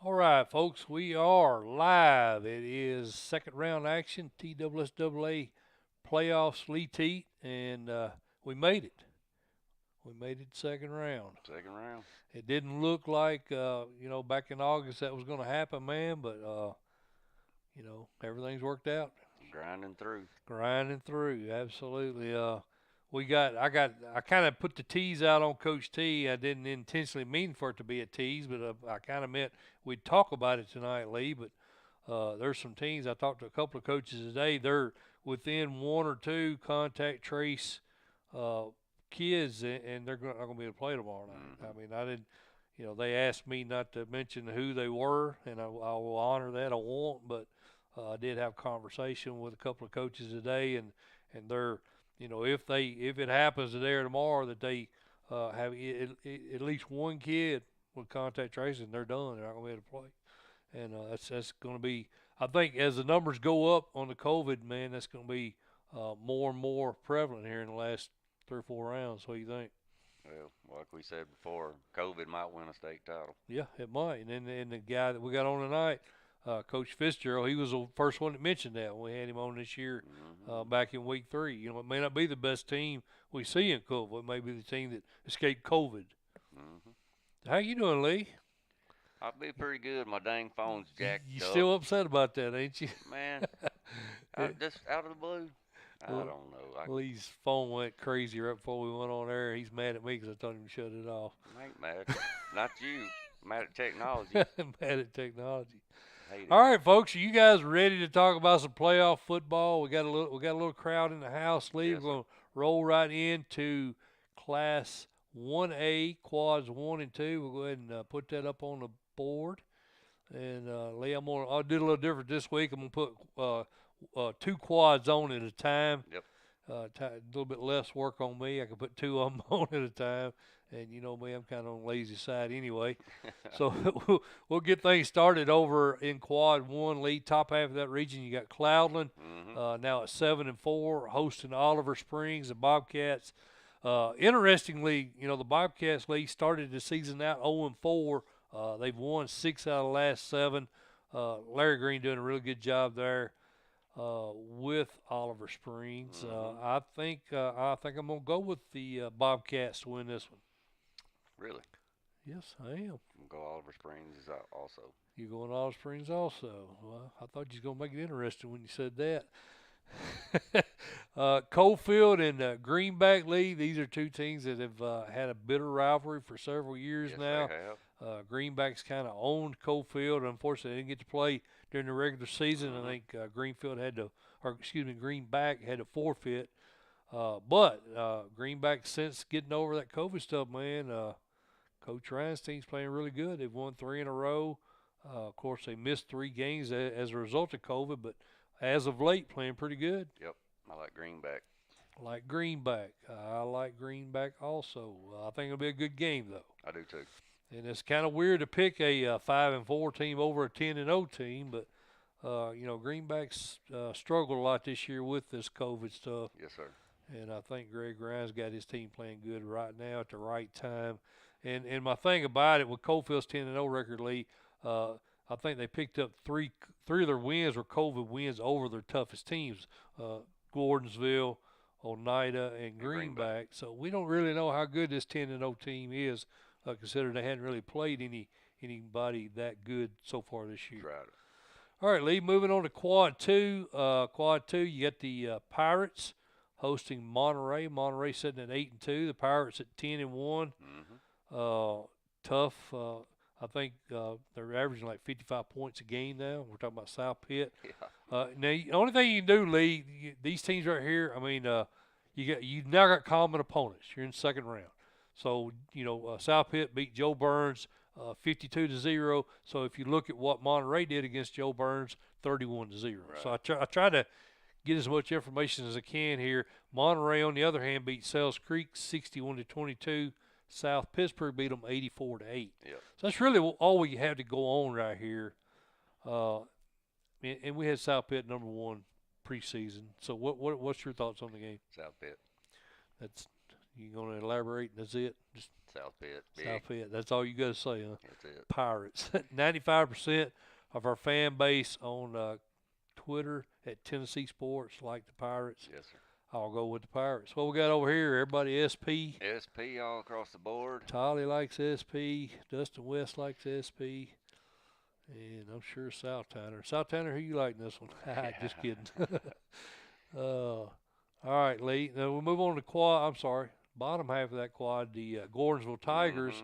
All right, folks, we are live. It is second round action, TSSAA playoffs, Lee Teat, and we made it. We made it second round. Second round. It didn't look like, back in August that was going to happen, man, but, everything's worked out. Grinding through. Grinding through, absolutely. I kind of put the tease out on Coach T. I didn't intentionally mean for it to be a tease, but I kind of meant we'd talk about it tonight, Lee. But there's some teams. I talked to a couple of coaches today. They're within one or two contact trace uh, kids, and they're not going to be able to play tomorrow night. Mm-hmm. I mean, I didn't. They asked me not to mention who they were, and I will honor that. I won't, but I did have a conversation with a couple of coaches today, and they're, if it happens today or tomorrow that they have at least one kid with contact tracing, they're done. They're not going to be able to play, and that's going to be. I think as the numbers go up on the COVID, man, that's going to be more and more prevalent here in the last 3 or 4 rounds. What do you think? Well, like we said before, COVID might win a state title. Yeah, it might. And the guy that we got on tonight, Coach Fitzgerald, he was the first one that mentioned that when we had him on this year Mm-hmm. back in week 3. It may not be the best team we see in COVID. It may be the team that escaped COVID. Mm-hmm. How you doing, Lee? I'll be pretty good. My dang phone's You jacked up. still upset about that, ain't you? Man, just out of the blue. I don't know. Lee's phone went crazy right before we went on air. He's mad at me because I told him to shut it off. I ain't mad. Not you. Mad at technology. Mad at technology. Hate it. All right, folks, are you guys ready to talk about some playoff football? We got a little crowd in the house. Lee, Yes, we're sir. gonna roll right into Class 1A quads 1 and 2. We'll go ahead and put that up on the board. And Lee, I'll do a little different this week. I'm gonna put two quads on at a time. Yep. A little bit less work on me. I can put two of them on at a time. And you know me, I'm kind of on the lazy side anyway. So we'll get things started over in Quad 1. Lead top half of that region. You got Cloudland Mm-hmm. now at 7-4, hosting Oliver Springs, the Bobcats. Interestingly, the Bobcats league started the season out 0-4. They've won 6 out of the last 7. Larry Green doing a really good job there with Oliver Springs. Mm-hmm. I think I'm gonna go with the Bobcats to win this one. Really? Yes, I am. Go Oliver Springs is out also. You going to Olive Springs also? Well, I thought you was gonna make it interesting when you said that. Coalfield and Greenback Lee. These are two teams that have had a bitter rivalry for several years Yes, now. they have. Greenback's kind of owned Coalfield. Unfortunately, they didn't get to play during the regular season. I Mm-hmm. think Greenback had to forfeit. But Greenback, since getting over that COVID stuff, man, Coach Ryan's team's playing really good. They've won 3 in a row. Of course, they missed 3 games as a result of COVID, but as of late, playing pretty good. Yep. I like Greenback. Like Greenback. I like Greenback also. I think it'll be a good game, though. I do too. And it's kind of weird to pick a 5-4 team over a 10-0 team, but Greenback's struggled a lot this year with this COVID stuff. Yes, sir. And I think Greg Ryan's got his team playing good right now at the right time. And my thing about it with Coalfield's 10-0 record, Lee, I think they picked up three of their wins were COVID wins over their toughest teams, Gordonsville, Oneida, and Greenback. So we don't really know how good this 10-0 team is, considering they hadn't really played anybody that good so far this year. That's right. All right, Lee, moving on to Quad 2. Quad 2, you got the Pirates hosting Monterey. Monterey sitting at 8-2. The Pirates at 10-1. Mm-hmm. Tough. I think they're averaging like 55 points a game now. We're talking about South Pitt. Yeah. Now, the only thing you can do, Lee, these teams right here. I mean, you now got common opponents. You're in the second round. So South Pitt beat Joe Burns 52-0. So if you look at what Monterey did against Joe Burns, 31-0. Right. So I try to get as much information as I can here. Monterey, on the other hand, beat Sells Creek 61-22. South Pittsburgh beat them 84-8. Yep. So that's really all we have to go on right here. And we had South Pitt #1 preseason. So what's your thoughts on the game? South Pitt. That's You going to elaborate? That's it? Just South Pitt. Big. South Pitt. That's all you got to say, huh? That's it. Pirates. 95% of our fan base on Twitter at Tennessee Sports like the Pirates. Yes, sir. I'll go with the Pirates. What we got over here? Everybody SP. SP all across the board. Tolly likes SP. Dustin West likes SP. And I'm sure South Tanner. South Tanner, who you like in this one? Just kidding. All right, Lee. Now we'll move on to quad. I'm sorry. Bottom half of that quad, the Gordonsville Tigers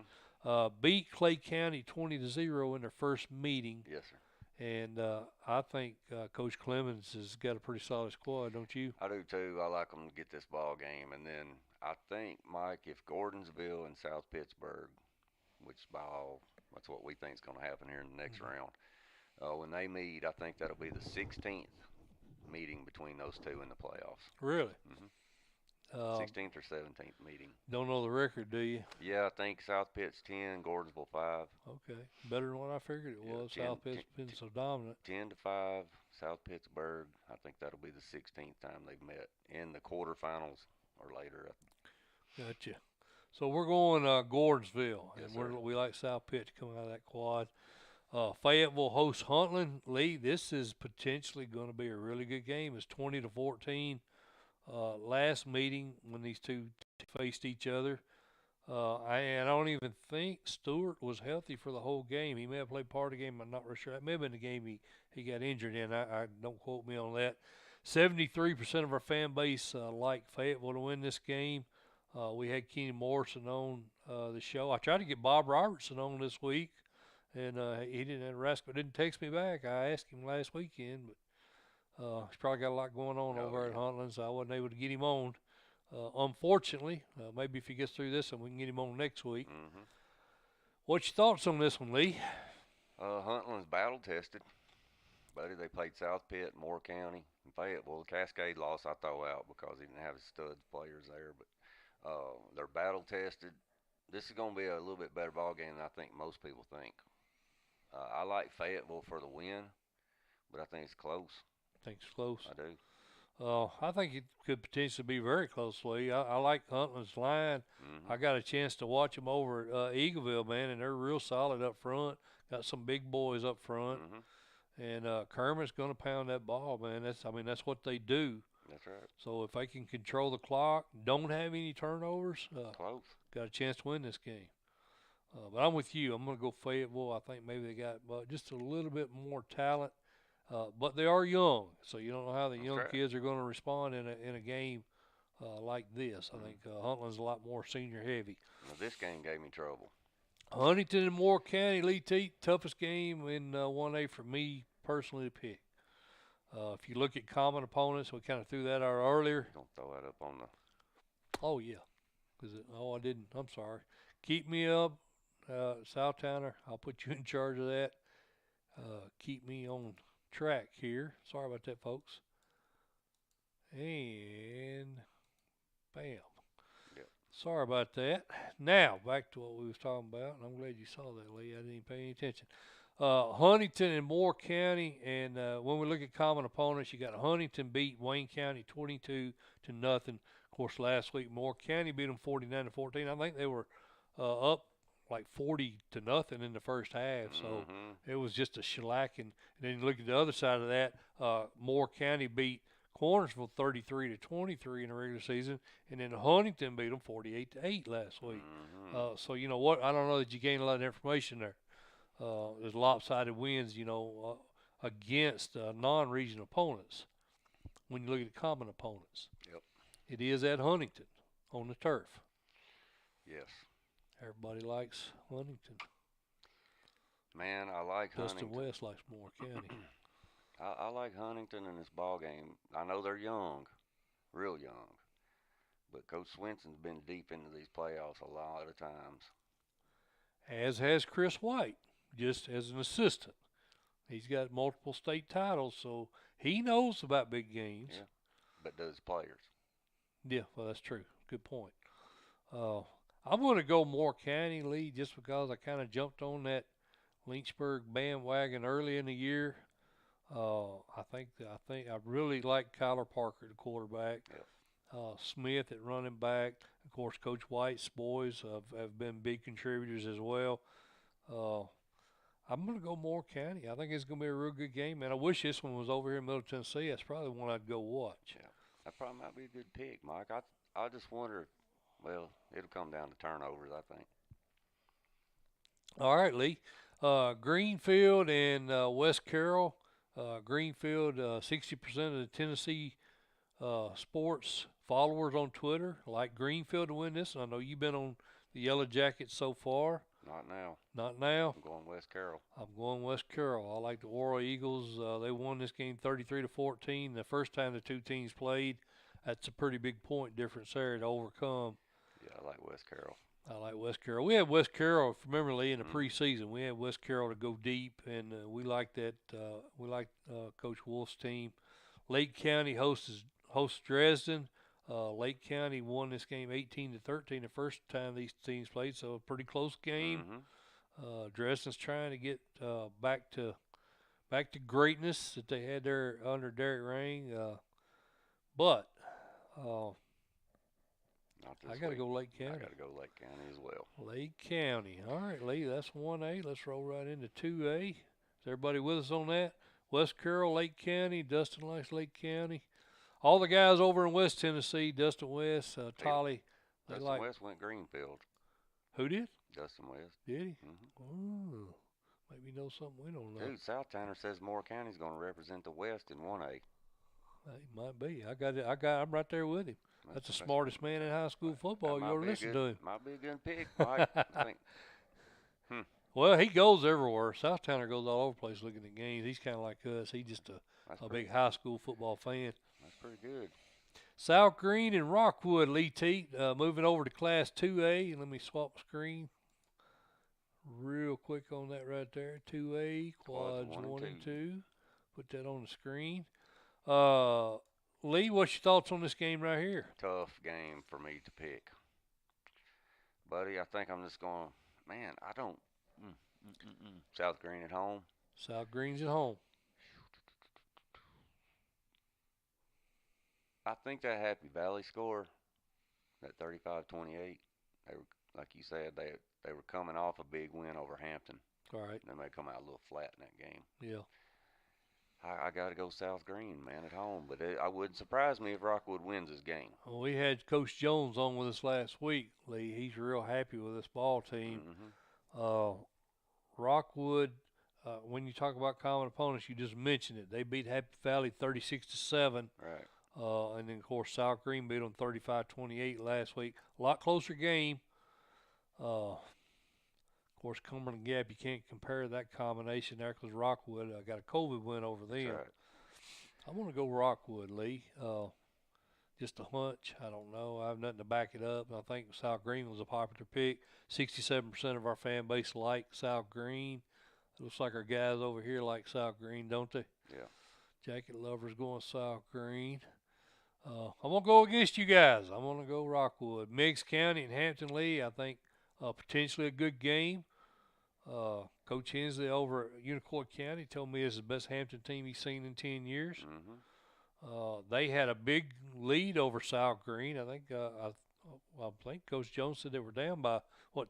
beat Clay County 20-0 in their first meeting. Yes, sir. And I think Coach Clemens has got a pretty solid squad, don't you? I do too. I like them to get this ball game. And then I think, Mike, if Gordonsville and South Pittsburgh, which by all, that's what we think is going to happen here in the next round, when they meet, I think that'll be the 16th meeting between those two in the playoffs. Really? 16th or 17th meeting. Don't know the record, do you? Yeah, I think South Pitt's 10, Gordonsville 5. Okay, better than what I figured it was. 10, South Pitt's been so dominant. 10-5, South Pittsburgh. I think that'll be the 16th time they've met in the quarterfinals or later. Gotcha. So we're going Gordonsville, Yes, and we like South Pitt to come out of that quad. Fayetteville hosts Huntland. Lee, this is potentially going to be a really good game. It's 20-14. Last meeting when these two faced each other. I don't even think Stewart was healthy for the whole game. He may have played part of the game. I'm not really sure. That may have been the game he got injured in. I don't quote me on that. 73% of our fan base like Fayetteville to win this game. We had Kenny Morrison on the show. I tried to get Bob Robertson on this week, and he didn't text me back. I asked him last weekend, but he's probably got a lot going on over at Huntland, so I wasn't able to get him on. Unfortunately, maybe if he gets through this one, we can get him on next week. What's your thoughts on this one, Lee? Huntland's battle tested, buddy. They played South Pitt, Moore County, and Fayetteville. The Cascade loss I throw out because he didn't have his stud players there, but they're battle tested. This is going to be a little bit better ball game than I think most people think. I like Fayetteville for the win, but I think it's close. Think it's close? I do. I think it could potentially be very close, Lee. I like Huntland's line. I got a chance to watch them over at Eagleville, man, and they're real solid up front. Got some big boys up front. And Kermit's going to pound that ball, man. That's what they do. That's right. So if they can control the clock, don't have any turnovers, close. Got a chance to win this game. But I'm with you. I'm going to go Fayetteville. I think maybe they got just a little bit more talent. But they are young, so you don't know how the young kids are going to respond in a game like this. I think Huntland's a lot more senior heavy. Well, this game gave me trouble. Huntington and Moore County, Lee Teat, toughest game in 1A for me personally to pick. If you look at common opponents, we kind of threw that out earlier. Don't throw that up on the. Oh yeah, I didn't. I'm sorry. Keep me up, South Towner. I'll put you in charge of that. Keep me on track here. Sorry about that, folks. And bam. Yep. Sorry about that. Now back to what we was talking about, and I'm glad you saw that, Lee. I didn't even pay any attention. Huntington and Moore County, and when we look at common opponents, you got Huntington beat Wayne County 22-0. Of course, last week Moore County beat them 49-14. I think they were up like 40-0 in the first half, so it was just a shellacking. And then you look at the other side of that, Moore County beat Cornersville 33-23 in the regular season, and then Huntington beat them 48-8 last week. So you know what? I don't know that you gained a lot of information there. There's lopsided wins, against non-regional opponents when you look at the common opponents. Yep. It is at Huntington on the turf. Yes. Everybody likes Huntington. Man, I like Dustin Huntington. West likes Moore County. I like Huntington in this ball game. I know they're young, real young, but Coach Swenson's been deep into these playoffs a lot of times. As has Chris White, just as an assistant. He's got multiple state titles, so he knows about big games. Yeah, but does players. Yeah, well, that's true. Good point. I'm going to go Moore County, Lee, just because I kind of jumped on that Lynchburg bandwagon early in the year. I think I really like Kyler Parker, the quarterback. Yep. Smith at running back. Of course, Coach White's boys have been big contributors as well. Uh, I'm going to go Moore County. I think it's going to be a real good game, man. I wish this one was over here in Middle Tennessee. That's probably one I'd go watch. Yeah, that probably might be a good pick, Mike. I just wonder. Well, it'll come down to turnovers, I think. All right, Lee. Greenfield and West Carroll. Greenfield, 60% of the Tennessee sports followers on Twitter like Greenfield to win this. And I know you've been on the Yellow Jackets so far. Not now. Not now. I'm going West Carroll. I'm going West Carroll. I like the War Eagles. They won this game 33-14. The first time the two teams played, that's a pretty big point difference there to overcome. Yeah, I like West Carroll. I like West Carroll. We had West Carroll, if you remember, Lee, in the preseason. We had West Carroll to go deep, and we like that. We like Coach Wolf's team. Lake County hosts Dresden. Lake County won this game 18-13 the first time these teams played, so a pretty close game. Dresden's trying to get back to greatness that they had there under Derek Rain, but I got to go Lake County. I got to go Lake County as well. Lake County. All right, Lee, that's 1A. Let's roll right into 2A. Is everybody with us on that? West Carroll, Lake County. Dustin likes Lake County. All the guys over in West Tennessee, Dustin West, Tolly. Dustin West went Greenfield. Who did? Dustin West. Did he? Oh, maybe he knows something we don't know. Dude, South Tanner says Moore County's going to represent the West in 1A. He might be. I'm right there with him. That's the smartest man in high school football. You ought to listen to him. Might be a good pick, Mike. I think. Well, he goes everywhere. South Tanner goes all over the place looking at games. He's kind of like us. He's just a big high school football fan. That's pretty good. South Green and Rockwood, Lee Teat, moving over to Class 2A. Let me swap screen real quick on that right there. 2A, quads 1 and 2. Put that on the screen. Lee, what's your thoughts on this game right here? Tough game for me to pick. Buddy, I think I'm just going, man, I don't. South Green at home. South Green's at home. I think that Happy Valley score, that 35-28, they were, like you said, they were coming off a big win over Hampton. All right. They may come out a little flat in that game. Yeah. I got to go South Green, man, at home. But I wouldn't surprise me if Rockwood wins this game. Well, we had Coach Jones on with us last week, Lee. He's real happy with this ball team. Rockwood, when you talk about common opponents, you just mentioned it. They beat Happy Valley 36-7. Right. And then, of course, South Green beat them 35-28 last week. A lot closer game. Of course, Cumberland Gap, you can't compare that combination there because Rockwood got a COVID win over them. That's right. I want to go Rockwood, Lee. Just a hunch. I don't know. I have nothing to back it up. I think South Green was a popular pick. 67% of our fan base like South Green. It looks like our guys over here like South Green, don't they? Yeah. Jacket lovers going South Green. I'm going to go against you guys. I'm going to go Rockwood. Meigs County and Hampton Lee, I think potentially a good game. Coach Hensley over at Unicoi County told me it's the best Hampton team he's seen in 10 years. They had a big lead over South Green. I think Coach Jones said they were down by,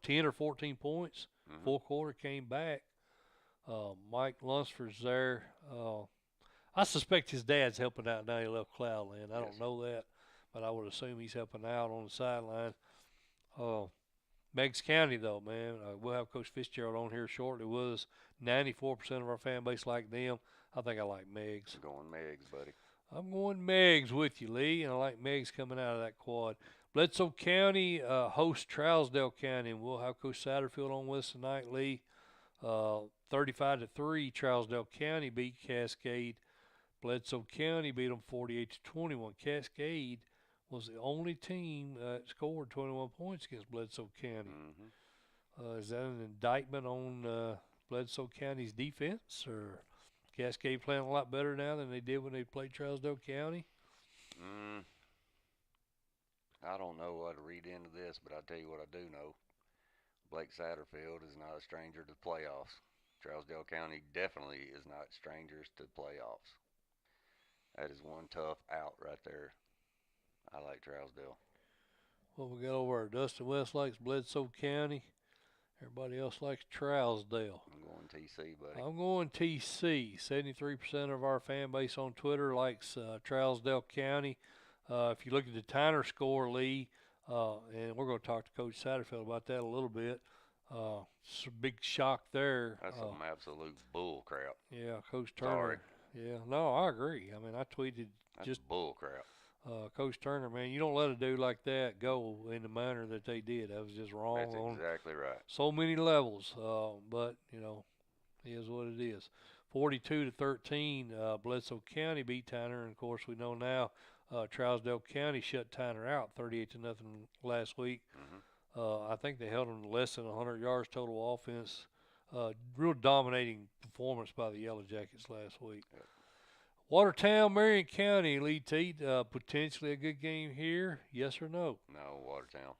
10 or 14 points. Fourth quarter came back. Mike Lunsford's there. I suspect his dad's helping out now he left Cloudland. I don't know that, but I would assume he's helping out on the sideline. Meigs County, though, man, we'll have Coach Fitzgerald on here shortly with us. 94% of our fan base like them. I think I like Meigs. I'm going Meigs, buddy. I'm going Meigs with you, Lee, and I like Meigs coming out of that quad. Bledsoe County hosts Trousdale County, and we'll have Coach Satterfield on with us tonight, Lee. 35-3, Trousdale County beat Cascade. Bledsoe County beat them 48-21. Cascade was the only team that scored 21 points against Bledsoe County. Is that an indictment on Bledsoe County's defense, or Cascade playing a lot better now than they did when they played Trousdale County? I don't know what to read into this, but I'll tell you what I do know. Blake Satterfield is not a stranger to the playoffs. Trousdale County definitely is not strangers to playoffs. That is one tough out right there. I like Trousdale. What we got over there? Dustin West likes Bledsoe County. Everybody else likes Trousdale. I'm going TC, buddy. I'm going TC. 73% of our fan base on Twitter likes Trousdale County. If you look at the Tyner score, Lee, and we're going to talk to Coach Satterfield about that a little bit. It's a big shock there. That's some absolute bull crap. Yeah, Coach Turner. Sorry. Yeah, no, I agree. I mean, I tweeted That's just bull crap. Coach Turner, man, you don't let a dude like that go in the manner that they did. That was just wrong. That's exactly right. So many levels, but you know, it is what it is. 42-13, Bledsoe County beat Tyner, and of course we know now Trousdale County shut Tyner out 38-0 last week. Mm-hmm. I think they held them to less than 100 yards total offense. Real dominating performance by the Yellow Jackets last week. Yep. Watertown, Marion County, Lee Teat, potentially a good game here, yes or no? No, Watertown.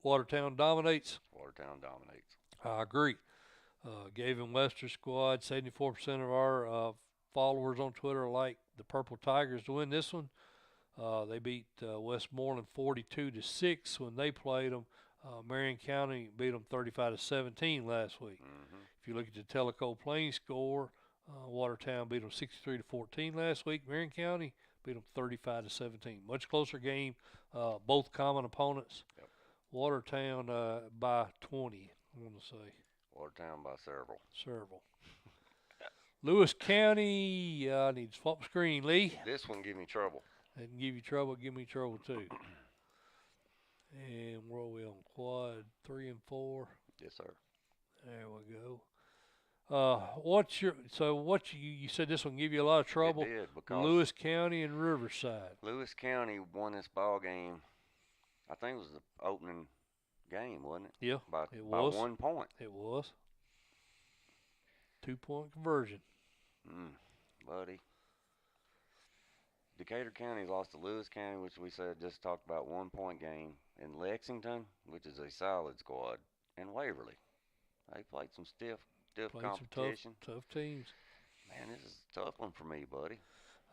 Watertown dominates. Watertown dominates. I agree. Gavin Webster squad, 74% of our followers on Twitter like the Purple Tigers to win this one. They beat Westmoreland 42-6 when they played them. Marion County beat them 35-17 last week. Mm-hmm. If you look at the Tellico Plains score, Watertown beat them 63-14 last week. Marion County beat them 35-17. Much closer game. Both common opponents. Yep. Watertown by 20, I want to say. Watertown by several. Lewis County, I need to swap screen, Lee. This one give me trouble. They can give you trouble, give me trouble too. And where are we on? Quad 3 and 4. Yes, sir. There we go. You said this one give you a lot of trouble? It did, because Lewis County and Riverside. Lewis County won this ball game. I think it was the opening game, wasn't it? Yeah, by it by was. 1 point. It was. 2-point conversion. Buddy. Decatur County lost to Lewis County, which we said just talked about 1 point game. And Lexington, which is a solid squad, and Waverly. They played some stiff competition. Some tough teams. Man, this is a tough one for me, buddy.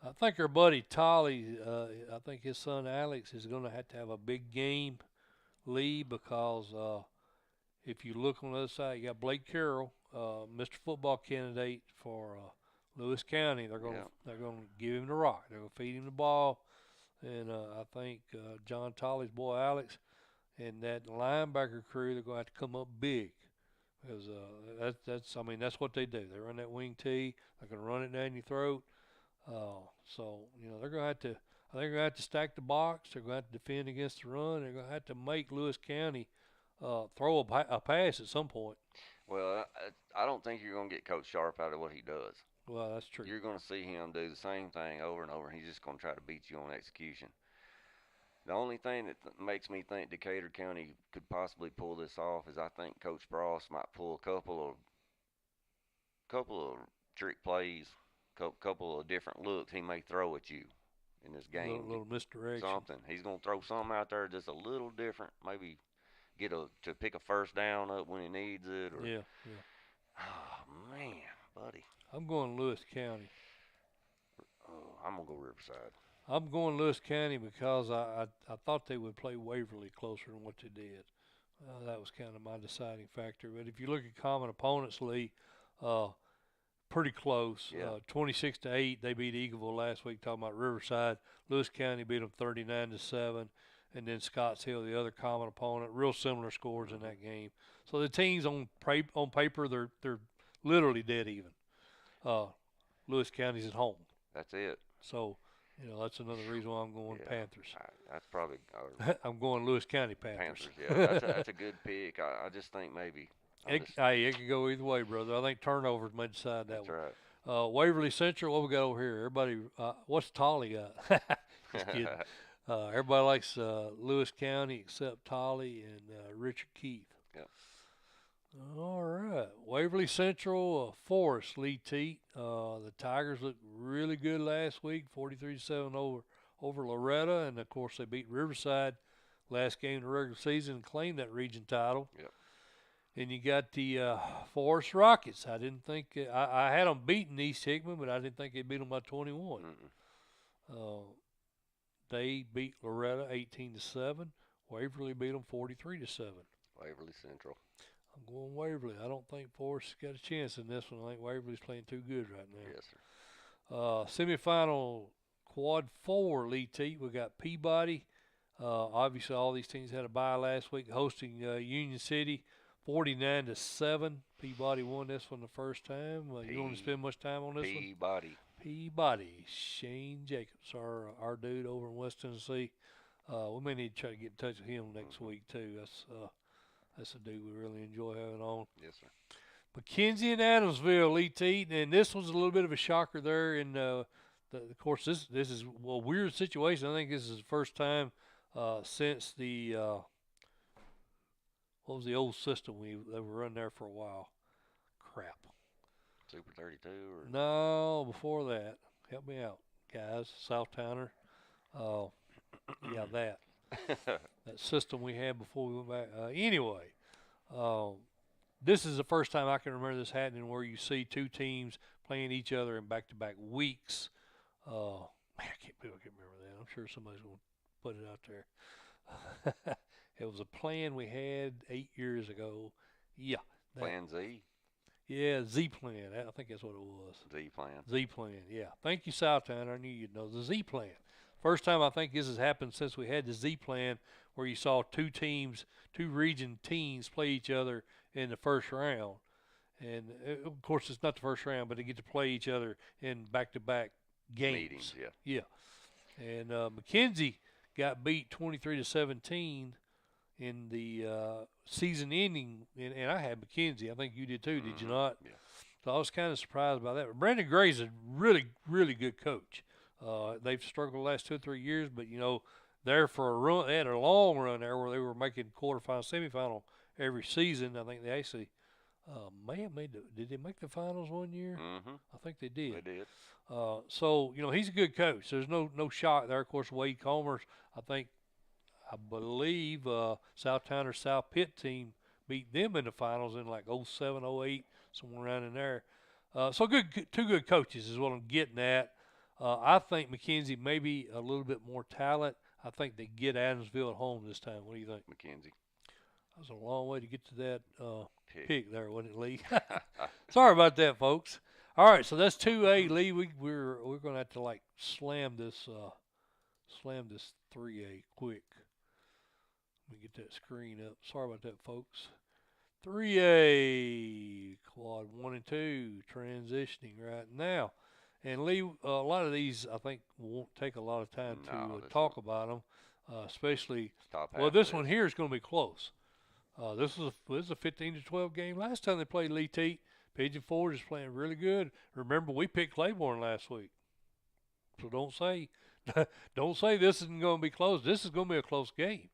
I think our buddy Tolly, I think his son Alex is going to have a big game, Lee, because if you look on the other side, you got Blake Carroll, Mr. Football candidate for Lewis County. They're going to give him the rock. They're going to feed him the ball, and I think John Tolly's boy Alex and that linebacker crew, they're going to have to come up big. Because that's what they do. They run that wing tee. They're going to run it down your throat. So they're going to have to. I think they're going to have to stack the box. They're going to have to defend against the run. They're going to have to make Lewis County throw a pass at some point. Well, I don't think you're going to get Coach Sharp out of what he does. Well, that's true. You're going to see him do the same thing over and over, and he's just going to try to beat you on execution. The only thing that makes me think Decatur County could possibly pull this off is I think Coach Frost might pull a couple of trick plays, couple of different looks he may throw at you in this game. A little misdirection. Something. He's going to throw something out there just a little different. Maybe to pick a first down up when he needs it. Or, yeah. Oh, man, buddy. I'm going Lewis County. I'm going to go Riverside. I'm going Lewis County because I thought they would play Waverly closer than what they did. That was kind of my deciding factor. But if you look at common opponents, Lee, pretty close. Yeah. 26-8, they beat Eagleville last week. Talking about Riverside, Lewis County beat them 39-7, and then Scotts Hill, the other common opponent. Real similar scores in that game. So the teams on paper, they're literally dead even. Lewis County's at home. That's it. So. That's another reason why I'm going Panthers. That's probably. I'm going Lewis County Panthers. Yeah, that's a good pick. I just think maybe. It could go either way, brother. I think turnovers may decide that that's one. Right. Waverly Central, what we got over here? Everybody, what's Tolly got? Just kidding. Everybody likes Lewis County except Tolly and Richard Keith. Yep. All right. Waverly Central, Forest, Lee Teat. The Tigers looked really good last week, 43-7 over Loretta. And, of course, they beat Riverside last game of the regular season and claimed that region title. Yep. And you got the Forest Rockets. I didn't think I had them beating East Hickman, but I didn't think they'd beat them by 21. they beat Loretta 18-7. Waverly beat them 43-7. Waverly Central. I'm going Waverly. I don't think Forrest's got a chance in this one. I think Waverly's playing too good right now. Yes, sir. Semifinal quad 4 Lee Teat. We got Peabody. Obviously, all these teams had a bye last week, hosting Union City 49-7. Peabody won this one the first time. You want to spend much time on this one? Peabody. Peabody. Shane Jacobs, our dude over in West Tennessee. We may need to try to get in touch with him next week too. That's a dude we really enjoy having on. Yes, sir. McKenzie and Adamsville, Lee Teat, and this was a little bit of a shocker there. And of course, this is a weird situation. I think this is the first time since the what was the old system they were running there for a while. Crap. Super 32 or no, before that. Help me out, guys. Southtowner. Yeah, that system we had before we went back. Anyway, this is the first time I can remember this happening where you see two teams playing each other in back-to-back weeks. Man, I can't remember that. I'm sure somebody's going to put it out there. It was a plan we had 8 years ago. Yeah. Plan Z. Yeah, Z Plan. I think that's what it was. Z Plan. Z Plan, yeah. Thank you, Southtown. I knew you'd know. The Z Plan. First time I think this has happened since we had the Z Plan where you saw two region teams play each other in the first round. And, of course, it's not the first round, but they get to play each other in back-to-back games. Meetings, yeah. Yeah. And McKenzie got beat 23-17 in the season ending, and I had McKenzie. I think you did too, did you not? Yeah. So I was kind of surprised by that. But Brandon Gray's a really, really good coach. They've struggled the last 2 or 3 years, but, there for a run, they had a long run there where they were making quarterfinal, semifinal every season. I think they actually may have did they make the finals one year? Mm-hmm. I think they did. They did. So, he's a good coach. There's no shock there. Of course, Wade Comer's, I believe Southtowner South Pitt team beat them in the finals in like 07, 08, somewhere around in there. So two good coaches is what I'm getting at. I think McKenzie maybe a little bit more talent. I think they get Adamsville at home this time. What do you think? McKenzie. That was a long way to get to that pick there, wasn't it, Lee? Mm-hmm. Sorry about that, folks. All right, so that's 2A, Lee. We're going to have to like slam this 3A quick. Let me get that screen up. Sorry about that, folks. 3A, quad 1 and 2, transitioning right now. And Lee, a lot of these I think won't take a lot of time to talk about them, especially. Well, this one here is going to be close. This is a 15-12 game. Last time they played Lee Teat, Pigeon Forge is playing really good. Remember, we picked Claiborne last week, so don't say this isn't going to be close. This is going to be a close game.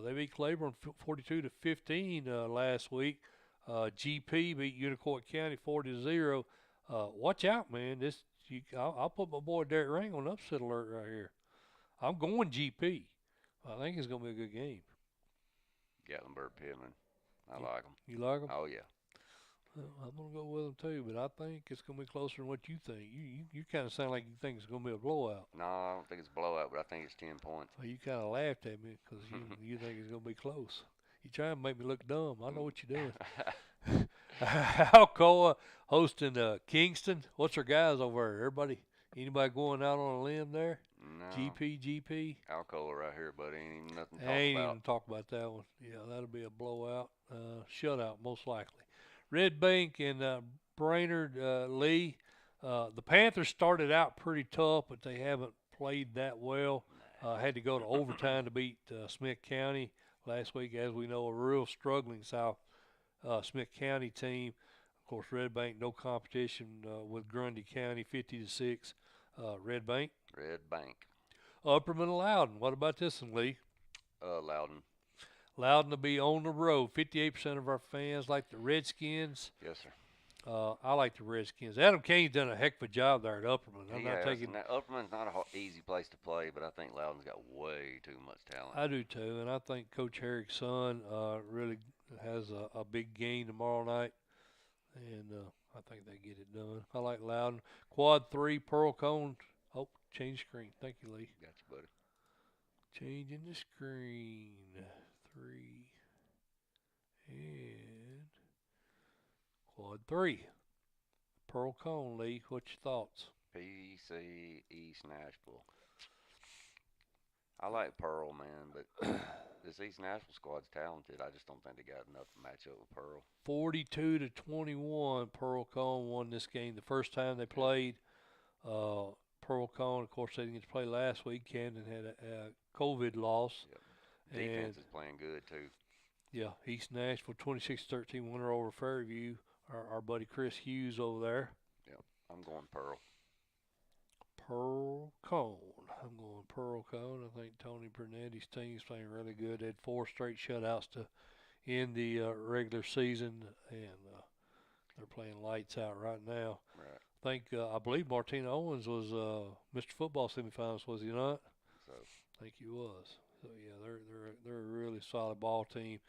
They beat Claiborne 42-15 last week. GP beat Unicoi County 40-0. Watch out, man. I'll put my boy Derek Ring on upset alert right here. I'm going GP. I think it's going to be a good game. Gatlinburg Pittman. I like them. You like them? Oh, yeah. Well, I'm going to go with them too, but I think it's going to be closer than what you think. You kind of sound like you think it's going to be a blowout. No, I don't think it's a blowout, but I think it's 10 points. Well, you kind of laughed at me because you think it's going to be close. You trying to make me look dumb. I know what you're doing. Alcoa hosting Kingston. What's our guys over there? Anybody going out on a limb there? No. GP. Alcoa right here, buddy. Ain't even nothing to talk about. Ain't even talk about that one. Yeah, that'll be a blowout. Shutout, most likely. Red Bank and Brainerd Lee. The Panthers started out pretty tough, but they haven't played that well. Had to go to overtime to beat Smith County last week. As we know, a real struggling Smith County team. Of course, Red Bank, no competition with Grundy County, 50-6. Red Bank. Upperman and Loudon. What about this one, Lee? Loudon. Loudon to be on the road. 58% of our fans like the Redskins. Yes, sir. I like the Redskins. Adam Kane's done a heck of a job there at Upperman. Upperman's not an easy place to play, but I think Loudon's got way too much talent. I do too, and I think Coach Herrick's son really has a big game tomorrow night, and I think they get it done. I like Loudon. Quad 3, Pearl Cone. Oh, change screen. Thank you, Lee. Got you, buddy. Changing the screen. 3 and quad 3. Pearl Cone, Lee. What's your thoughts? PC East Nashville. I like Pearl, man, but this East Nashville squad's talented. I just don't think they got enough to match up with Pearl. 42-21, Pearl Cone won this game. The first time they played, Pearl Cone, of course, they didn't get to play last week. Camden had a COVID loss. Yep. Defense is playing good, too. Yeah, East Nashville, 26-13 winner over Fairview. Our buddy Chris Hughes over there. Yep, I'm going Pearl. Pearl Cone. I'm going Pearl Cone. I think Tony Burnetti's team's playing really good. They had 4 straight shutouts to end the regular season, and they're playing lights out right now. Right. I believe Martina Owens was Mr. Football semifinals, was he not? So. I think he was. So yeah, they're a really solid ball team.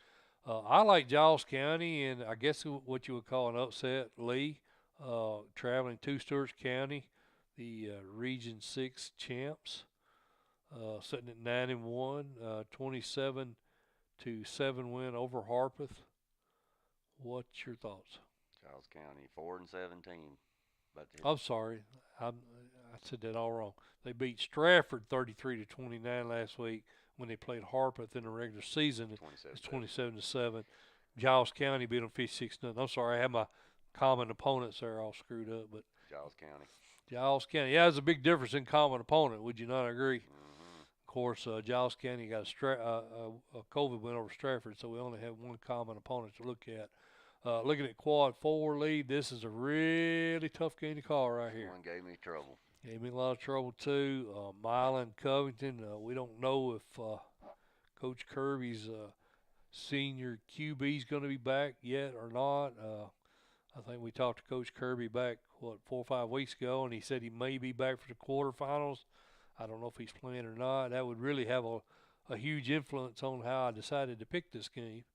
I like Giles County, and I guess what you would call an upset, Lee, traveling to Stewart's County, the Region 6 champs, sitting at 9-1, 27-7 win over Harpeth. What's your thoughts? Giles County, 4-17. I'm sorry, I said that all wrong. They beat Stratford 33-29 last week when they played Harpeth in the regular season. It's 27-7. Giles County beat them 56-0. I'm sorry, I had my common opponents there all screwed up, but Giles County. Giles County, yeah, there's a big difference in common opponent. Would you not agree? Mm-hmm. Of course, Giles County got a COVID win over Stratford, so we only have one common opponent to look at. Looking at quad 4 lead, this is a really tough game to call right here. One gave me trouble. Gave me a lot of trouble too. Milan, Covington. We don't know if Coach Kirby's senior QB is going to be back yet or not. I think we talked to Coach Kirby back 4 or 5 weeks ago, and he said he may be back for the quarterfinals. I don't know if he's playing or not. That would really have a huge influence on how I decided to pick this game.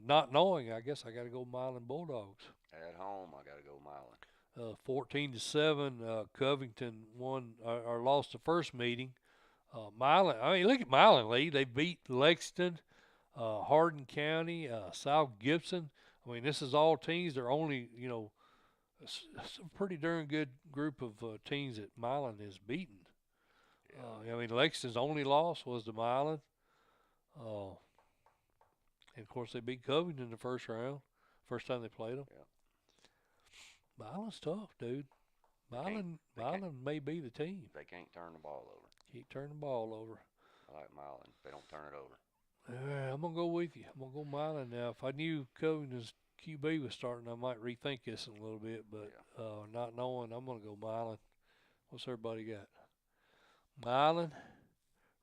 Not knowing, I guess I got to go Milan Bulldogs. At home, I got to go Milan. 14-7, Covington won or lost the first meeting. Milan, I mean, look at Milan, Lee. They beat Lexington, Hardin County, South Gibson. I mean, this is all teams. They're only, it's a pretty darn good group of teams that Milan has beaten. Yeah. I mean, Lexington's only loss was to Milan. And, of course, they beat Covington in the first round, first time they played them. Yeah. Milan's tough, dude. Milan may be the team. They can't turn the ball over. Can't turn the ball over. I like Milan. They don't turn it over. I'm going to go with you. I'm going to go Milan now. If I knew Covington's QB was starting, I might rethink this in a little bit. But not knowing, I'm going to go Milan. What's everybody got? Milan.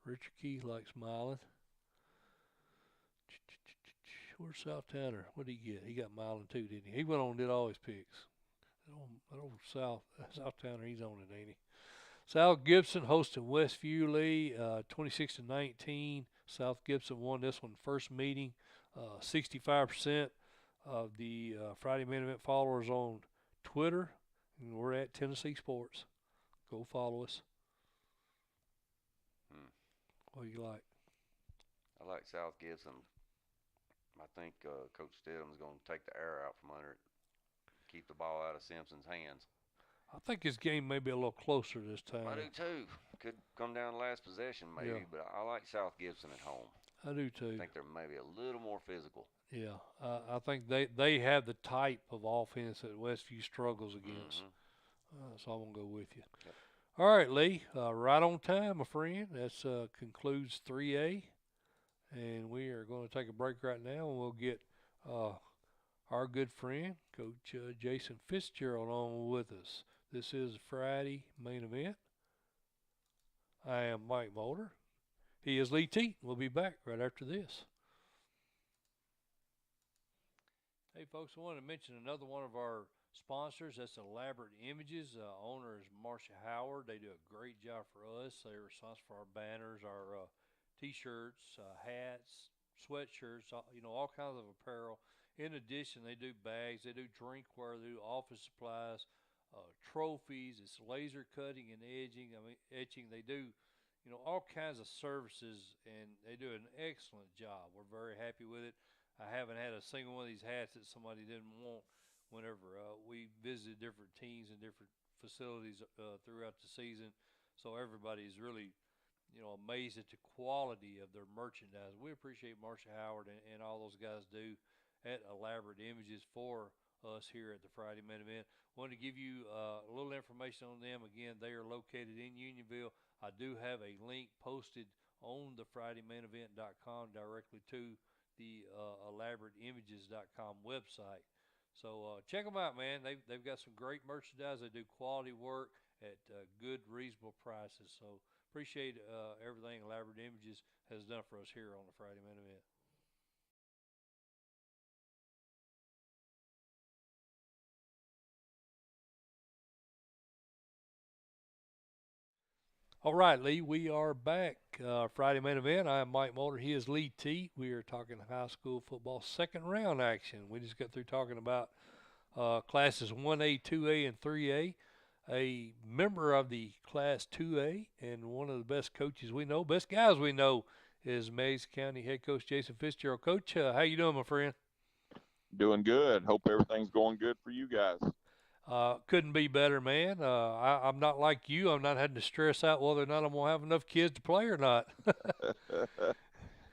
Richard Keith likes Milan. Where's South Tanner? What did he get? He got Milan too, didn't he? He went on and did all his picks. That old South Tanner, he's on it, ain't he? South Gibson hosting Westview Lee, 26-19. South Gibson won this one first meeting. 65% of the Friday Main Event followers on Twitter, and we're at Tennessee Sports. Go follow us. What do you like? I like South Gibson. I think Coach Stidham's going to take the air out from under it, keep the ball out of Simpson's hands. I think his game may be a little closer this time. I do too. Could come down to last possession maybe, but I like South Gibson at home. I do too. I think they're maybe a little more physical. Yeah, I think they have the type of offense that Westview struggles against. Mm-hmm. So I'm going to go with you. Yep. All right, Lee, right on time, my friend. That concludes 3A. And we are going to take a break right now, and we'll get our good friend, Coach Jason Fitzgerald, on with us. This is Friday Main Event. I am Mike Molder. He is Lee Teat. We'll be back right after this. Hey, folks, I want to mention another one of our sponsors. That's Elaborate Images. Owner is Marcia Howard. They do a great job for us. They're responsible for our banners, our T-shirts, hats, sweatshirts, all kinds of apparel. In addition, they do bags, they do drinkware, they do office supplies, trophies. It's laser cutting and etching. They do, all kinds of services, and they do an excellent job. We're very happy with it. I haven't had a single one of these hats that somebody didn't want whenever we visited different teams and different facilities throughout the season. So everybody's really, amazed at the quality of their merchandise. We appreciate Marcia Howard and all those guys do at Elaborate Images for us here at the Friday Main Event. Wanted to give you a little information on them. Again, they are located in Unionville. I do have a link posted on the FridayMainEvent.com directly to the ElaborateImages.com website. So check them out, man. They've got some great merchandise. They do quality work at good, reasonable prices. So appreciate everything Elaborate Images has done for us here on the Friday Main Event. All right, Lee, we are back. Friday Main Event. I am Mike Molder. He is Lee Teat. We are talking high school football second round action. We just got through talking about classes 1A, 2A, and 3A. A member of the class 2A and one of the best coaches we know, best guys we know, is Meigs County head coach Jason Fitzgerald. Coach, how you doing, my friend? Doing good. Hope everything's going good for you guys. Couldn't be better, man. I'm not like you. I'm not having to stress out whether or not I'm gonna have enough kids to play or not.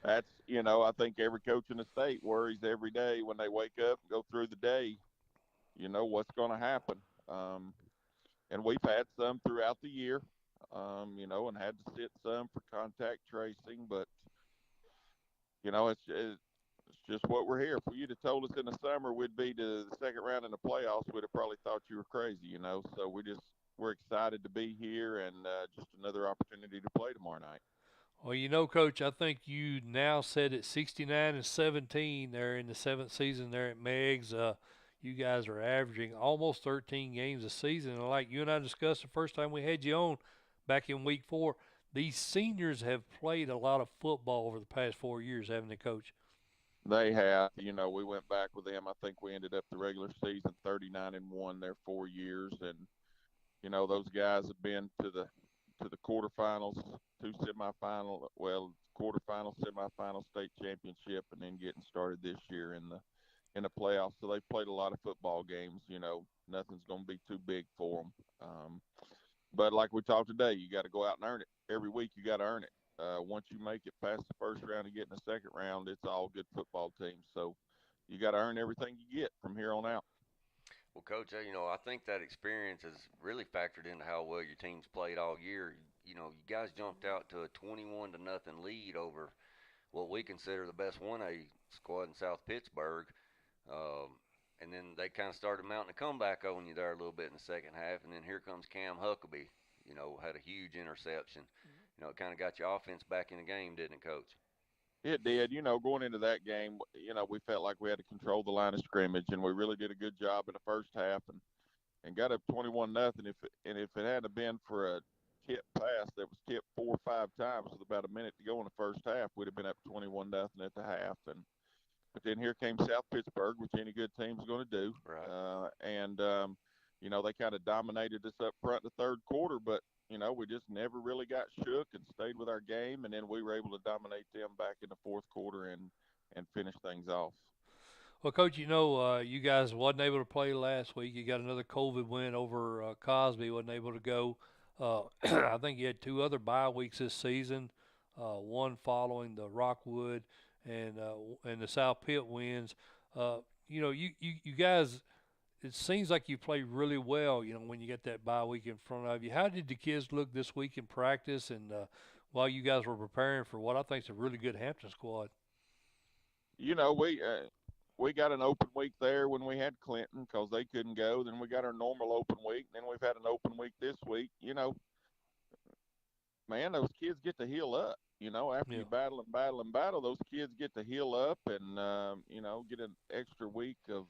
That's, I think every coach in the state worries every day when they wake up and go through the day, what's going to happen. Um, and we've had some throughout the year, and had to sit some for contact tracing, but, it's just what we're here. If you'd have told us in the summer we'd be to the second round in the playoffs, we'd have probably thought you were crazy. So we're excited to be here and just another opportunity to play tomorrow night. Well, Coach, I think you now said at 69-17 there in the seventh season there at Meigs. You guys are averaging almost 13 games a season. And like you and I discussed the first time we had you on back in week 4, these seniors have played a lot of football over the past 4 years, haven't they, Coach? They have. We went back with them. I think we ended up the regular season 39-1 their 4 years, and those guys have been to the quarterfinals, two semifinal, well, quarterfinal, semifinal, state championship, and then getting started this year in the playoffs. So they've played a lot of football games. Nothing's going to be too big for them. But like we talked today, you got to go out and earn it. Every week you got to earn it. Once you make it past the first round and get in the second round, it's all good football teams. So you got to earn everything you get from here on out. Well, Coach, I think that experience has really factored into how well your team's played all year. You guys jumped out to a 21 to nothing lead over what we consider the best 1A squad in South Pittsburgh. Um, and then they kind of started mounting a comeback on you there a little bit in the second half. And then here comes Cam Huckabee, had a huge interception. It kind of got your offense back in the game, didn't it, Coach? It did. Going into that game, we felt like we had to control the line of scrimmage, and we really did a good job in the first half, and got up 21-0. If it hadn't been for a tip pass that was tipped 4 or 5 times with about a minute to go in the first half, we'd have been up 21-0 at the half. But then here came South Pittsburgh, which any good team's going to do. Right. They kind of dominated us up front in the third quarter, but we just never really got shook and stayed with our game, and then we were able to dominate them back in the fourth quarter and finish things off. Well, Coach, you guys wasn't able to play last week. You got another COVID win over Cosby, wasn't able to go. I think you had two other bye weeks this season, one following the Rockwood and the South Pitt wins. You guys, it seems like you play really well, when you get that bye week in front of you. How did the kids look this week in practice and while you guys were preparing for what I think is a really good Hampton squad? You know, we got an open week there when we had Clinton because they couldn't go. Then we got our normal open week. And then we've had an open week this week. Man, those kids get to heal up. After Yeah. you battle and battle and battle, those kids get to heal up and, get an extra week of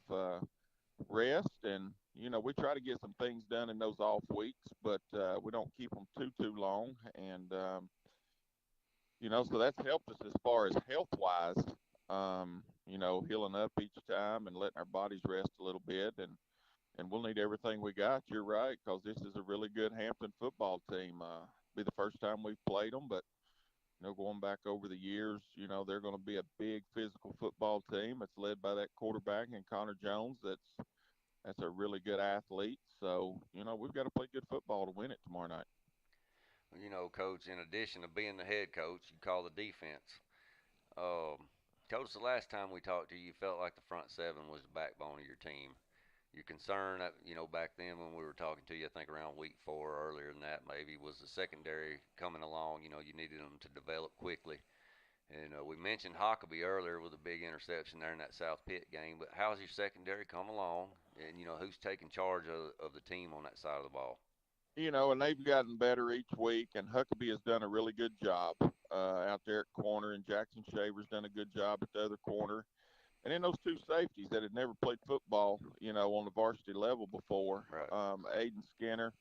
rest. And, we try to get some things done in those off weeks, but we don't keep them too long. And, so that's helped us as far as health wise, healing up each time and letting our bodies rest a little bit. And we'll need everything we got. You're right, because this is a really good Hampton football team. be the first time we've played them, but going back over the years, they're going to be a big physical football team. It's led by that quarterback and Connor Jones. That's a really good athlete. So we've got to play good football to win it tomorrow night. Coach, in addition to being the head coach, you call the defense. Coach, the last time we talked to you, you felt like the front seven was the backbone of your team. Your concern, back then when we were talking to you, I think around week 4, earlier than that maybe, was the secondary coming along. You needed them to develop quickly. And we mentioned Huckabee earlier with a big interception there in that South Pitt game. But how's your secondary come along? And, who's taking charge of the team on that side of the ball? And they've gotten better each week, and Huckabee has done a really good job out there at corner, and Jackson Shaver's done a good job at the other corner. And then those two safeties that had never played football, on the varsity level before, Right. Aiden Skinner,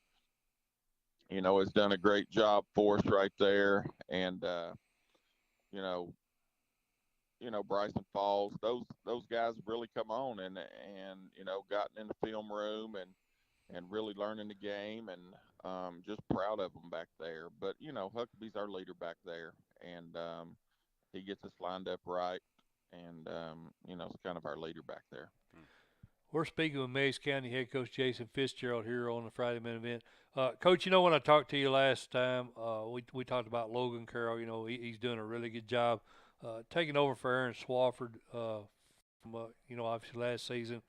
has done a great job for us right there. And, Bryson Falls, those guys have really come on and gotten in the film room and really learning the game, and just proud of them back there. But Huckabee's our leader back there, and he gets us lined up right, and it's kind of our leader back there. We're speaking with Meigs County head coach Jason Fitzgerald here on the Friday Minute event. Coach, when I talked to you last time, we talked about Logan Carroll. He's doing a really good job taking over for Aaron Swafford from obviously last season.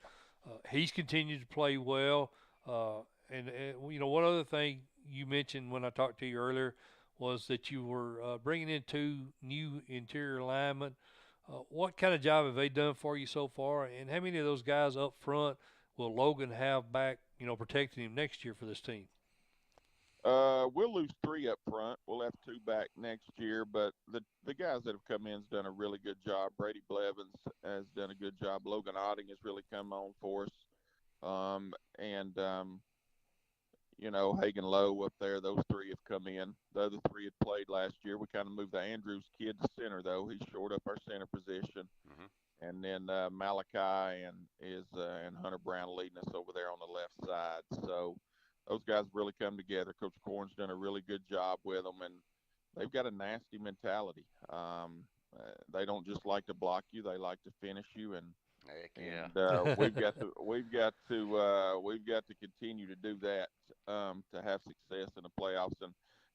He's continued to play well. And one other thing you mentioned when I talked to you earlier was that you were bringing in 2 new interior linemen. What kind of job have they done for you so far, and how many of those guys up front will Logan have back, protecting him next year for this team? We'll lose 3 up front. We'll have 2 back next year, but the guys that have come in has done a really good job. Brady Blevins has done a good job. Logan Otting has really come on for us. Hagen Lowe up there, those 3 have come in. The other 3 had played last year. We kind of moved the Andrews kid to center, though. He's shored up our center position. Mm-hmm. And then Malachi and Hunter Brown leading us over there on the left side. So those guys really come together. Coach Corn's done a really good job with them, and they've got a nasty mentality. They don't just like to block you; they like to finish you. And heck yeah. And we've got to continue to do that to have success in the playoffs.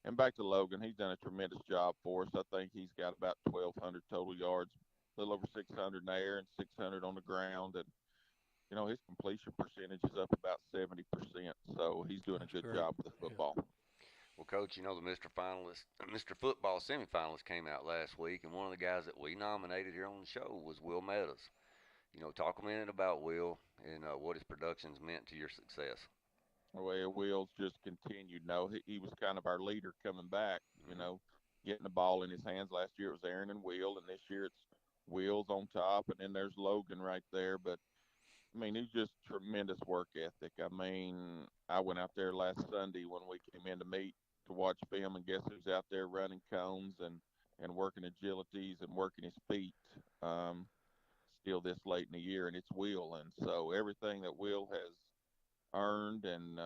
And back to Logan, he's done a tremendous job for us. I think he's got about 1,200 total yards, a little over 600 in the air and 600 on the ground, and his completion percentage is up about 70%. So he's doing That's a good great. job with the football. Yeah. Well, Coach, the Mr. Football semifinalists came out last week, and one of the guys that we nominated here on the show was Will Meadows. Talk a minute about Will and what his production's meant to your success. Well, Will's just continued. He was kind of our leader coming back, Mm-hmm. Getting the ball in his hands. Last year it was Aaron and Will, and this year it's Will's on top, and then there's Logan right there. But he's just tremendous work ethic. I went out there last Sunday when we came in to meet to watch film, and guess who's out there running cones and working agilities and working his feet still this late in the year, and it's Will. And so everything that Will has earned and,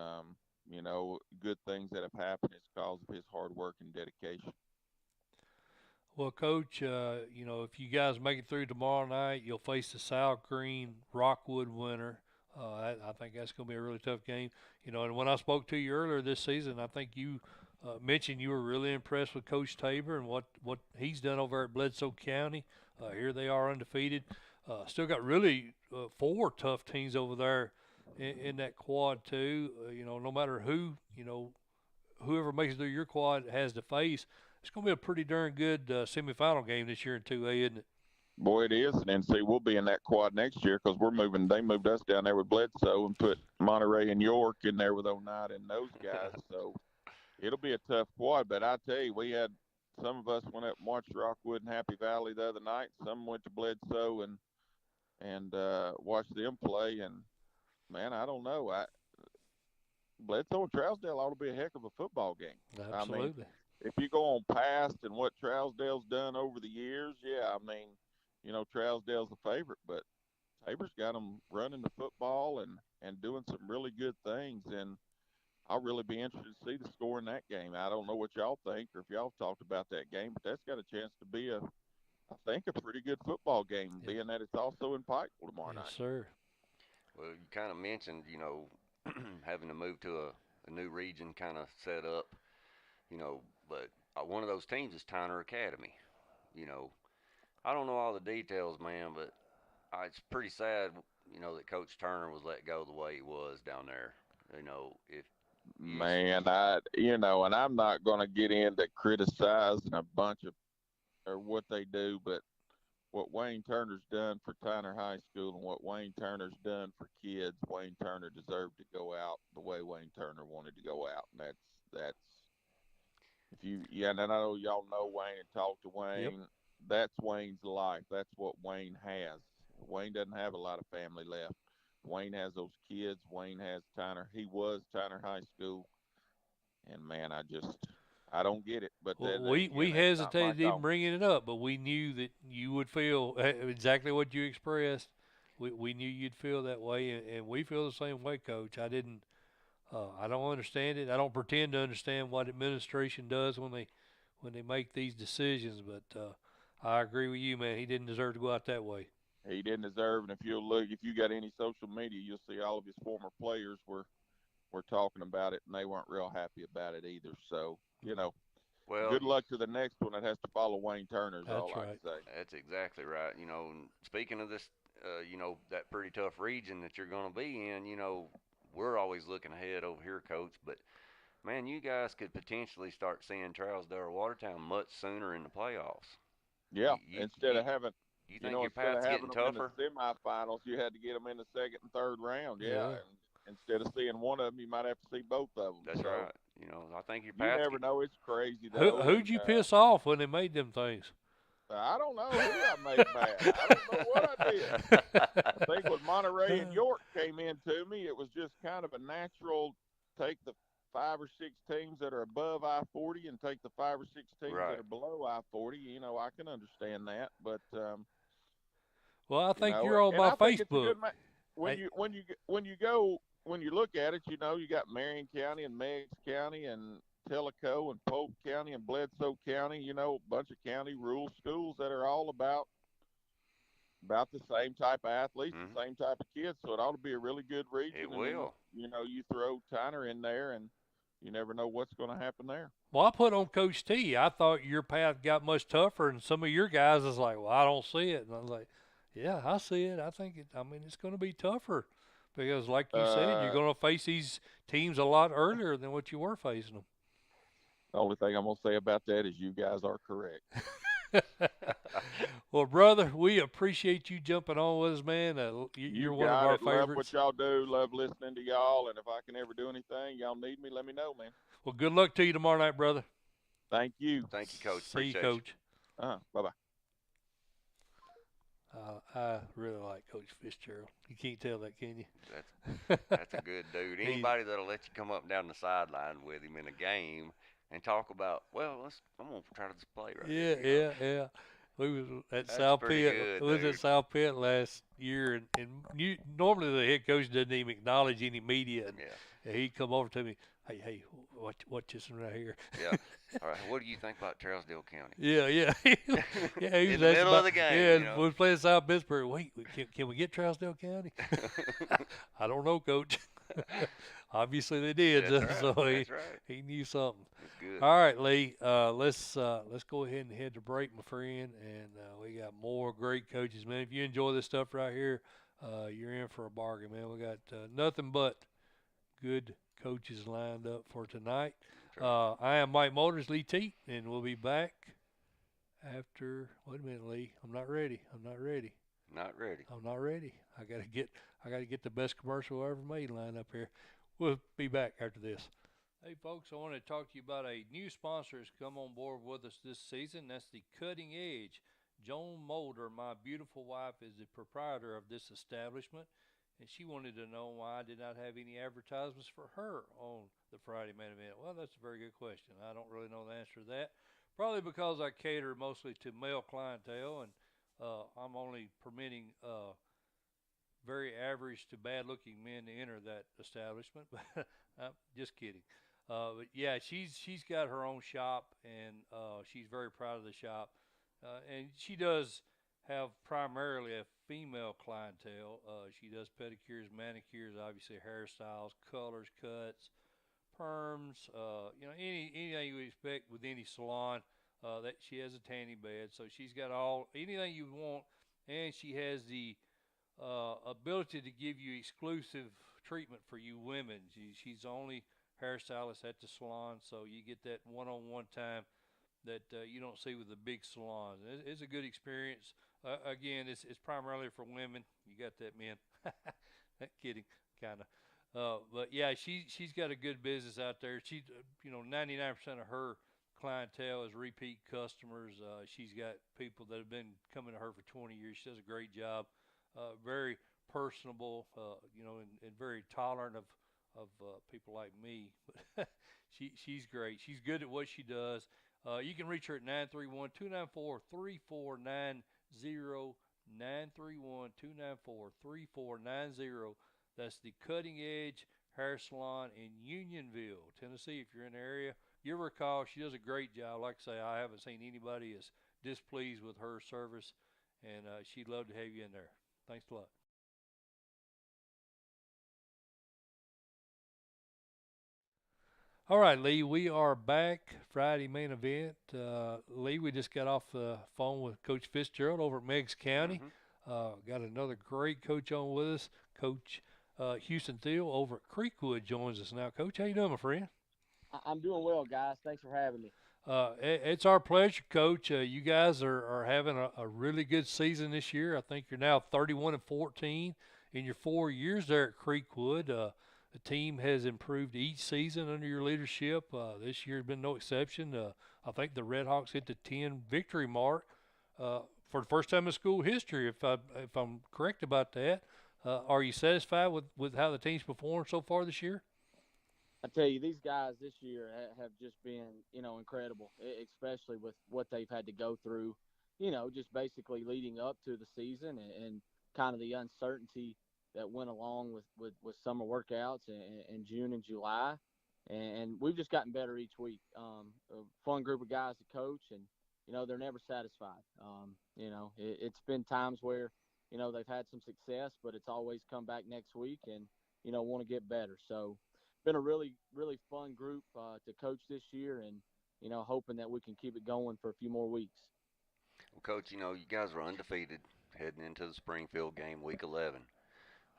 good things that have happened is because of his hard work and dedication. Well, Coach, if you guys make it through tomorrow night, you'll face the South Green Rockwood winner. I think that's going to be a really tough game. And when I spoke to you earlier this season, I think you mentioned you were really impressed with Coach Tabor and what he's done over at Bledsoe County. Here they are undefeated. Still got really 4 tough teams over there in that quad too. No matter whoever makes it through your quad has to face. It's going to be a pretty darn good semifinal game this year in 2A, isn't it? Boy, it is. And then, see, we'll be in that quad next year because they moved us down there with Bledsoe and put Monterey and York in there with Oneida and those guys. So it'll be a tough quad. But I tell you, some of us went up and watched Rockwood and Happy Valley the other night. Some went to Bledsoe and watched them play. And, man, I don't know. Bledsoe and Trousdale ought to be a heck of a football game. Absolutely. If you go on past and what Trousdale's done over the years, Trousdale's the favorite, but Tabor's got them running the football and doing some really good things. And, I'll really be interested to see the score in that game. I don't know what y'all think or if y'all have talked about that game, but that's got a chance to be I think, a pretty good football game, Yeah. being that it's also in Pikeville tomorrow Yes, night. sir. Well, you kind of mentioned, having to move to a new region kind of set up, but one of those teams is Tyner Academy. You know, I don't know all the details, man, but it's pretty sad, that Coach Turner was let go the way he was down there. If you, Man, and I'm not going to get into criticizing a bunch of or what they do, but what Wayne Turner's done for Tyner High School and what Wayne Turner's done for kids, Wayne Turner deserved to go out the way Wayne Turner wanted to go out, and that's if you yeah, and I know y'all know Wayne and talk to Yep. Wayne. That's Wayne's life. That's what Wayne has. Wayne doesn't have a lot of family left. Wayne has those kids. Wayne has Tyner. He was Tyner High School, and man, I don't get it. But then Well, again, we that's not my hesitated even call. bringing it up, but we knew that you would feel exactly what you expressed. We knew you'd feel that way, and we feel the same way, Coach. I don't understand it. I don't pretend to understand what administration does when they make these decisions, but I agree with you, man. He didn't deserve to go out that way. He didn't deserve. And if you got any social media, you'll see all of his former players were talking about it, and they weren't real happy about it either. So well, good luck to the next one that has to follow Wayne Turner. Is all That's I can right. say. that's exactly right. And speaking of this, that pretty tough region that you're going to be in, we're always looking ahead over here, Coach. But man, you guys could potentially start seeing Trousdale or Watertown much sooner in the playoffs. Yeah, You you instead you, of having you think your instead of path's having getting them in the tougher? semifinals, you had to get them in the second and third round. Yeah, Yeah. and instead of seeing one of them, you might have to see both of them. That's So right. I think your you path's never know. It's crazy though, Who'd and you piss off when they made them things? I don't know who I made mad. I don't know what I did. I think when Monterey and York came into me, it was just kind of a natural take the 5 or 6 teams that are above I-40 and take the 5 or 6 teams that right. are below I-40. I can understand that, but Well, I think you're on and my I think it's a Facebook. good when Hey, you look at it, you got Marion County and Meigs County and Tellico and Polk County and Bledsoe County. A bunch of county rural schools that are all about the same type of athletes, Hmm. the same type of kids. So it ought to be a really good region. It And then will. you throw Tyner in there, and you never know what's going to happen there. well, I put on Coach T. I thought your path got much tougher, and some of your guys is like, well, I don't see it, and I was like, yeah, I see it. I think it. I mean, it's going to be tougher because, like you said, you're Uh, going to face these teams a lot earlier than what you were facing them. the only thing I'm going to say about that is you guys are correct. Well, brother, we appreciate you jumping on with us, man. You You're one of got our it. Love what favorites. y'all do. Love listening to y'all. And if I can ever do anything, y'all need me, let me know, man. Well, good luck to you tomorrow night, brother. Thank you. Thank you, Coach. See you, Appreciate you. Coach. Bye bye. I really like Coach Fitzgerald. You can't tell that, can you? That's a good dude. Anybody that'll let you come up and down the sideline with him in a game and talk about, well, I'm gonna try to just play right Yeah, here. yeah, yeah. We was at That's South pretty Pitt. good, We was at dude. South Pitt last year, and normally the head coach doesn't even acknowledge any media, and, Yeah, and he'd come over to me, hey, watch this one right here. yeah. All right. What do you think about Trousdale County? Yeah, yeah, yeah. He In was the asking middle about, of the game, yeah. you know. We was playing South Pittsburgh. Wait, can we get Trousdale County? I don't know, Coach. Obviously they did, That's right. so That's right. he knew something. That's good. All right, Lee. Let's go ahead and head to break, my friend. And we got more great coaches, man. If you enjoy this stuff right here, you're in for a bargain, man. We got nothing but good coaches lined up for tonight. That's right. I am Mike Molder, Lee Teat, and we'll be back after. Wait a minute, Lee. I'm not ready. I'm not ready. Not ready. I'm not ready. I gotta get the best commercial ever made lined up here. We'll be back after this. Hey folks, I want to talk to you about a new sponsor that's come on board with us this season. That's the Cutting Edge. Joan Molder, my beautiful wife, is the proprietor of this establishment, and she wanted to know why I did not have any advertisements for her on the Friday main event. Well, that's a very good question. I don't really know the answer to that. Probably because I cater mostly to male clientele, and I'm only permitting very average to bad looking men to enter that establishment. Just kidding. But yeah, she's got her own shop, and she's very proud of the shop. And she does have primarily a female clientele. She does pedicures, manicures, obviously hairstyles, colors, cuts, perms. Anything you would expect with any salon. That she has a tanning bed, so she's got all anything you want, and she has the ability to give you exclusive treatment for you women. She's the only hairstylist at the salon, so you get that one-on-one time that you don't see with the big salons. It's a good experience. Again, it's primarily for women. You got that, men? Kidding, kind of. But yeah, she's got a good business out there. 99% of her clientele is repeat customers. She's got people that have been coming to her for 20 years. She does a great job. Very personable, and very tolerant of people like me. But she's great. She's good at what she does. You can reach her at 931-294-3490, 931-294-3490. That's the Cutting Edge Hair Salon in Unionville, Tennessee. If you're in the area, give her a call. She does a great job. Like I say, I haven't seen anybody as displeased with her service, and she'd love to have you in there. Thanks a lot. All right, Lee, we are back. Friday main event. Lee, we just got off the phone with Coach Fitzgerald over at Meigs County. Mm-hmm. Got another great coach on with us, Coach Houston Thiel over at Creekwood joins us now. Coach, how you doing, my friend? I'm doing well, guys. Thanks for having me. It's our pleasure, Coach. You guys are having a really good season this year. I think you're now 31-14 in your 4 years there at Creekwood. The team has improved each season under your leadership. This year has been no exception. I think the Red Hawks hit the 10 victory mark for the first time in school history, if I'm correct about that. Are you satisfied with how the team's performed so far this year? I tell you, these guys this year have just been, incredible, especially with what they've had to go through, just basically leading up to the season and kind of the uncertainty that went along with summer workouts in June and July. And we've just gotten better each week. A fun group of guys to coach, and, they're never satisfied. It's been times where, they've had some success, but it's always come back next week and, want to get better. So, been a really, really fun group to coach this year, and hoping that we can keep it going for a few more weeks. Well, Coach, you guys were undefeated heading into the Springfield game, Week 11.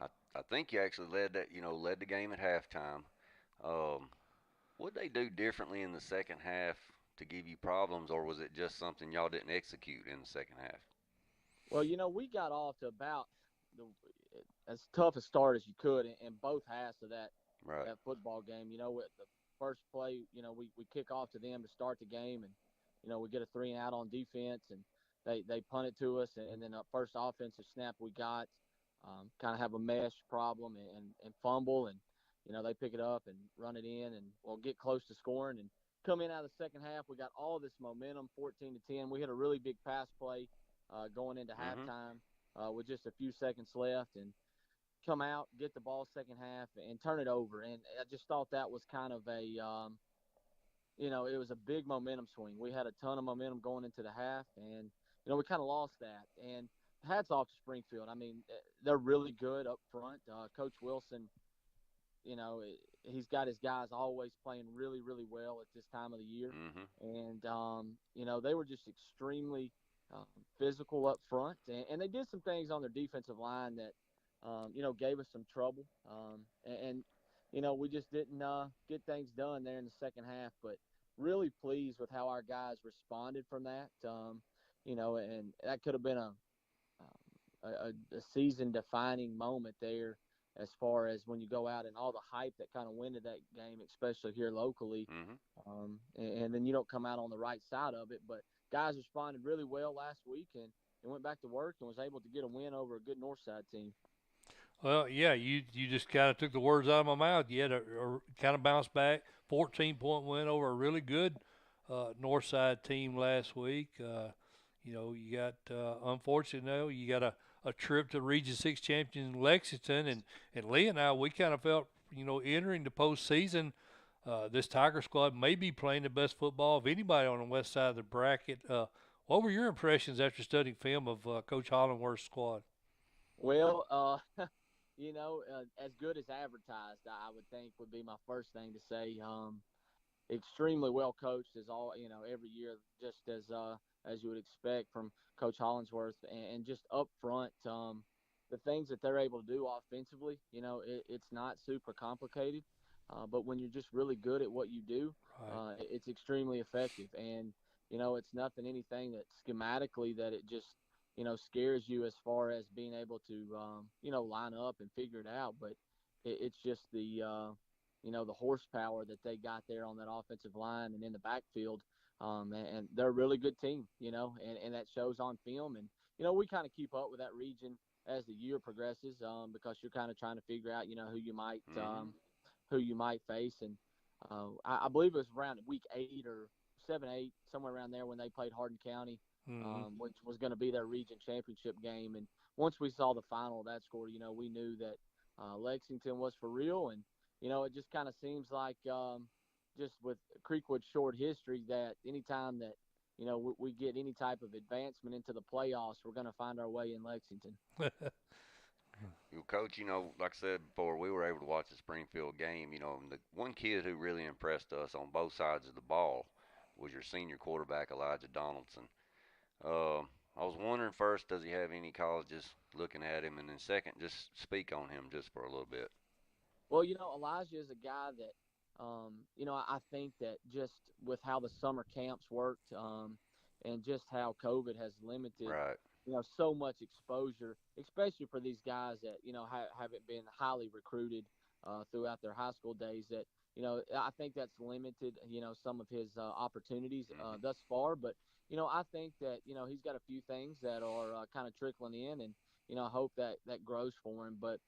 I think you actually led the game at halftime. What they do differently in the second half to give you problems, or was it just something y'all didn't execute in the second half? Well, we got off to about as tough a start as you could in both halves of that Right. that football game. With the first play, we kick off to them to start the game, and we get a 3-and-out on defense, and they punt it to us, and then the first offensive snap we got, kind of have a mesh problem and fumble, and they pick it up and run it in, and we'll get close to scoring, and come in out of the second half, we got all this momentum, 14-10. We hit a really big pass play going into Mm-hmm. halftime with just a few seconds left, and come out, get the ball second half, and turn it over. And I just thought that was kind of it was a big momentum swing. We had a ton of momentum going into the half, and, we kind of lost that. And hats off to Springfield. I mean, they're really good up front. Coach Wilson, he's got his guys always playing really, really well at this time of the year. Mm-hmm. And, they were just extremely physical up front. And they did some things on their defensive line that, gave us some trouble. We just didn't get things done there in the second half. But really pleased with how our guys responded from that. And that could have been a season-defining moment there as far as when you go out and all the hype that kind of went into that game, especially here locally. Mm-hmm. And then you don't come out on the right side of it. But guys responded really well last week and went back to work and was able to get a win over a good Northside team. Well, yeah, you just kind of took the words out of my mouth. You had a kind of bounce back, 14-point win over a really good Northside team last week. You got unfortunately, you got a trip to Region 6 champions in Lexington, and Lee and I, we kind of felt, entering the postseason, this Tiger squad may be playing the best football of anybody on the west side of the bracket. What were your impressions after studying film of Coach Hollingworth's squad? Well, as good as advertised, I would think would be my first thing to say. Extremely well coached as all every year, just as you would expect from Coach Hollingsworth, and just up front, the things that they're able to do offensively, it's not super complicated, but when you're just really good at what you do, Right. it's extremely effective, and it's nothing anything that schematically that it just scares you as far as being able to line up and figure it out, but it's just the horsepower that they got there on that offensive line and in the backfield. And they're a really good team, and that shows on film. And, we kind of keep up with that region as the year progresses, because you're kind of trying to figure out, who you might face. And I believe it was around week 8 or 7, 8, somewhere around there when they played Hardin County, Mm-hmm. which was going to be their region championship game. And once we saw the final of that score, we knew that Lexington was for real. And it just kind of seems like, just with Creekwood's short history, that anytime that we get any type of advancement into the playoffs, we're going to find our way in Lexington. Coach, like I said before, we were able to watch the Springfield game. And the one kid who really impressed us on both sides of the ball was your senior quarterback, Elijah Donaldson. I was wondering first, does he have any colleges looking at him? And then second, just speak on him just for a little bit. Well, Elijah is a guy that, I think that just with how the summer camps worked, and just how COVID has limited, Right. so much exposure, especially for these guys that, haven't been highly recruited throughout their high school days, that, I think that's limited, some of his opportunities Mm-hmm. thus far. But, I think that, he's got a few things that are kind of trickling in, and, I hope that grows for him. But,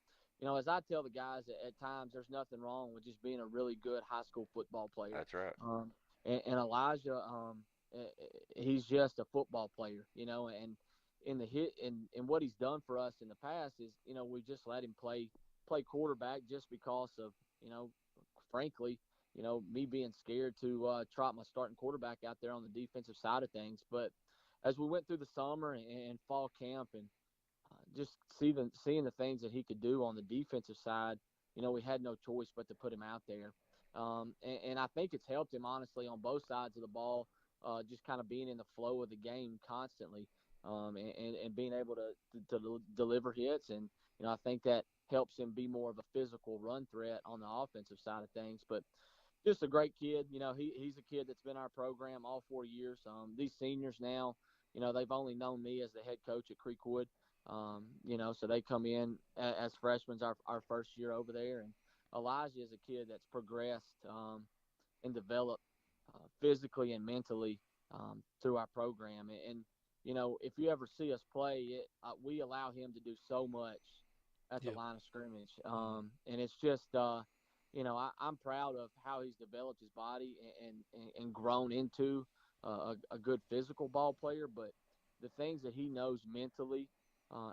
as I tell the guys, at times there's nothing wrong with just being a really good high school football player. That's right. And Elijah, he's just a football player, and in the hit and what he's done for us in the past is, we just let him play quarterback just because of, frankly, me being scared to trot my starting quarterback out there on the defensive side of things. But as we went through the summer and fall camp, and just seeing the things that he could do on the defensive side, we had no choice but to put him out there. And I think it's helped him, honestly, on both sides of the ball, just kind of being in the flow of the game constantly, and being able to deliver hits. And, I think that helps him be more of a physical run threat on the offensive side of things. But just a great kid. He's a kid that's been our program all 4 years. These seniors now, they've only known me as the head coach at Creekwood. So they come in as freshmen our first year over there. And Elijah is a kid that's progressed and developed physically and mentally through our program. And if you ever see us play, we allow him to do so much at the Yeah. line of scrimmage. And it's just, I'm proud of how he's developed his body and grown into a good physical ball player. But the things that he knows mentally,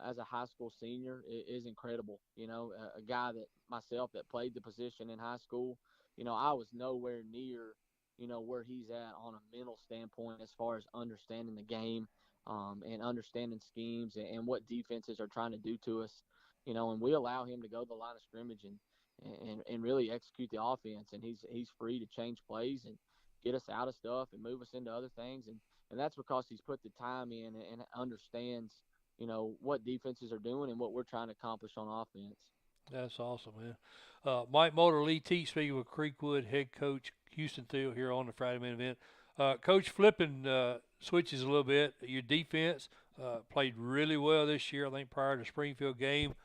as a high school senior is incredible. A guy that myself that played the position in high school, I was nowhere near, where he's at on a mental standpoint as far as understanding the game, and understanding schemes and what defenses are trying to do to us, and we allow him to go to the line of scrimmage and really execute the offense. And he's free to change plays and get us out of stuff and move us into other things. And that's because he's put the time in and understands, what defenses are doing and what we're trying to accomplish on offense. That's awesome, man. Molder and Lee Teat speaking with Creekwood head coach Houston Thiel here on the Friday Main Event. Coach, flipping switches a little bit. Your defense played really well this year. I think prior to the Springfield game,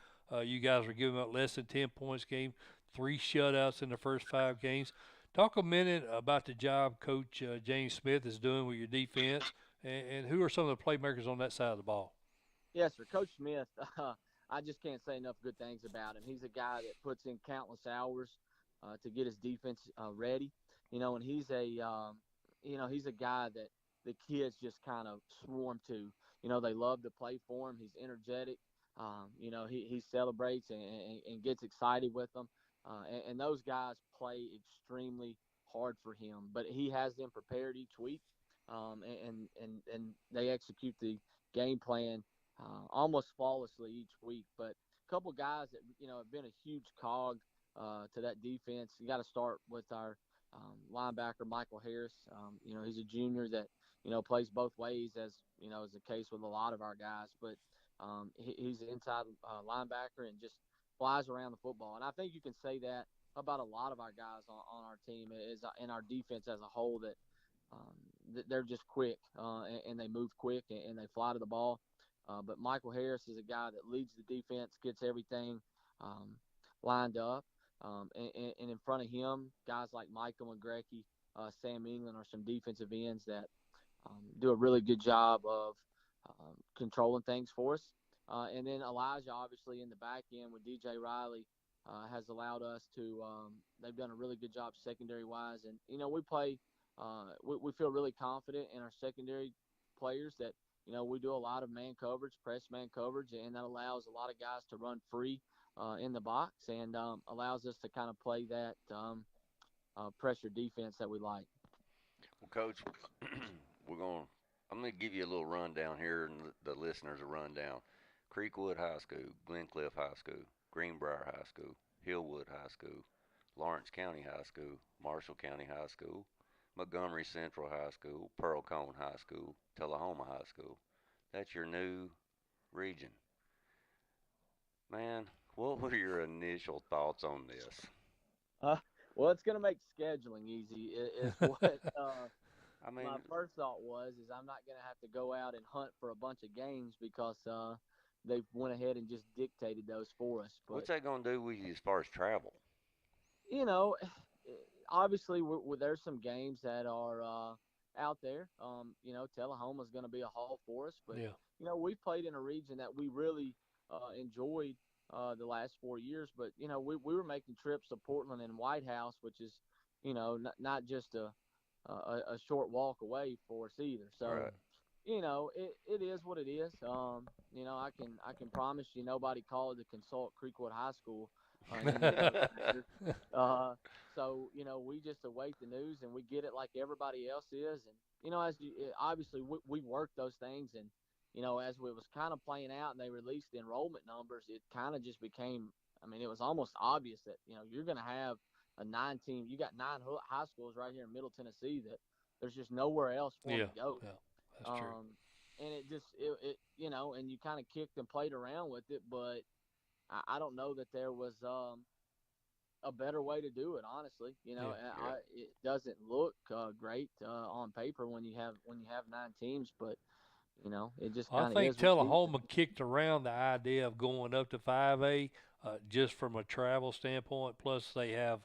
you guys were giving up less than 10 points a game, 3 shutouts in the first 5 games. Talk a minute about the job Coach James Smith is doing with your defense, and who are some of the playmakers on that side of the ball? Yes, sir. Coach Smith, I just can't say enough good things about him. He's a guy that puts in countless hours to get his defense ready, and he's a guy that the kids just kind of swarm to. They love to play for him. He's energetic. He celebrates and gets excited with them. and those guys play extremely hard for him. But he has them prepared each week, and they execute the game plan almost flawlessly each week. But a couple guys that have been a huge cog to that defense. You got to start with our linebacker Michael Harris. He's a junior that plays both ways, as is the case with a lot of our guys. But he's an inside linebacker and just flies around the football. And I think you can say that about a lot of our guys on our team, is in our defense as a whole, that they're just quick and they move quick and they fly to the ball. But Michael Harris is a guy that leads the defense, gets everything lined up. And in front of him, guys like Michael McGreckey, Sam England are some defensive ends that do a really good job of controlling things for us. And then Elijah, obviously, in the back end with DJ Riley, has allowed us to they've done a really good job secondary-wise. And, we play we feel really confident in our secondary players that, we do a lot of man coverage, press man coverage, and that allows a lot of guys to run free in the box and allows us to kind of play that pressure defense that we like. Well, Coach, I'm going to give you a little rundown here, and the listeners a rundown. Creekwood High School, Glencliff High School, Greenbrier High School, Hillwood High School, Lawrence County High School, Marshall County High School, Montgomery Central High School, Pearl Cone High School, Tullahoma High School. That's your new region. Man, what were your initial thoughts on this? Well, it's going to make scheduling easy is what my first thought was, is I'm not going to have to go out and hunt for a bunch of games because they went ahead and just dictated those for us. But, what's that going to do with you as far as travel? Obviously, there's some games that are out there. Tullahoma is going to be a haul for us. But, we've played in a region that we really enjoyed the last 4 years. But, we were making trips to Portland and White House, which is, not just a short walk away for us either. So, right. It is what it is. I can promise you nobody called to consult Creekwood High School. So, we just await the news and we get it like everybody else is. And, obviously we work those things. And, as we was kind of playing out and they released the enrollment numbers, it kind of just became, it was almost obvious that, you're going to have a 9-team. You got 9 high schools right here in Middle Tennessee that there's just nowhere else for them to go. Yeah, that's true. And it just, and you kind of kicked and played around with it, but I don't know that there was a better way to do it, honestly. It doesn't look great on paper when you have 9 teams, but it just kind of. I think Tullahoma kicked around the idea of going up to 5A just from a travel standpoint. Plus, they have,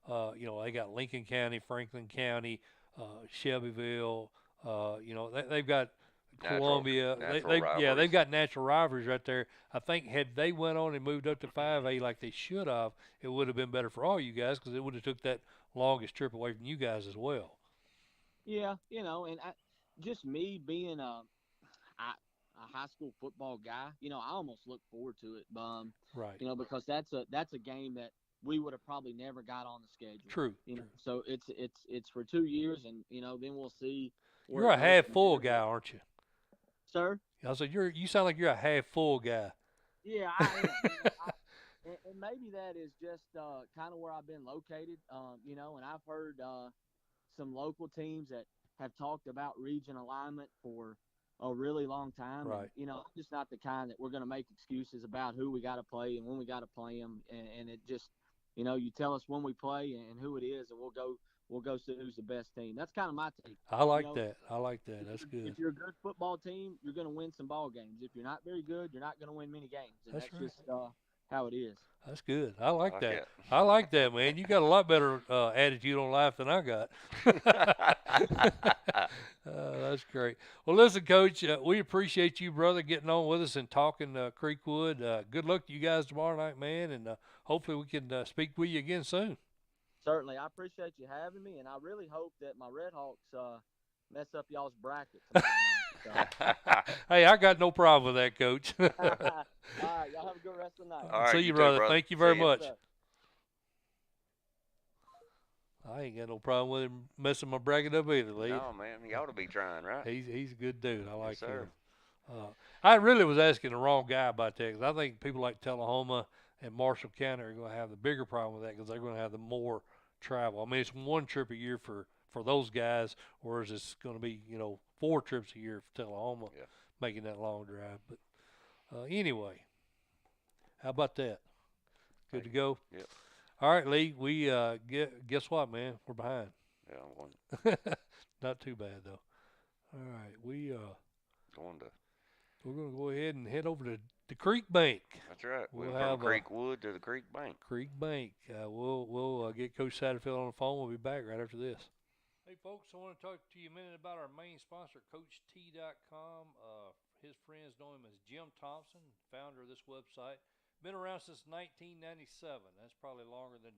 they got Lincoln County, Franklin County, Shelbyville. They've got Columbia. They've got natural rivalries right there. I think had they went on and moved up to 5A like they should have, it would have been better for all you guys because it would have took that longest trip away from you guys as well. Yeah, and just me being a high school football guy, I almost look forward to it. Right. Because that's a game that we would have probably never got on the schedule. True. So it's for 2 years, and then we'll see. You're a half full guy, aren't you? Sir? I said you sound like you're a half full guy. Yeah, I am. And maybe that is just kind of where I've been located. And I've heard some local teams that have talked about region alignment for a really long time. Right. And, I'm just not the kind that we're going to make excuses about who we got to play and when we got to play them. And it just, you tell us when we play and who it is, and we'll go see who's the best team. That's kind of my take. I like that. That's good. If you're a good football team, you're going to win some ball games. If you're not very good, you're not going to win many games. And that's right. just how it is. That's good. I like that. It. I like that, man. You got a lot better attitude on life than I got. That's great. Well, listen, Coach, we appreciate you, brother, getting on with us and talking Creekwood. Good luck to you guys tomorrow night, man, and hopefully we can speak with you again soon. Certainly. I appreciate you having me, and I really hope that my Red Hawks mess up y'all's bracket tomorrow night. So. Hey, I got no problem with that, Coach. All right. Y'all have a good rest of the night. All right, See you, brother. too, brother. Thank you very See you. much. Yes, I ain't got no problem with him messing my bracket up either, Lee. No, man, he ought to be trying, right? He's a good dude. I like Yes, sir. him. I really was asking the wrong guy about that because I think people like Tullahoma and Marshall County are going to have the bigger problem with that because they're going to have the more travel. I mean, it's one trip a year for those guys, whereas it's going to be 4 trips a year for Tullahoma, Yeah. making that long drive. But anyway, how about that? Good to go. Yep. All right, Lee. We guess what, man? We're behind. Yeah, one Not too bad though. All right, we're going to. gonna go ahead and head over to the Creek Bank. That's right. We'll We're have from Creekwood to the Creek Bank. Creek Bank. We'll get Coach Satterfield on the phone. We'll be back right after this. Hey folks, I want to talk to you a minute about our main sponsor, CoachT.com. His friends know him as Jim Thompson, founder of this website. Been around since 1997. That's probably longer than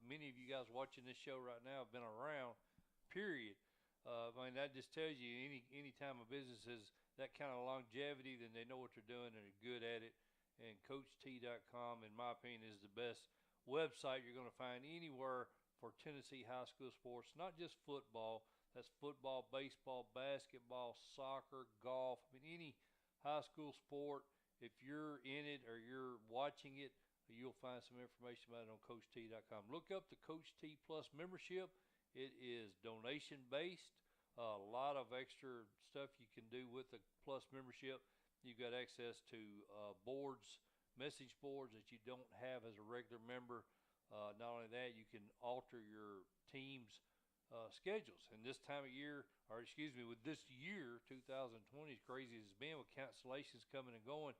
many of you guys watching this show right now have been around. Period. I mean, that just tells you any time a business has that kind of longevity, then they know what they're doing and are good at it. And CoachT.com, in my opinion, is the best website you're going to find anywhere for Tennessee high school sports. Not just football. That's football, baseball, basketball, soccer, golf. I mean, any high school sport. If you're in it or you're watching it, you'll find some information about it on CoachT.com. Look up the Coach T Plus membership. It is donation based. A lot of extra stuff you can do with the Plus membership. You've got access to boards, message boards that you don't have as a regular member. Not only that, you can alter your team's schedules. And this time of year, with this year, 2020, as crazy as it's been with cancellations coming and going,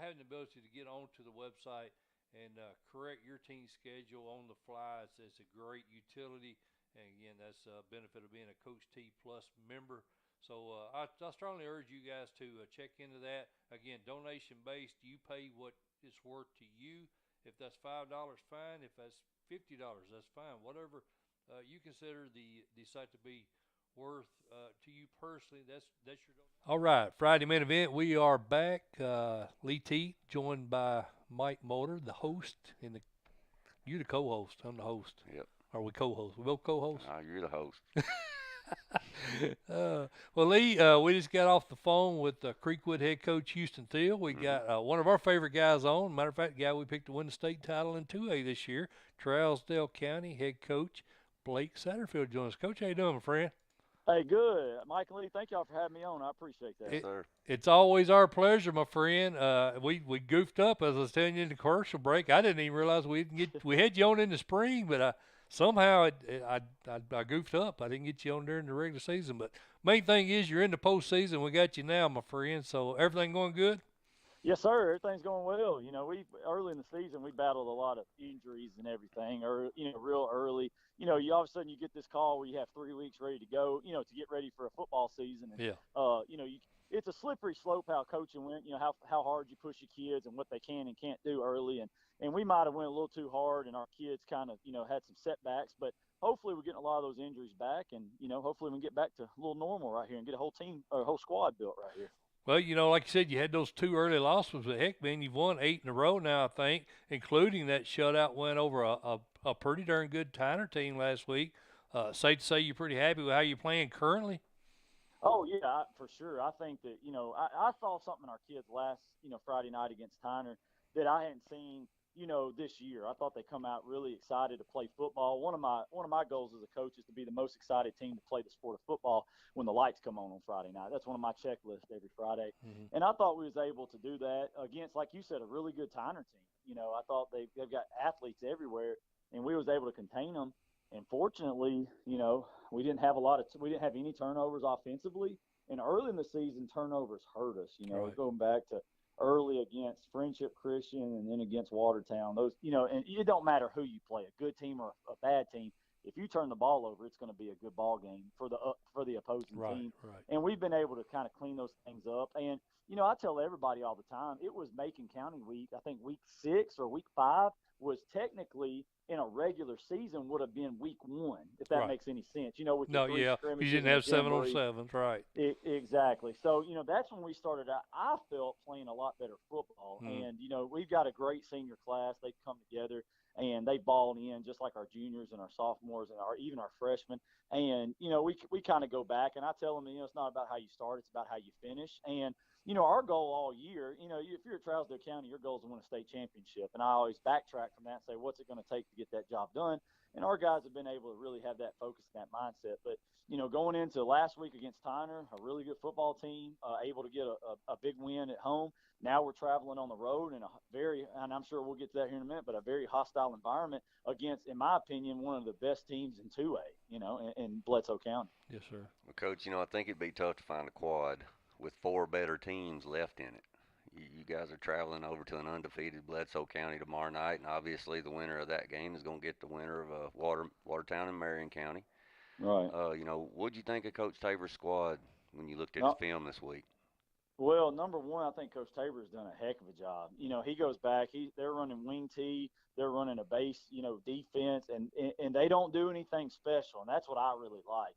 having the ability to get onto the website and correct your team's schedule on the fly, it's a great utility. And again, that's a benefit of being a Coach T Plus member. So I strongly urge you guys to check into that. Again, donation based. You pay what it's worth to you. If that's $5, fine. If that's $50, that's fine. Whatever you consider the site to be worth to you personally, that's your donation. All right, Friday main event. We are back. Lee Teat, joined by Mike Molder, the host, and you the co-host. I'm the host. Yep. Are we co-hosts? We both co-hosts? You're the host. Well, Lee, we just got off the phone with Creekwood head coach Houston Thiel. We got one of our favorite guys on. Matter of fact, the guy we picked to win the state title in 2A this year, Trousdale County head coach Blake Satterfield joins us. Coach, how you doing, my friend? Hey, good. Mike and Lee, thank y'all for having me on. I appreciate that. Yes, sir. It's always our pleasure, my friend. We goofed up, as I was telling you in the commercial break. I didn't even realize we had you on in the spring, but somehow I goofed up. I didn't get you on during the regular season. But main thing is you're in the postseason. We got you now, my friend. So everything going good? Yes, sir. Everything's going well. We early in the season we battled a lot of injuries and everything, or real early. You all of a sudden you get this call where you have 3 weeks ready to go. To get ready for a football season. And, yeah. It's a slippery slope how coaching went. How hard you push your kids and what they can and can't do early. And we might have went a little too hard, and our kids kind of had some setbacks. But hopefully we're getting a lot of those injuries back, and hopefully we can get back to a little normal right here and get a whole team or a whole squad built right here. Well, like you said, you had those 2 early losses, but heck, man, you've won 8 in a row now, I think, including that shutout win over a pretty darn good Tyner team last week. Safe to say you're pretty happy with how you're playing currently? Oh, yeah, for sure. I think that, I saw something in our kids last, Friday night against Tyner that I hadn't seen, this year. I thought they come out really excited to play football. One of my goals as a coach is to be the most excited team to play the sport of football when the lights come on Friday night. That's one of my checklists every Friday. Mm-hmm. And I thought we was able to do that against, like you said, a really good Tyner team. I thought they've got athletes everywhere, and we was able to contain them. And fortunately, we didn't have any turnovers offensively. And early in the season, turnovers hurt us. Right. Going back to early against Friendship Christian and then against Watertown. Those, and it don't matter who you play, a good team or a bad team. If you turn the ball over, it's going to be a good ball game for the opposing team. Right. And we've been able to kind of clean those things up. And I tell everybody all the time, it was Macon County week. I think week 6 or week 5 was technically in a regular season would have been week 1, if that Right. makes any sense. With No, the 3 yeah, you scrimmages didn't and have the 7 on jamboree. 7s, right? Exactly. So, that's when we started out. I felt playing a lot better football. And, we've got a great senior class. They've come together and they balled in just like our juniors and our sophomores and even our freshmen. And, we kind of go back and I tell them, it's not about how you start, it's about how you finish. And, our goal all year, if you're at Trousdale County, your goal is to win a state championship. And I always backtrack from that and say, what's it going to take to get that job done? And our guys have been able to really have that focus and that mindset. But, going into last week against Tyner, a really good football team, able to get a big win at home. Now we're traveling on the road in and I'm sure we'll get to that here in a minute, but a very hostile environment against, in my opinion, one of the best teams in 2A, in Bledsoe County. Yes, sir. Well, Coach, I think it'd be tough to find a quad with 4 better teams left in it. You guys are traveling over to an undefeated Bledsoe County tomorrow night, and obviously the winner of that game is going to get the winner of Watertown and Marion County. Right. What'd you think of Coach Tabor's squad when you looked at No, his film this week? Well, number one, I think Coach Tabor's done a heck of a job. He goes back. They're running wing tee. They're running a base, defense, and they don't do anything special, and that's what I really like.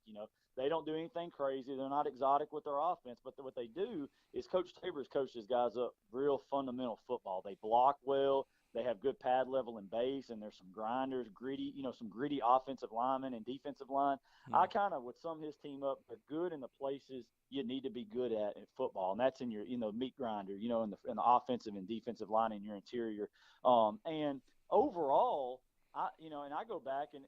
They don't do anything crazy. They're not exotic with their offense, but what they do is Coach Tabor's coached his guys up real fundamental football. They block well. They have good pad level and base, and there's some grinders, some gritty offensive linemen and defensive line. I kind of would sum his team up. They're good in the places you need to be good at in football, and that's in your, meat grinder, in the offensive and defensive line in your interior. And overall, and I go back and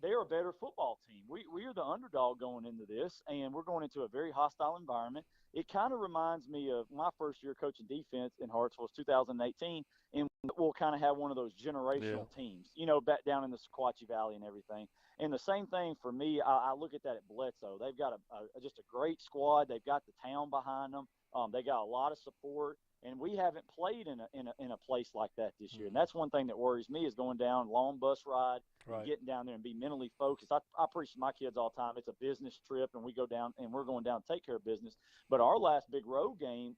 they're a better football team. We are the underdog going into this, and we're going into a very hostile environment. It kind of reminds me of my first year coaching defense in Hartsville, 2018, and we'll kind of have one of those generational teams, back down in the Sequatchie Valley and everything. And the same thing for me, I look at that at Bledsoe. They've got just a great squad. They've got the town behind them. They got a lot of support. And we haven't played in a place like that this year. And that's one thing that worries me is going down, long bus ride, and getting down there and be mentally focused. I preach to my kids all the time. It's a business trip, and we go down, and we're going down to take care of business. But our last big road game,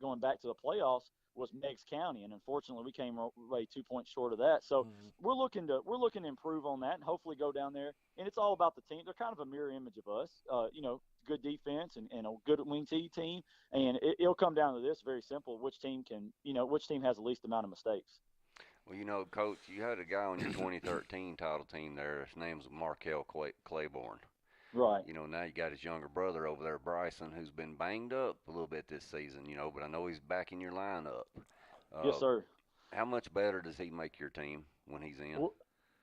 going back to the playoffs, was Meigs County, and unfortunately we came away 2 points short of that. So we're looking to improve on that and hopefully go down there. And it's all about the team. They're kind of a mirror image of us. Good defense and a good wing tee team, and it'll come down to this very simple: which team has the least amount of mistakes. Well, Coach, you had a guy on your 2013 title team there. His name's Markel Claiborne. Right. Now you got his younger brother over there, Bryson, who's been banged up a little bit this season, but I know he's back in your lineup. Yes, sir. How much better does he make your team when he's in?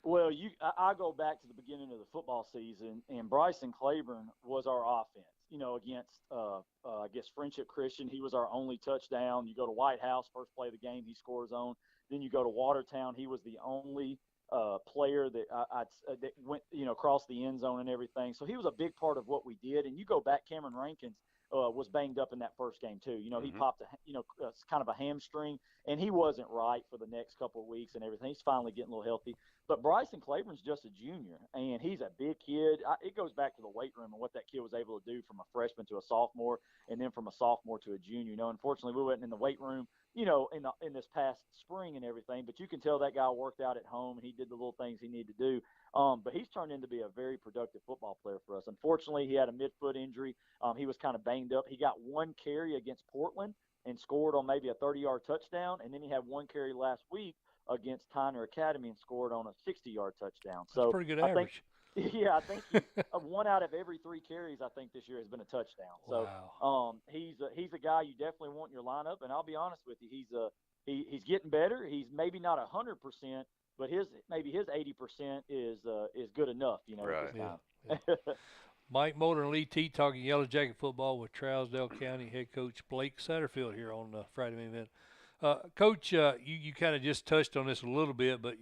Well, I go back to the beginning of the football season, and Bryson Claiborne was our offense. Against I guess Friendship Christian, he was our only touchdown. You go to White House, first play of the game, he scores on. Then you go to Watertown, he was the only player that that went across the end zone and everything. So he was a big part of what we did. And you go back, Cameron Rankins was banged up in that first game too. He popped kind of a hamstring, and he wasn't right for the next couple of weeks and everything. He's finally getting a little healthy. But Bryson Claiborne's just a junior, and he's a big kid. It goes back to the weight room and what that kid was able to do from a freshman to a sophomore, and then from a sophomore to a junior. Unfortunately, we wasn't in the weight room, in this past spring and everything. But you can tell that guy worked out at home, and he did the little things he needed to do. But he's turned into be a very productive football player for us. Unfortunately, he had a midfoot injury. He was kind of banged up. He got one carry against Portland and scored on maybe a 30-yard touchdown, and then he had one carry last week against Tyner Academy and scored on a 60-yard touchdown. So that's pretty good average. I think one out of every 3 carries, I think, this year has been a touchdown. So he's a guy you definitely want in your lineup. And I'll be honest with you, he's getting better. He's maybe not 100%, but his 80% is good enough. Right. At this time. Mike Molder and Lee Teat talking Yellow Jacket football with Trousdale County head coach Blake Satterfield here on Friday Main Event. Coach, you kind of just touched on this a little bit, but,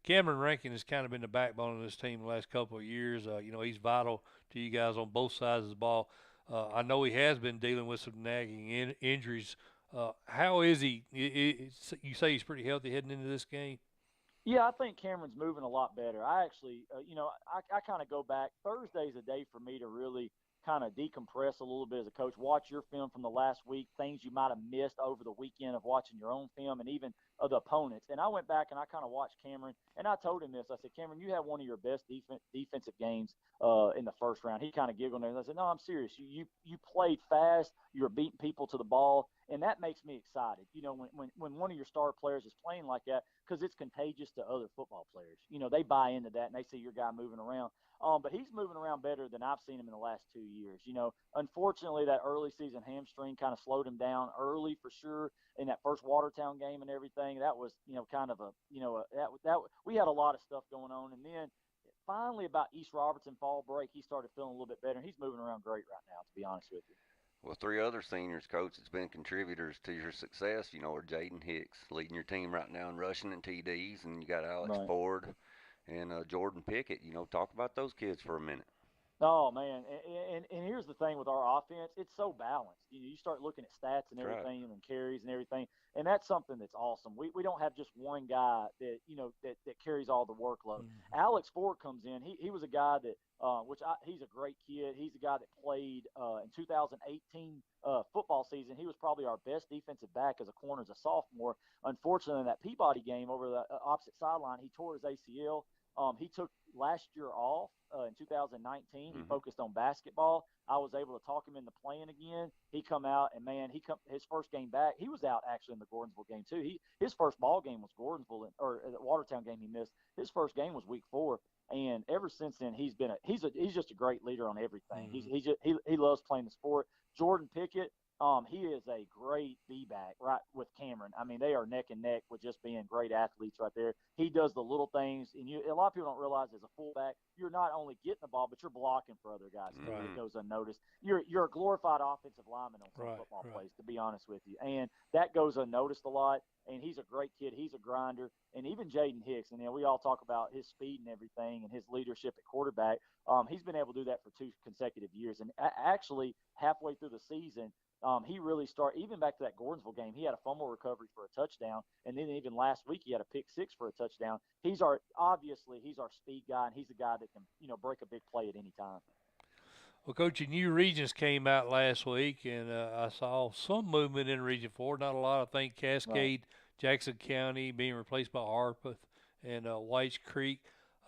Cameron Rankin has kind of been the backbone of this team the last couple of years. He's vital to you guys on both sides of the ball. I know he has been dealing with some nagging injuries. How is he? You say he's pretty healthy heading into this game? Yeah, I think Cameron's moving a lot better. I actually, I kind of go back. Thursday's a day for me to really kind of decompress a little bit as a coach, watch your film from the last week, things you might have missed over the weekend of watching your own film and even of the opponents. And I went back and I kind of watched Cameron, and I told him this. I said, Cameron, you had one of your best defensive games in the first round. He kind of giggled and I said, no, I'm serious. You played fast. You were beating people to the ball, and that makes me excited. You know, when one of your star players is playing like that, because it's contagious to other football players. You know, they buy into that and they see your guy moving around. But he's moving around better than I've seen him in the last 2 years. You know, unfortunately, that early season hamstring kind of slowed him down early for sure in that first Watertown game and everything. That was, you know, kind of a, you know, that we had a lot of stuff going on. And then finally about East Robertson fall break, he started feeling a little bit better. And he's moving around great right now, to be honest with you. Well, three other seniors, Coach, that's been contributors to your success, you know, are Jaden Hicks, leading your team right now in rushing and TDs, and you got Alex Right. Ford and Jordan Pickett. You know, talk about those kids for a minute. Oh man, and here's the thing with our offense, it's so balanced. You start looking at stats and That's right. everything, and carries and everything, and that's something that's awesome. We don't have just one guy that that carries all the workload. Alex Ford comes in. He was a guy that he's a great kid. He's a guy that played in 2018 football season. He was probably our best defensive back as a corner as a sophomore. Unfortunately, in that Peabody game over the opposite sideline, he tore his ACL. He took last year off in 2019. He focused on basketball. I was able to talk him into playing again. He come out and man, his first game back. He was out actually in the Gordonsville game too. His first ball game was Gordonsville or the Watertown game he missed. His first game was week 4, and ever since then he's just a great leader on everything. He loves playing the sport. Jordan Pickett. He is a great B-back, right, with Cameron. I mean, they are neck and neck with just being great athletes right there. He does the little things, and a lot of people don't realize as a fullback, you're not only getting the ball, but you're blocking for other guys too. Right. It goes unnoticed. You're a glorified offensive lineman on some football plays, to be honest with you, and that goes unnoticed a lot. And he's a great kid. He's a grinder. And even Jaden Hicks, and we all talk about his speed and everything and his leadership at quarterback. He's been able to do that for 2 consecutive years. And actually, halfway through the season, he really started, even back to that Gordonsville game, he had a fumble recovery for a touchdown. And then even last week, he had a pick 6 for a touchdown. He's our speed guy, and he's a guy that can, break a big play at any time. Well, Coach, your new regions came out last week, and I saw some movement in Region 4. Not a lot. I think Cascade, right. Jackson County being replaced by Harpeth and Whites Creek.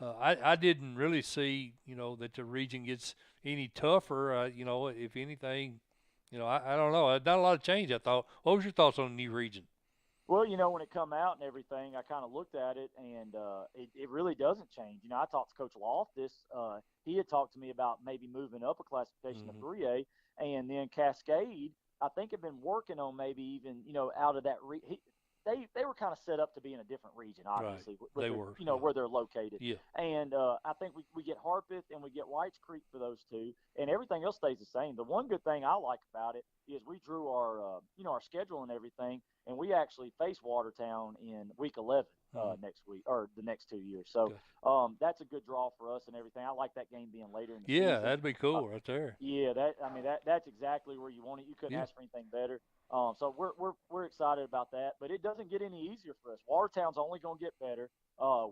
I didn't really see, that the region gets any tougher. If anything, I don't know. Not a lot of change, I thought. What was your thoughts on the new region? Well, when it come out and everything, I kind of looked at it, and it really doesn't change. I talked to Coach Loftus. He had talked to me about maybe moving up a classification to 3A, and then Cascade, I think, had been working on maybe even, out of that they were kind of set up to be in a different region, obviously. Right. Where they're located. Yeah. And I think we get Harpeth and we get Whites Creek for those two, and everything else stays the same. The one good thing I like about it is we drew our, our schedule and everything, and we actually face Watertown in week 11 next week or the next 2 years. So that's a good draw for us and everything. I like that game being later in the season. Yeah, that'd be cool right there. Yeah, that's exactly where you want it. You couldn't ask for anything better. So we're excited about that, but it doesn't get any easier for us. Watertown's only going to get better.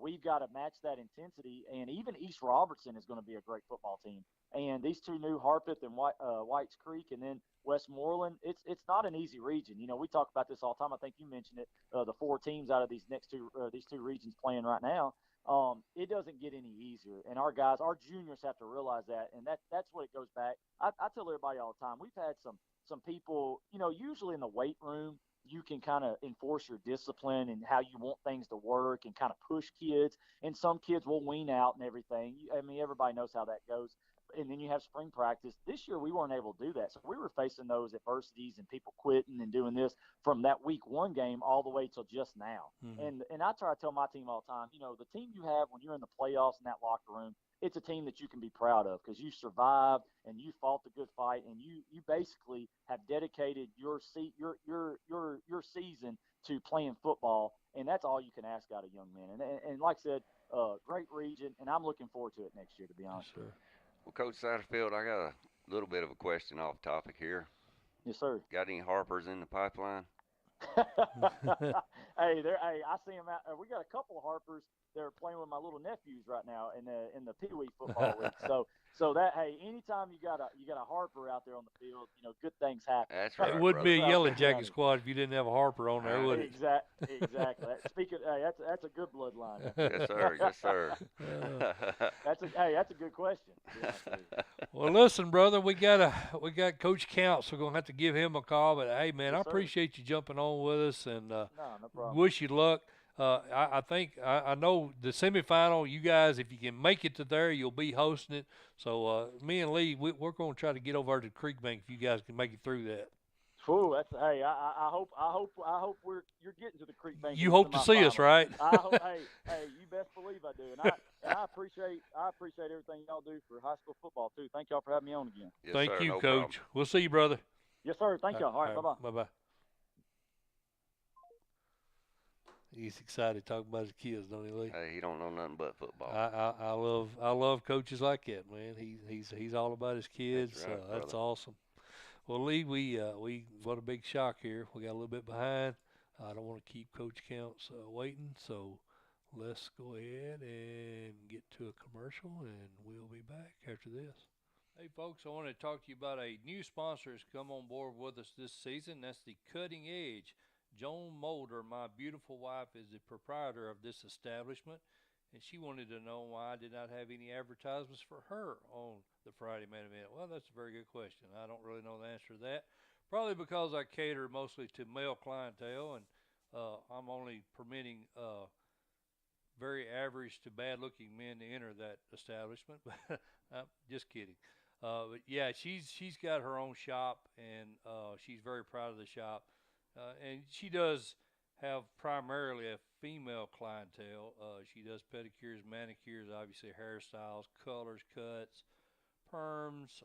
We've got to match that intensity, and even East Robertson is going to be a great football team. And these two new, Harpeth and Whites Creek, and then Westmoreland, it's not an easy region. We talk about this all the time. I think you mentioned it. The 4 teams out of these two regions playing right now. It doesn't get any easier, and our juniors have to realize that, and that's what it goes back. I tell everybody all the time, we've had some people, usually in the weight room, you can kind of enforce your discipline and how you want things to work and kind of push kids, and some kids will wean out and everything. Everybody knows how that goes. And then you have spring practice. This year we weren't able to do that, so we were facing those adversities and people quitting and doing this from that week 1 game all the way till just now. And I try to tell my team all the time, the team you have when you're in the playoffs in that locker room, it's a team that you can be proud of because you survived and you fought the good fight, and you basically have dedicated your season to playing football, and that's all you can ask out of young men. And like I said, great region, and I'm looking forward to it next year, to be honest. Sure. Well, Coach Satterfield, I got a little bit of a question off topic here. Yes, sir. Got any Harpers in the pipeline? Hey, I see them out. We got a couple of Harpers they're playing with my little nephews right now in the Pee Wee football league. So that, hey, anytime you got a Harper out there on the field, good things happen. That's right. It wouldn't be a brother. Yellow South Jacket County. squad if you didn't have a Harper on there, would it? Exactly. Speaking, hey, that's a good bloodline. Yes, sir. Yes, sir. That's a good question. to be honest with you. Well, listen, brother, we got Coach Counce. We're gonna have to give him a call. But hey, man, Yes, I sir. appreciate you jumping on with us, and No problem. wish you luck. I know the semifinal. You guys, if you can make it to there, you'll be hosting it. So me and Lee, we're going to try to get over to Creek Bank if you guys can make it through that. Whew, hey, I hope you're getting to the Creek Bank. You hope to see us, right? I hope, hey, you best believe I do, and I appreciate everything y'all do for high school football too. Thank y'all for having me on again. Yes, Thank sir, you, no Coach. problem. We'll see you, brother. Yes, sir. Thank y'all. All right, bye bye. Bye-bye. He's excited talking about his kids, don't he, Lee? Hey, he don't know nothing but football. I love coaches like that, man. He's all about his kids. That's right, That's brother. awesome. Well, Lee, we what a big shock here. We got a little bit behind. I don't want to keep Coach Counce waiting, so let's go ahead and get to a commercial, and we'll be back after this. Hey, folks, I want to talk to you about a new sponsor that's come on board with us this season. That's the Cutting Edge. Joan Molder, my beautiful wife, is the proprietor of this establishment, and she wanted to know why I did not have any advertisements for her on the Friday Main Event. Well, that's a very good question. I don't really know the answer to that. Probably because I cater mostly to male clientele, and I'm only permitting very average to bad-looking men to enter that establishment. But I'm just kidding. But yeah, she's got her own shop, and she's very proud of the shop. And she does have primarily a female clientele. She does pedicures, manicures, obviously hairstyles, colors, cuts, perms,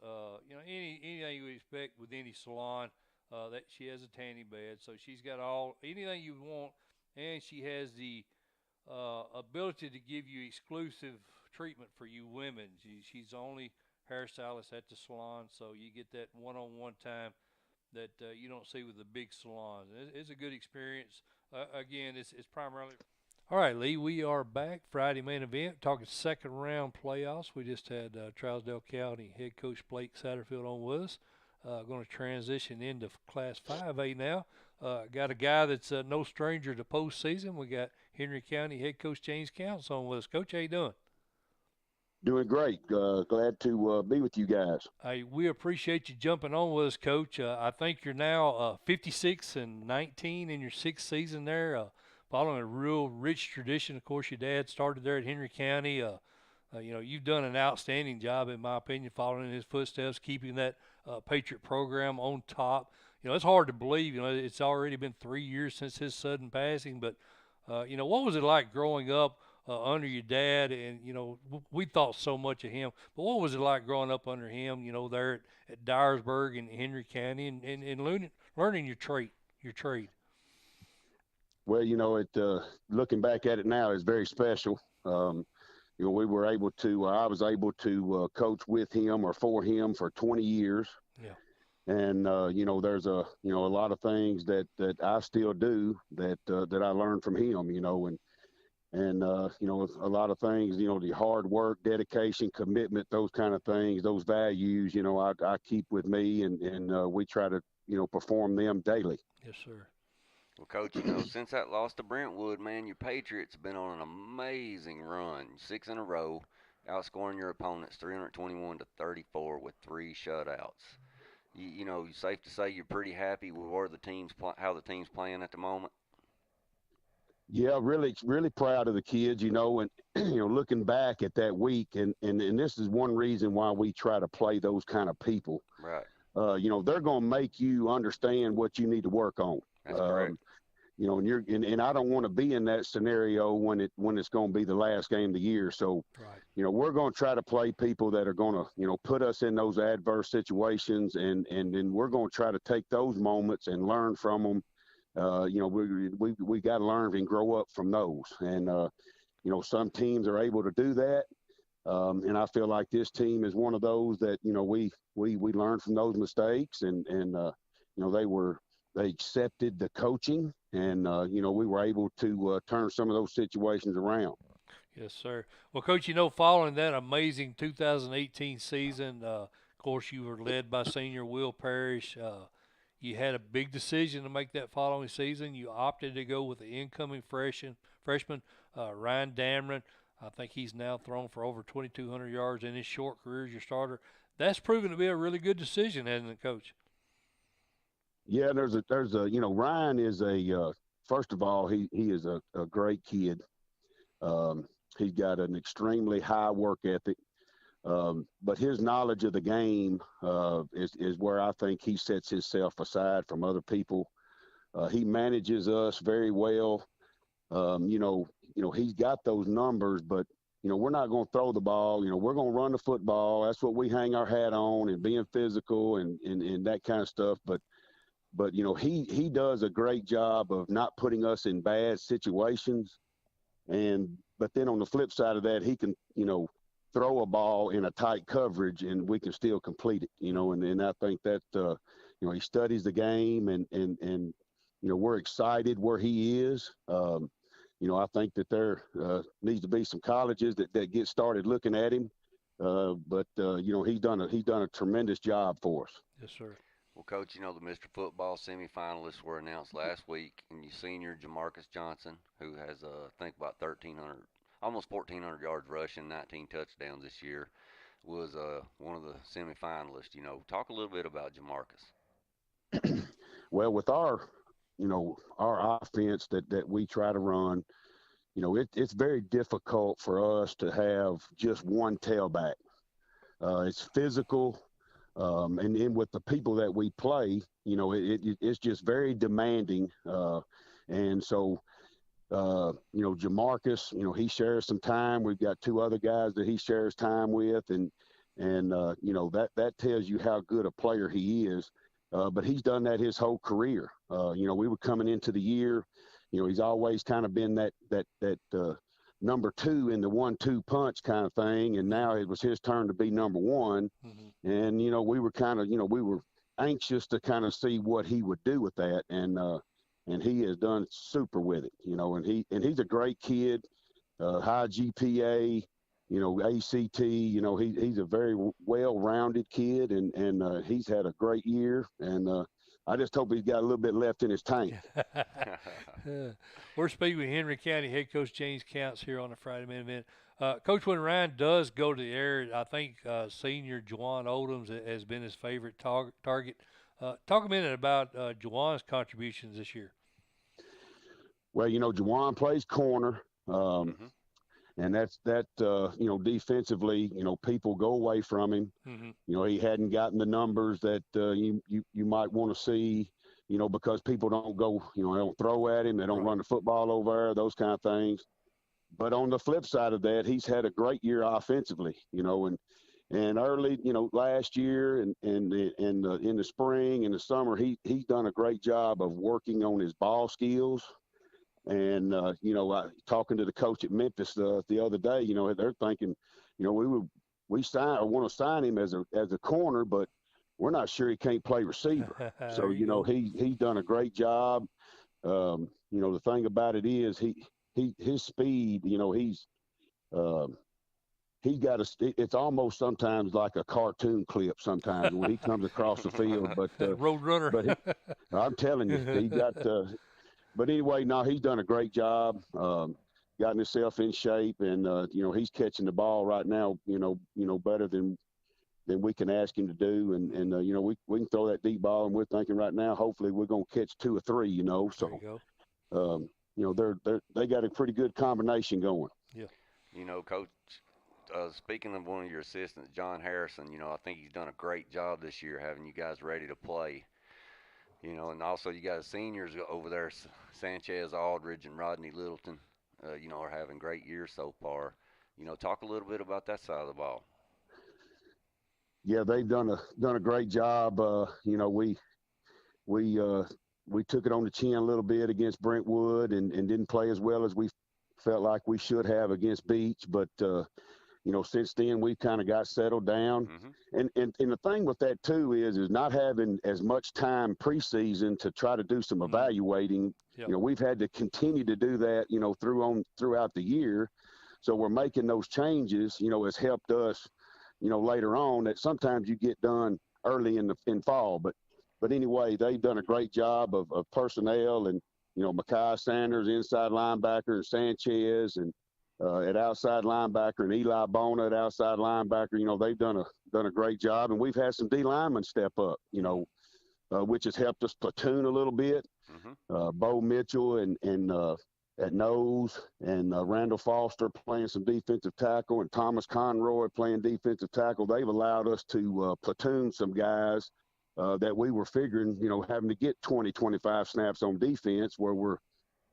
anything you would expect with any salon. That she has a tanning bed, so she's got anything you want, and she has the ability to give you exclusive treatment for you women. She's the only hairstylist at the salon, so you get that one-on-one time that you don't see with the big salons. It's a good experience. Again, it's primarily. All right, Lee, we are back. Friday Main Event, talking second round playoffs. We just had Trousdale County head coach Blake Satterfield on with us. Going to transition into Class 5A now. Got a guy that's no stranger to postseason. We got Henry County head coach James Counce on with us. Coach, how you doing? Doing great. Glad to be with you guys. We appreciate you jumping on with us, Coach. I think you're now 56-19 in your sixth season there, following a real rich tradition. Of course, your dad started there at Henry County. You've done an outstanding job, in my opinion, following in his footsteps, keeping that Patriot program on top. It's hard to believe. It's already been 3 years since his sudden passing. But, what was it like growing up under your dad? And, we thought so much of him. But what was it like growing up under him, there at Dyersburg and Henry County and learning your trade? Well, looking back at it now is very special. We were able to, I was able to coach with him or for him for 20 years. Yeah. And, there's a lot of things that I still do that I learned from him, and a lot of things, the hard work, dedication, commitment, those kind of things, those values, I keep with me and we try to, perform them daily. Yes, sir. Well, Coach, since that loss to Brentwood, man, your Patriots have been on an amazing run. 6 in a row, outscoring your opponents 321-34 with 3 shutouts. Safe to say you're pretty happy with how the team's playing at the moment? Yeah, really, really proud of the kids, and, looking back at that week, and this is one reason why we try to play those kind of people. Right. They're going to make you understand what you need to work on. That's correct. And I don't want to be in that scenario when it's going to be the last game of the year. So, right. We're going to try to play people that are going to, put us in those adverse situations, and then we're going to try to take those moments and learn from them. We got to learn and grow up from those. And, some teams are able to do that. And I feel like this team is one of those that, we learned from those mistakes and they accepted the coaching and, we were able to turn some of those situations around. Yes, sir. Well, Coach, you know, following that amazing 2018 season, of course, you were led by senior Will Parrish. You had a big decision to make that following season. You opted to go with the incoming freshman Ryan Dameron. I think he's now thrown for over 2,200 yards in his short career as your starter. That's proven to be a really good decision, hasn't it, Coach? Yeah, there's a Ryan is first of all, he is a great kid. He's got an extremely high work ethic. But his knowledge of the game is where I think he sets himself aside from other people. He manages us very well. He's got those numbers, but we're not going to throw the ball. We're going to run the football. That's what we hang our hat on, and being physical and that kind of stuff. But he does a great job of not putting us in bad situations. But then on the flip side of that, he can throw a ball in a tight coverage and we can still complete it. And I think that he studies the game and we're excited where he is. I think that there needs to be some colleges that get started looking at him. But he's done a tremendous job for us. Yes, sir. Well, Coach, the Mr. Football semifinalists were announced last week, and your senior Jamarcus Johnson, who has I think about 1,300, almost 1,400 yards rushing, 19 touchdowns this year, was one of the semifinalists. Talk a little bit about Jamarcus. Well, with our offense that we try to run, it's very difficult for us to have just one tailback. It's physical. And then with the people that we play, it's just very demanding. And so, Jamarcus, he shares some time. We've got two other guys that he shares time with. And that tells you how good a player he is. But he's done that his whole career. We were coming into the year, he's always kind of been that number two in the 1-2 punch kind of thing, and now it was his turn to be number one. Mm-hmm. And we were kind of we were anxious to kind of see what he would do with that, and he has done super with it. And he's a great kid, high GPA, ACT. He's a very well-rounded kid, and he's had a great year, and I just hope he's got a little bit left in his tank. We're speaking with Henry County head coach James Counce here on a Friday Minute. Coach, when Ryan does go to the air, I think senior Juwan Odoms has been his favorite target. Talk a minute about Juwan's contributions this year. Well, Juwan plays corner. Mm-hmm. And that's defensively, people go away from him. Mm-hmm. He hadn't gotten the numbers that you might want to see, because people don't go, they don't throw at him, they don't run the football over there, those kind of things. But on the flip side of that, he's had a great year offensively, and early, last year and in the spring and the summer, he's done a great job of working on his ball skills. And, talking to the coach at Memphis the other day, they're thinking, we want to sign him as a corner, but we're not sure he can't play receiver. So, he's done a great job. The thing about it is his speed, he's got it's almost sometimes like a cartoon clip sometimes when he comes across the field. But road runner. But I'm telling you, he got but anyway, no, he's done a great job, gotten himself in shape, and he's catching the ball right now, better than we can ask him to do, and we can throw that deep ball, and we're thinking right now, hopefully we're gonna catch 2 or 3, So, they got a pretty good combination going. Yeah. Coach, speaking of one of your assistants, John Harrison, I think he's done a great job this year having you guys ready to play. And also you got seniors over there, Sanchez, Aldridge, and Rodney Littleton, are having great years so far. Talk a little bit about that side of the ball. Yeah, they've done a great job. We took it on the chin a little bit against Brentwood and didn't play as well as we felt like we should have against Beach, but since then we've kind of got settled down. Mm-hmm. And the thing with that too is not having as much time preseason to try to do some evaluating. Yep. We've had to continue to do that, throughout the year. So we're making those changes, has helped us, later on, that sometimes you get done early in fall. But anyway, they've done a great job of personnel, and, Mekhi Sanders, inside linebacker, and Sanchez, and at outside linebacker, and Eli Bona at outside linebacker. They've done a great job, and we've had some D linemen step up, which has helped us platoon a little bit. Bo Mitchell and at nose, and Randall Foster playing some defensive tackle, and Thomas Conroy playing defensive tackle. They've allowed us to platoon some guys that we were figuring, having to get 20, 25 snaps on defense, where we're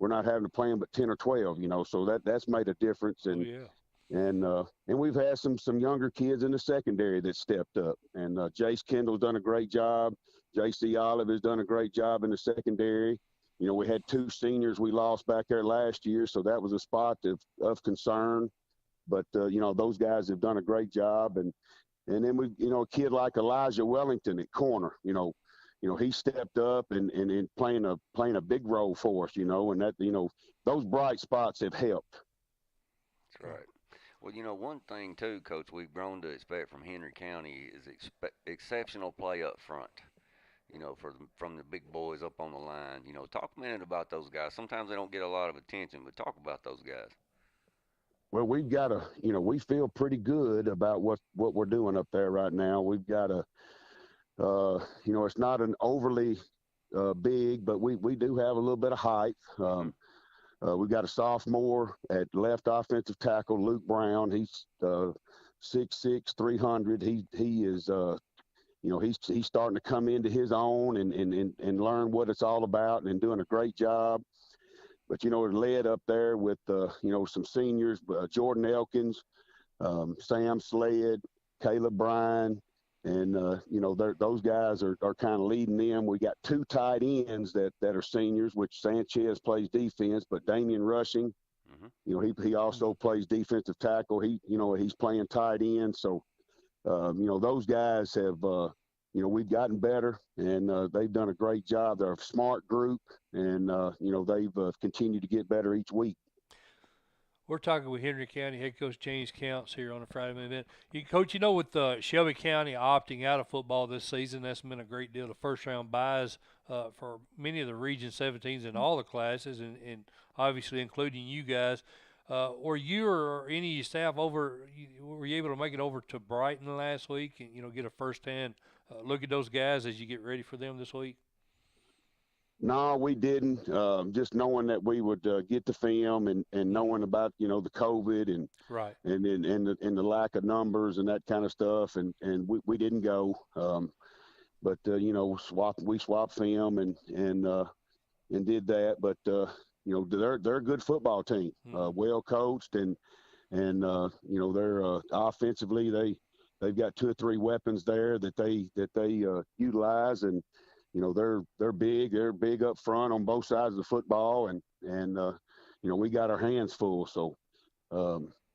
not having to play them but 10 or 12, so that's made a difference. And and we've had some younger kids in the secondary that stepped up, and Jace Kendall's done a great job. J.C. Olive has done a great job in the secondary. We had 2 seniors we lost back there last year, so that was a spot of concern. But, those guys have done a great job. And then we, a kid like Elijah Wellington at corner, he stepped up and playing a big role for us, and that, those bright spots have helped. That's right. Well, one thing too, Coach, we've grown to expect from Henry County is exceptional play up front. From the big boys up on the line. Talk a minute about those guys. Sometimes they don't get a lot of attention, but talk about those guys. Well, we've got we feel pretty good about what we're doing up there right now. We've got it's not an overly big, but we do have a little bit of height. We've got a sophomore at left offensive tackle, Luke Brown. He's 6'6", 300. He is he's starting to come into his own and learn what it's all about, and doing a great job. But, led up there with, some seniors, Jordan Elkins, Sam Sled, Caleb Bryan, and, those guys are kind of leading them. We got 2 tight ends that are seniors, which Sanchez plays defense, but Damian Rushing, he also plays defensive tackle. He's playing tight end. So, those guys have, we've gotten better, and they've done a great job. They're a smart group, and, they've continued to get better each week. We're talking with Henry County head coach James Counce here on a Friday event. Coach, with Shelby County opting out of football this season, that's been a great deal of first-round buys for many of the Region 17s in all the classes, and obviously including you guys. Were you or any of your staff were you able to make it over to Brighton last week and, get a first-hand look at those guys as you get ready for them this week? No, we didn't. Just knowing that we would get the film, and knowing about, the COVID and right, and the lack of numbers and that kind of stuff, and we didn't go. But we swapped film and did that. But they're a good football team, well coached, and they're offensively they've got 2 or 3 weapons there that they utilize, and they're big up front on both sides of the football, and we got our hands full. So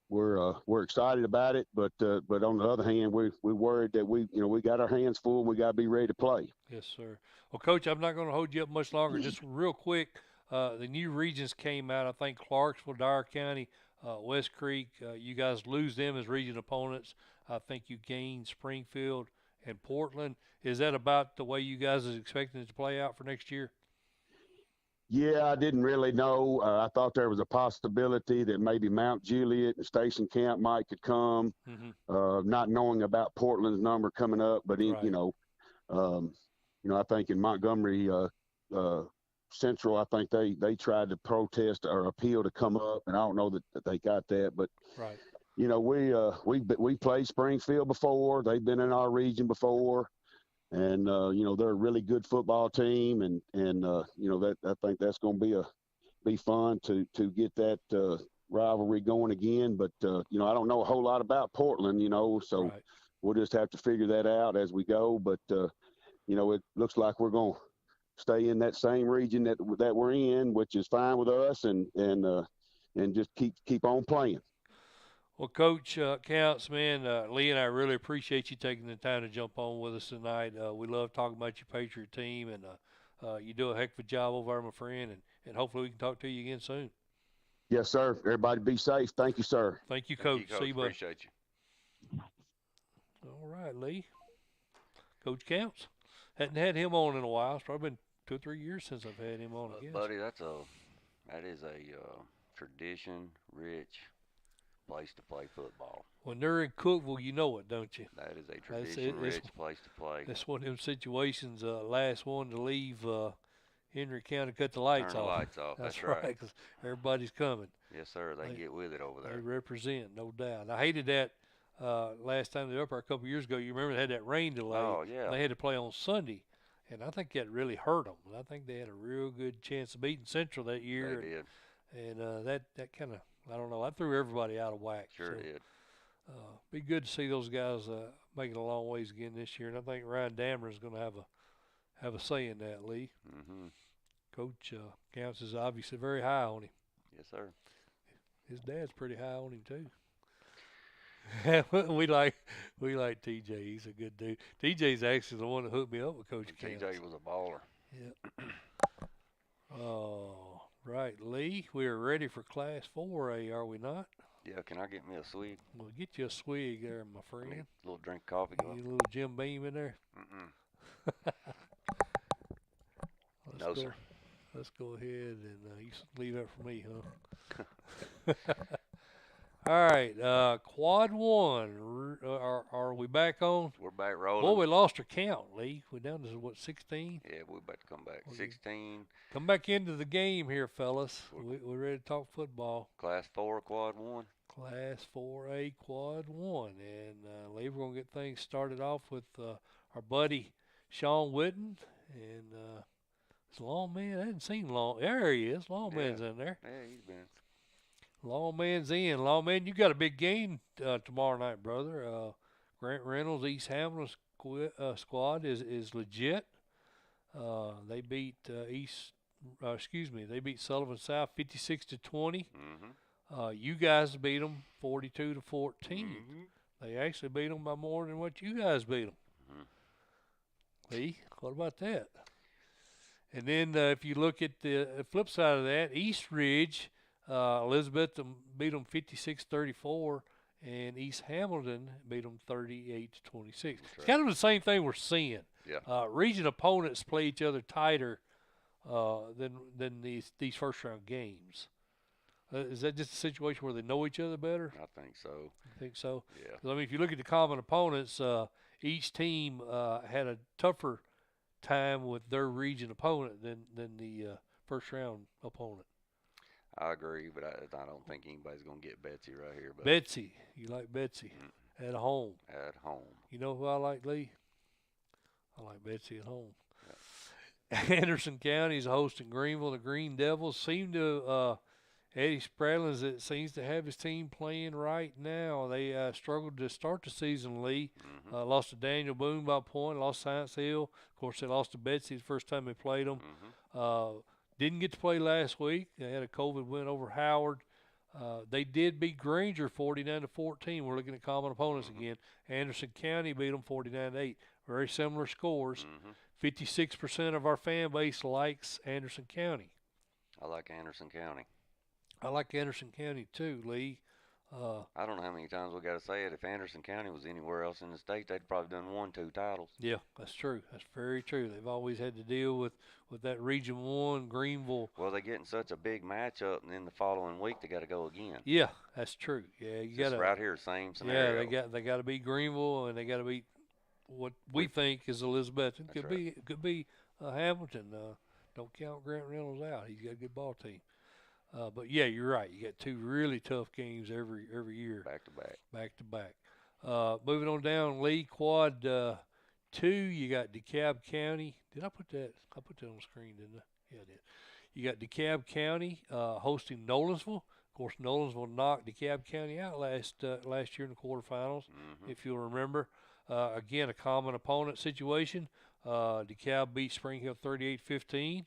we're excited about it, but on the other hand, we're worried that we got our hands full. We got to be ready to play. Yes, sir. Well, Coach, I'm not going to hold you up much longer. Just real quick, the new regions came out. I think Clarksville, Dyer County, West Creek. You guys lose them as region opponents. I think you gain Springfield and Portland. Is that about the way you guys is expecting it to play out for next year? Yeah, I didn't really know. I thought there was a possibility that maybe Mount Juliet and Station Camp could come, not knowing about Portland's number coming up. But right. I think in Montgomery Central, I think they tried to protest or appeal to come up, and I don't know that they got that. But right. We played Springfield before. They've been in our region before. And, they're a really good football team, and that I think that's going to be fun to get that rivalry going again. But, I don't know a whole lot about Portland, so right. We'll just have to figure that out as we go. But, it looks like we're going to stay in that same region that we're in, which is fine with us, and just keep on playing. Well, Coach Counce, man, Lee and I really appreciate you taking the time to jump on with us tonight. We love talking about your Patriot team, and you do a heck of a job over there, my friend, and hopefully we can talk to you again soon. Yes, sir. Everybody be safe. Thank you, sir. Thank you, Thank Coach. you, Coach. See you, bud. Appreciate you. All right, Lee. Coach Counce. Hadn't had him on in a while. It's probably been 2 or 3 years since I've had him on, I guess. Buddy, that is a tradition-rich place to play football. When they're in Cookville, you know it, don't you? That is a That's it. tradition-rich place to play. That's one of them situations, last one to leave Henry County, cut the lights Turn off. the lights off. That's right. right, 'cause everybody's coming. Yes, sir. They get with it over They there. represent, no doubt. I hated that last time they were up there a couple of years ago. You remember they had that rain delay. Oh, yeah. They had to play on Sunday, and I think that really hurt them. I think they had a real good chance of beating Central that year. They did. And that kind of, I don't know, I threw everybody out of whack. Sure so, did. Be good to see those guys making a long ways again this year, and I think Ryan Dammer is going to have a say in that, Lee. Mm-hmm. Coach Counce is obviously very high on him. Yes, sir. His dad's pretty high on him too. we like TJ. He's a good dude. TJ's actually the one that hooked me up with Coach Counce. TJ was a baller. Yeah. Oh, right, Lee. We are ready for Class 4A, are we not? Yeah, can I get me a swig? We'll get you a swig there, my I need friend. a little drink of coffee. Get you a little Jim Beam in there. Mm-mm. No, sir. Let's go ahead and you leave that for me, huh? All right, quad one. Are we back on? We're back rolling. Well, we lost our count, Lee. We're down to what, 16? Yeah, we're about to come back. Okay. 16. Come back into the game here, fellas. We're ready to talk football. Class 4, quad 1. Class 4A, quad 1. And Lee, we're going to get things started off with our buddy Sean Witten. And it's Longman. I hadn't seen Long. There he is. Longman's in there. Yeah, he's been. Longman's in. Longman, you got a big game tomorrow night, brother. Grant Reynolds, East Hamilton squad is legit. They beat they beat Sullivan South 56-20. Mm-hmm. You guys beat them 42-14. Mm-hmm. They actually beat them by more than what you guys beat them. Mm-hmm. Lee, what about that? And then if you look at the flip side of that, East Ridge, Elizabeth beat them 56-34, and East Hamilton beat them 38-26. It's kind of the same thing we're seeing. Yeah. Region opponents play each other tighter than these first round games. Is that just a situation where they know each other better? I think so. I think so. Yeah. 'Cause, I mean, if you look at the common opponents, each team had a tougher time with their region opponent than the first round opponent. I agree, but I don't think anybody's going to get Betsy right here. But Betsy, you like Betsy at home. at home. You know who I like, Lee? I like Betsy at home. Yeah. Anderson County is hosting Greenville. The Green Devils seem to Eddie Spradlins, it seems to have his team playing right now. They struggled to start the season, Lee. Mm-hmm. Lost to Daniel Boone by a point, lost Science Hill. Of course, they lost to Betsy the first time they played them. Mm-hmm. Didn't get to play last week. They had a COVID win over Howard. They did beat Granger 49-14. We're looking at common opponents again. Anderson County beat them 49-8. Very similar scores. 56% of our fan base likes Anderson County. I like Anderson County. I like Anderson County too, Lee. I don't know how many times we got to say it. If Anderson County was anywhere else in the state, they'd probably done 1-2 titles. Yeah, that's true. That's very true. They've always had to deal with that Region 1, Greenville. Well, they're getting such a big matchup, and then the following week they got to go again. Yeah, that's true. Yeah, you got to right here, same scenario. Yeah, they got to beat Greenville, and they got to beat what we think is Elizabethton. Could be Hamilton. Don't count Grant Reynolds out. He's got a good ball team. But yeah, you're right. You got two really tough games every year. Back to back. Back to back. Moving on down, Lee Quad 2. You got DeKalb County. Did I put that? I put that on the screen, didn't I? Yeah, I did. You got DeKalb County hosting Nolensville. Of course, Nolensville knocked DeKalb County out last year in the quarterfinals, if you'll remember. Again, a common opponent situation. DeKalb beat Spring Hill 38-15.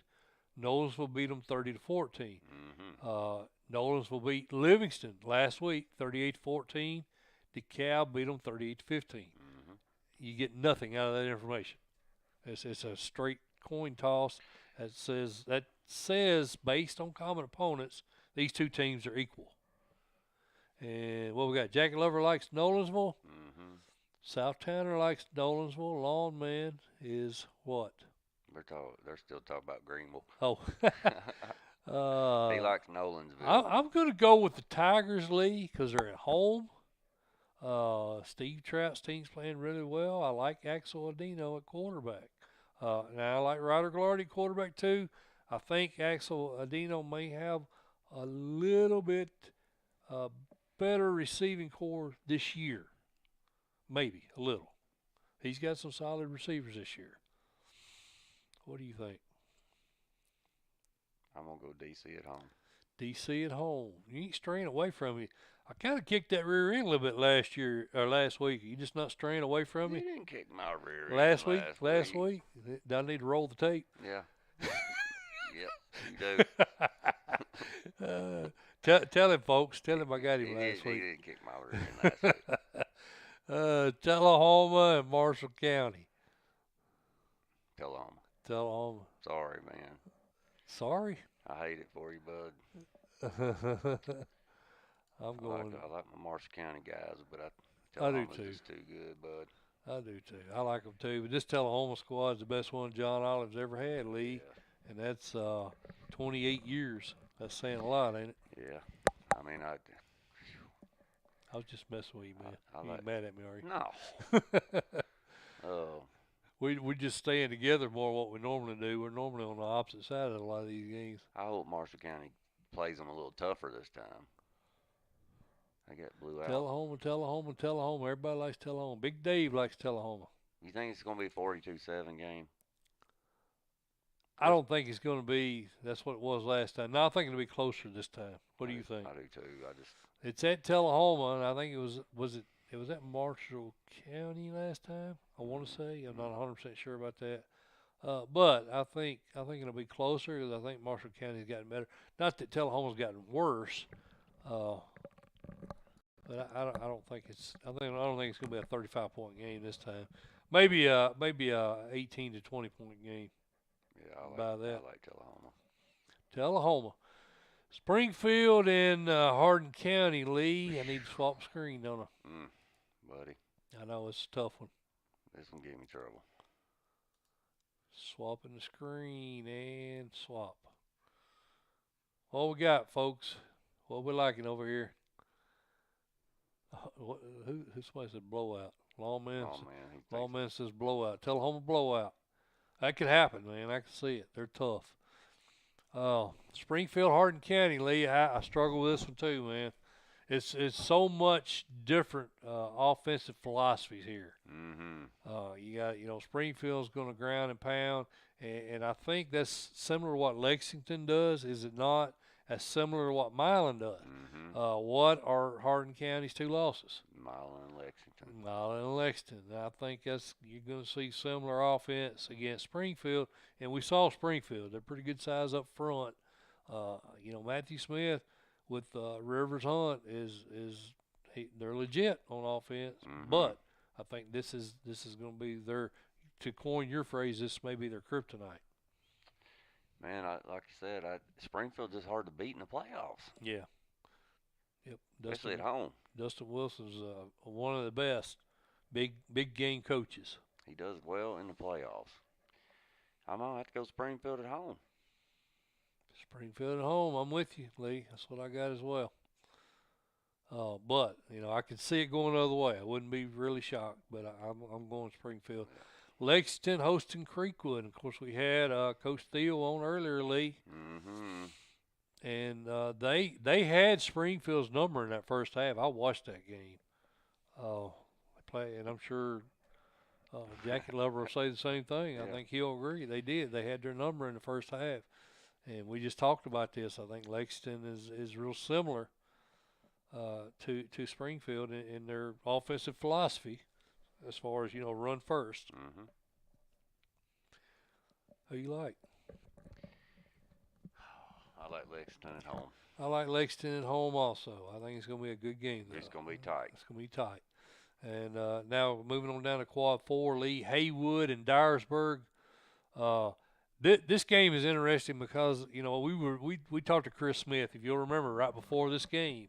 Nolensville beat them 30-14. Nolensville beat Livingston last week 38-14. DeKalb beat them 38-15. You get nothing out of that information. It's a straight coin toss. That says based on common opponents these two teams are equal. And what we got? Jackie Lover likes Nolensville. Mm-hmm. South Tanner likes Nolensville. Lawn Man is what? They're still talking about Greenville. Oh. He likes Nolensville. I'm going to go with the Tigers, Lee, because they're at home. Steve Trout's team's playing really well. I like Axel Adino at quarterback. Now I like Ryder Glardy quarterback too. I think Axel Adino may have a little bit better receiving core this year. Maybe a little. He's got some solid receivers this year. What do you think? I'm going to go DC at home. DC at home. You ain't straying away from me. I kind of kicked that rear end a little bit last week. You just not straying away from You me? didn't kick my rear end Last week? Do I need to roll the tape? Yeah. Yep, you do. Tell him, folks. Tell him I got him last He week. didn't kick my rear end last week. Tullahoma and Marshall County. Tullahoma. Sorry, man. Sorry? I hate it for you, bud. I'm going. I like my Marshall County guys, but I do Tullahoma's too. just too good, bud. I do too. I like them too. But this Tullahoma squad's the best one John Olive's ever had, Lee. Yeah. And that's 28 years. That's saying a lot, ain't it? Yeah. I mean, I was just messing with you, man. You ain't mad at me, are you? No. We're just staying together more than what we normally do. We're normally on the opposite side of a lot of these games. I hope Marshall County plays them a little tougher this time. They got blew out. Tullahoma. Everybody likes Tullahoma. Big Dave likes Tullahoma. You think it's going to be a 42-7 game? I don't think it's going to be. That's what it was last time. No, I think it'll be closer this time. What do you think? I do too. It's at Tullahoma, and I think it was at Marshall County last time. I want to say. I'm not 100% sure about that. But I think it'll be closer because I think Marshall County's gotten better. Not that Tullahoma's gotten worse. But I don't think it's. I don't think it's going to be a 35-point game this time. Maybe a 18 to 20-point game. Yeah, I like Tullahoma. Tullahoma. Springfield and Hardin County, Lee. I need to swap screen, don't I? Buddy. I know it's a tough one. This one gave me trouble. Swapping the screen and swap. What we got, folks? What we liking over here? Who somebody said blowout? Lawman says blowout. Tullahoma blowout. That could happen, man. I can see it. They're tough. Springfield, Hardin County, Lee. I struggle with this one too, man. It's so much different offensive philosophies here. Mm-hmm. You got Springfield's going to ground and pound, and I think that's similar to what Lexington does. Is it not? That's similar to what Milan does. Mm-hmm. What are Hardin County's two losses? Milan and Lexington. I think you're going to see similar offense against Springfield, and we saw Springfield. They're pretty good size up front. Matthew Smith with Rivers Hunt they're legit on offense, mm-hmm. but I think this is going to be to coin your phrase, this may be their kryptonite. Man, like I said, Springfield's just hard to beat in the playoffs. Yeah. Yep. Especially at home. Dustin Wilson's one of the best big game coaches. He does well in the playoffs. I'm going to have to go Springfield at home. Springfield at home. I'm with you, Lee. That's what I got as well. But I can see it going the other way. I wouldn't be really shocked, but I'm going Springfield. Yeah. Lexington hosting Creekwood. And of course, we had Coach Thiel on earlier, Lee. Mm-hmm. And they had Springfield's number in that first half. I watched that game. They play, and I'm sure Jackie Lover will say the same thing. Yeah. I think he'll agree. They did. They had their number in the first half. And we just talked about this. I think Lexington is real similar to Springfield in their offensive philosophy as far as, run first. Mm-hmm. Who you like? I like Lexington at home. I like Lexington at home also. I think it's going to be a good game, though. It's going to be tight. It's going to be tight. And now moving on down to Quad 4, Lee, Haywood and Dyersburg. This game is interesting because we talked to Chris Smith, if you'll remember, right before this game,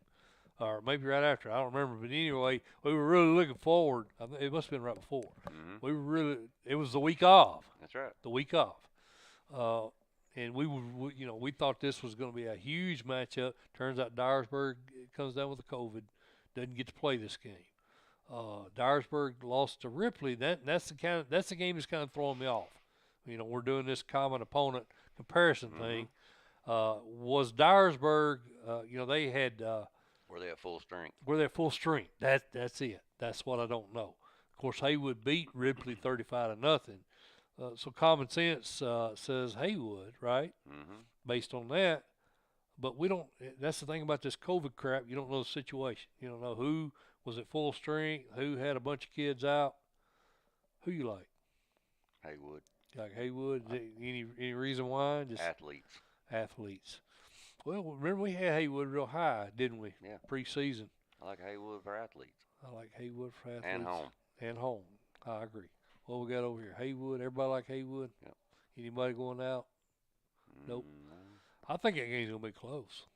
or maybe right after. I don't remember, but anyway, we were really looking forward. It must have been right before. Mm-hmm. It was the week off. That's right. The week off, and we thought this was going to be a huge matchup. Turns out Dyersburg comes down with the COVID, doesn't get to play this game. Dyersburg lost to Ripley. That's the game that's kind of throwing me off. We're doing this common opponent comparison thing. Was Dyersburg? They had. Were they at full strength? Were they at full strength? That's it. That's what I don't know. Of course, Haywood beat Ripley 35-0. So common sense says Haywood, right? Mm-hmm. Based on that, but we don't. That's the thing about this COVID crap. You don't know the situation. You don't know who was at full strength, who had a bunch of kids out. Who you like? Haywood. Like Haywood? Any reason why? Just athletes. Well, remember we had Haywood real high, didn't we? Yeah. Preseason. I like Haywood for athletes. I like Haywood for athletes. And home. And home. I agree. What we got over here? Haywood. Everybody like Haywood? Yep. Anybody going out? Nope. No. I think that game's going to be close.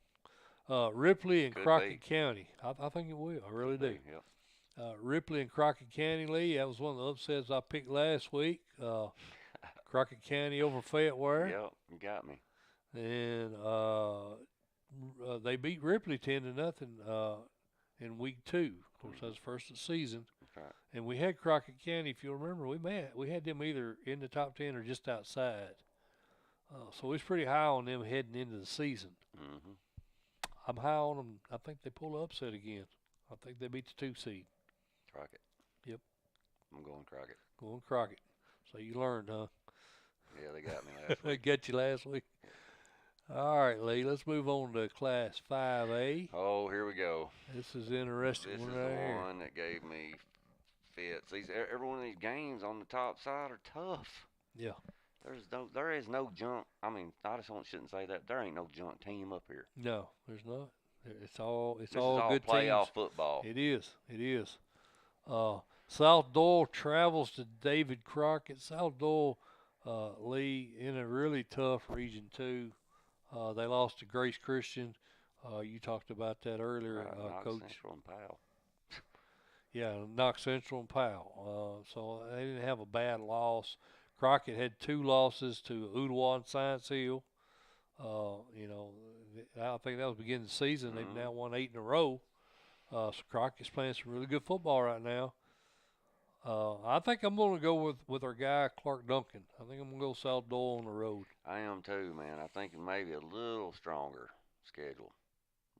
Ripley and Could Crockett be. County. I think it will. I really do. Yep. Ripley and Crockett County, Lee. That was one of the upsets I picked last week. Crockett County over Fayetteware. Yep. You got me. And they beat Ripley 10-0 in week 2. Of course, that was first of the season. That's right. And we had Crockett County, if you remember, we had them either in the top 10 or just outside. So it's pretty high on them heading into the season. Mm-hmm. I'm high on them. I think they pull the upset again. I think they beat the 2 seed. Crockett. Yep. I'm going Crockett. Going Crockett. So you learned, huh? Yeah, they got me last They week. got you last week. All right, Lee. Let's move on to Class 5A. Oh, here we go. This is interesting. This one is right the here. one that gave me fits. Every one of these games on the top side are tough. Yeah. There is no junk. I mean, I just shouldn't say that. There ain't no junk team up here. No, there's not. It's all This is all good playoff teams. football. It is. South Doyle travels to David Crockett. South Doyle, Lee, in a really tough region too. They lost to Grace Christian. You talked about that earlier, Knox Coach. Central and Powell. Yeah, Knox Central and Powell. So they didn't have a bad loss. Crockett had 2 losses to Ooltewah and Science Hill. I think that was beginning of the season. They've now won 8 in a row. So Crockett's playing some really good football right now. I think I'm going to go with our guy, Clark Duncan. I think I'm going to go South Doyle on the road. I am too, man. I think maybe a little stronger schedule.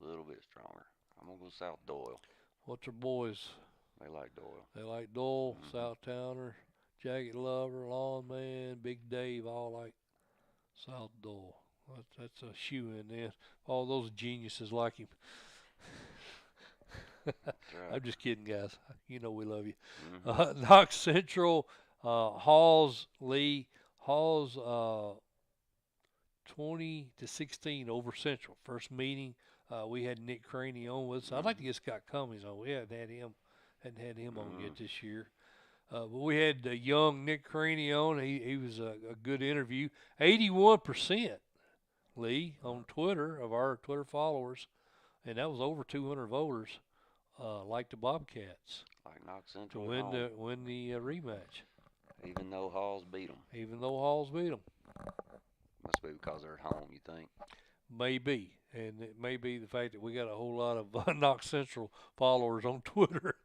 A little bit stronger. I'm going to go South Doyle. What's our boys? They like Doyle. They like Doyle, South Towner, Jagged Lover, Lawn Man, Big Dave, all like South Doyle. That's a shoe-in then. All those geniuses like him. That's right. I'm just kidding, guys. You know we love you. Mm-hmm. Knox Central, Halls, Lee. Halls 20-16 over Central. First meeting, we had Nick Craney on with us. I'd like to get Scott Cummings on. We hadn't had him on yet this year. But we had young Nick Craney on. He was a good interview. 81%, Lee, on Twitter, of our Twitter followers, and that was over 200 voters, like the Bobcats Like Knox to Central. win the rematch. Even though Halls beat them. Even though Halls beat them. Must be because they're at home, you think? Maybe. And it may be the fact that we got a whole lot of Knox Central followers on Twitter.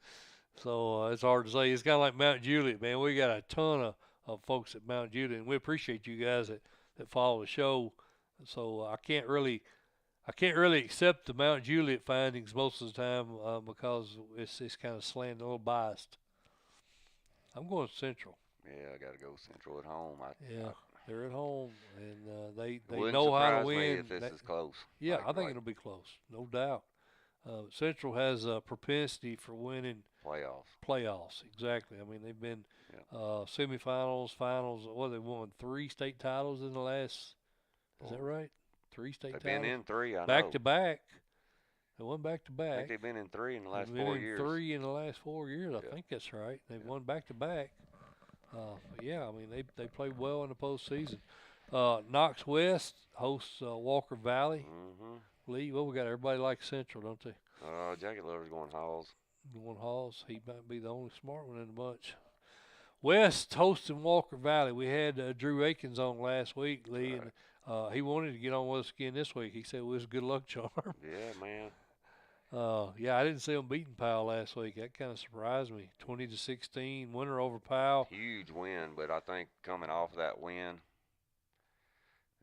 So it's hard to say. It's kind of like Mount Juliet, man. We got a ton of folks at Mount Juliet, and we appreciate you guys that follow the show. So I can't really accept the Mount Juliet findings most of the time because it's kind of slanted, a little biased. I'm going Central. Yeah, I got to go Central at home. They're at home, and they Wouldn't know how to surprise me win. if this is close. Yeah, Like- I think like it'll be close, no doubt. Central has a propensity for winning playoffs. Exactly. I mean, they've been Yeah. semifinals, finals. Well, they won 3 state titles in the last. Is that right? 3 state They've titles. been in 3. I back know. to back. They won back to I back. think they've been in 3 in the last They've been 4 in years. 3 in the last 4 years. I Yeah. think that's right. They've Yeah. won back to back. But yeah, I mean they played well in the postseason. Knox West hosts Walker Valley. Mm-hmm. Lee, well, we got everybody like Central, don't they? Jacket Lover's going Halls. Going Halls. He might be the only smart one in the bunch. West hosting Walker Valley. We had Drew Akins on last week, Lee, Right. and he wanted to get on with us again this week. He said it was a good luck charm. Yeah, man. Yeah, I didn't see them beating Powell last week. That kind of surprised me. 20-16, winner over Powell. Huge win, but I think coming off of that win,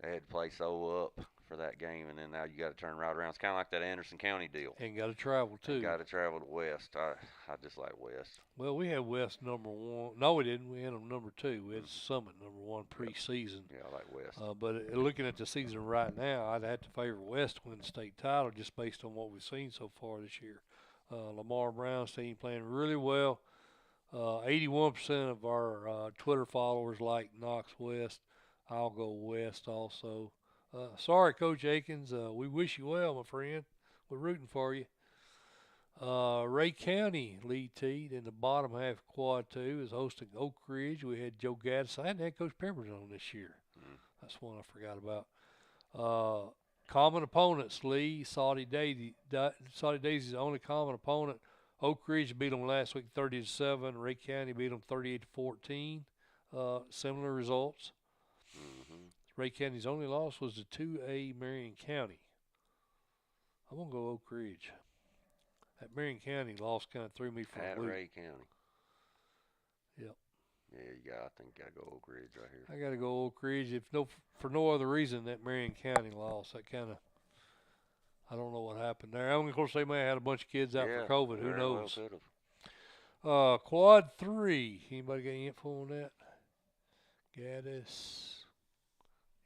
they had to play so up for that game, and then now you got to turn right around. It's kind of like that Anderson County deal. And got to travel, too. Got to travel to West. I just like West. Well, we had West number 1. No, we didn't. We had them number 2. We had Summit number 1 preseason. Yeah, I like West. But looking at the season right now, I'd have to favor West to win the state title just based on what we've seen so far this year. Lamar Brown's team playing really well. 81% of our Twitter followers like Knox West. I'll go West also. Sorry, Coach Akins. We wish you well, my friend. We're rooting for you. Ray County, Lee Teat, in the bottom half of Quad 2 is hosting Oak Ridge. We had Joe Gaddis. I hadn't had Coach Pemberton on this year. That's one I forgot about. Common opponents, Lee, Saudi Daisy's the only common opponent. Oak Ridge beat them last week 30-7. Ray County beat them 38-14. Similar results. Mm-hmm. Ray County's only loss was to 2A Marion County. I'm going to go Oak Ridge. That Marion County loss kind of threw me for a loop. Ray County. Yep. Yeah, I think you got to go Oak Ridge right here. I got to go Oak Ridge. For no other reason, that Marion County loss. That kind of, I don't know what happened there. Of course, they may have had a bunch of kids out for COVID. Who knows? Well Quad 3. Anybody got any info on that? Gaddis.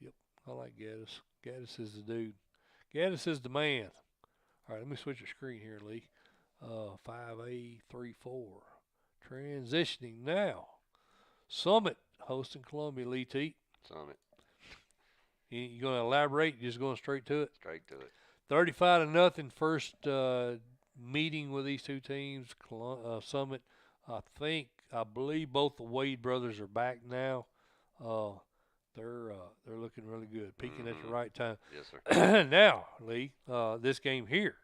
Yep, I like Gaddis. Gaddis is the dude. Gaddis is the man. All right, let me switch the screen here, Lee. 5A, 3-4. Transitioning now. Summit hosting Columbia, Lee Teat. Summit. You going to elaborate? You just going straight to it? Straight to it. 35-0 first meeting with these two teams. Summit, I believe both the Wade brothers are back now. They're looking really good, peaking at the right time. Yes, sir. Now, Lee, this game here.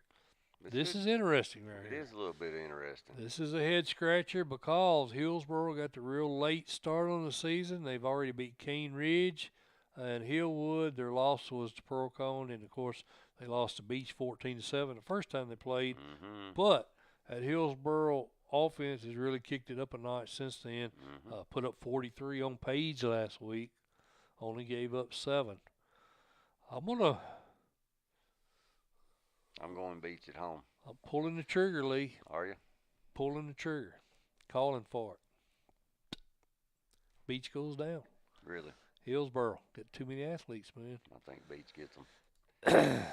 This is interesting right here. It is a little bit interesting. This is a head scratcher because Hillsboro got the real late start on the season. They've already beat Cane Ridge and Hillwood. Their loss was to Pearl-Cohn, and of course they lost to Beach 14-7 the first time they played. Mm-hmm. But at Hillsboro, offense has really kicked it up a notch since then. Mm-hmm. Put up 43 on Page last week. Only gave up 7. I'm going Beach at home. I'm pulling the trigger, Lee. Are you? Pulling the trigger. Calling for it. Beach goes down. Really? Hillsboro. Got too many athletes, man. I think Beach gets them. I'm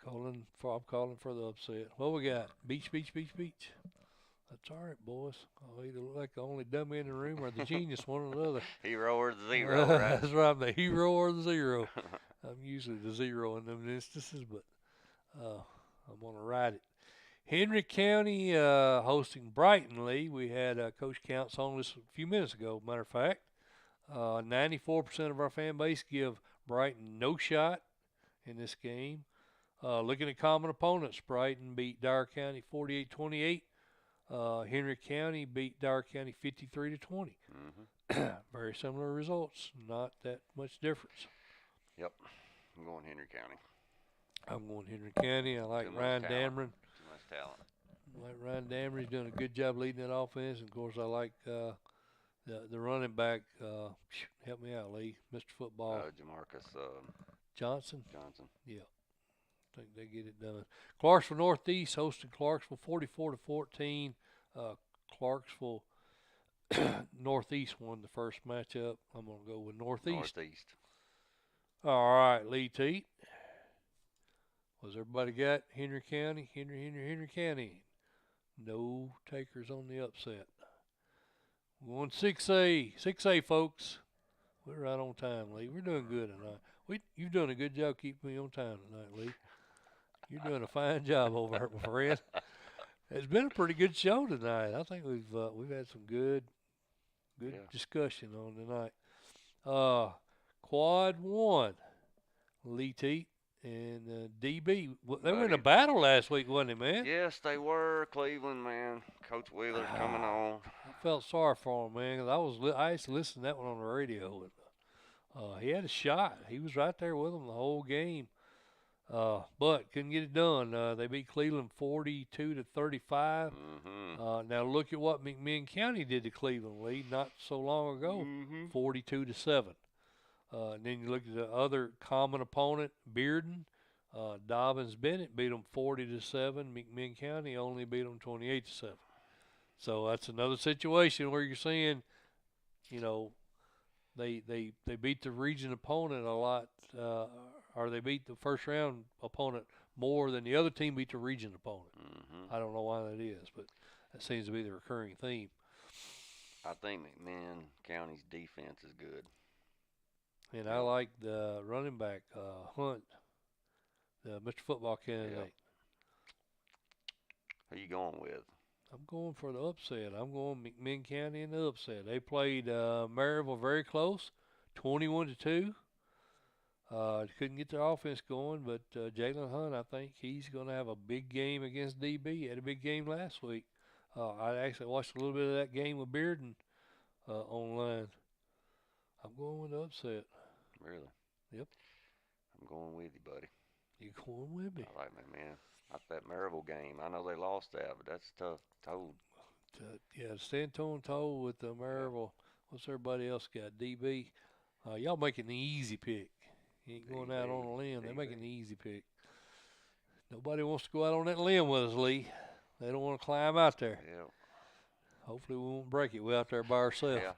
calling for the upset. What we got? Beach. That's all right, boys. I'll either look like the only dummy in the room or the genius, one or the other. Hero or the zero, right? That's right. I'm the hero or the zero. I'm usually the zero in them instances, but I'm going to ride it. Henry County hosting Brighton, Lee. We had Coach Counce on this a few minutes ago, matter of fact. 94% of our fan base give Brighton no shot in this game. Looking at common opponents, Brighton beat Dyer County 48-28. Henry County beat Dyer County 53-20. Mm-hmm. Very similar results, not that much difference. Yep, I'm going Henry County. I'm going Henry County. I like Ryan Dameron. Too much talent. I like Ryan Dameron. He's doing a good job leading that offense. And of course, I like the running back. Help me out, Lee. Mr. Football. Jamarcus Johnson. Yeah. I think they get it done. Clarksville Northeast hosting Clarksville 44-14. Clarksville Northeast won the first matchup. I'm going to go with Northeast. All right, Lee Teat. Was everybody got Henry County? Henry County. No takers on the upset. We're going 6A, folks. We're right on time, Lee. We're doing good tonight. You've done a good job keeping me on time tonight, Lee. You're doing a fine job over here, my friend. It's been a pretty good show tonight. I think we've had some good discussion on tonight. Quad 1, Lee Teat and DB. They were in a Buddy. battle last week, wasn't it, man? Yes, they were. Cleveland, man. Coach Wheeler's coming on. I felt sorry for him, man, 'cause I used to listen to that one on the radio. And, he had a shot. He was right there with them the whole game. But couldn't get it done. They beat Cleveland 42-35. Now look at what McMinn County did to Cleveland, Lee, not so long ago, 42-7. And then you look at the other common opponent, Bearden. Dobbins Bennett beat them 40-7. McMinn County only beat them 28-7. So that's another situation where you're seeing, you know, they beat the region opponent a lot, or they beat the first round opponent more than the other team beat the region opponent. I don't know why that is, but that seems to be the recurring theme. I think McMinn County's defense is good. And I like the running back, Hunt, the Mr. Football candidate. Who you going with? I'm going for the upset. I'm going McMinn County in the upset. They played Maryville very close, 21-2. Couldn't get their offense going, but Jalen Hunt, I think he's going to have a big game against DB. He had a big game last week. I actually watched a little bit of that game with Bearden online. I'm going with the upset. Really? Yep. I'm going with you, buddy. You going with me? I like McMinn. That Maryville game. I know they lost that, but that's tough. Told. To stand toe and toe with the Maryville. What's everybody else got? DB. Y'all making the easy pick. You ain't going out on a limb. They're making the easy pick. Nobody wants to go out on that limb with us, Lee. They don't want to climb out there. Yeah. Hopefully we won't break it. We're out there by ourselves. Yeah.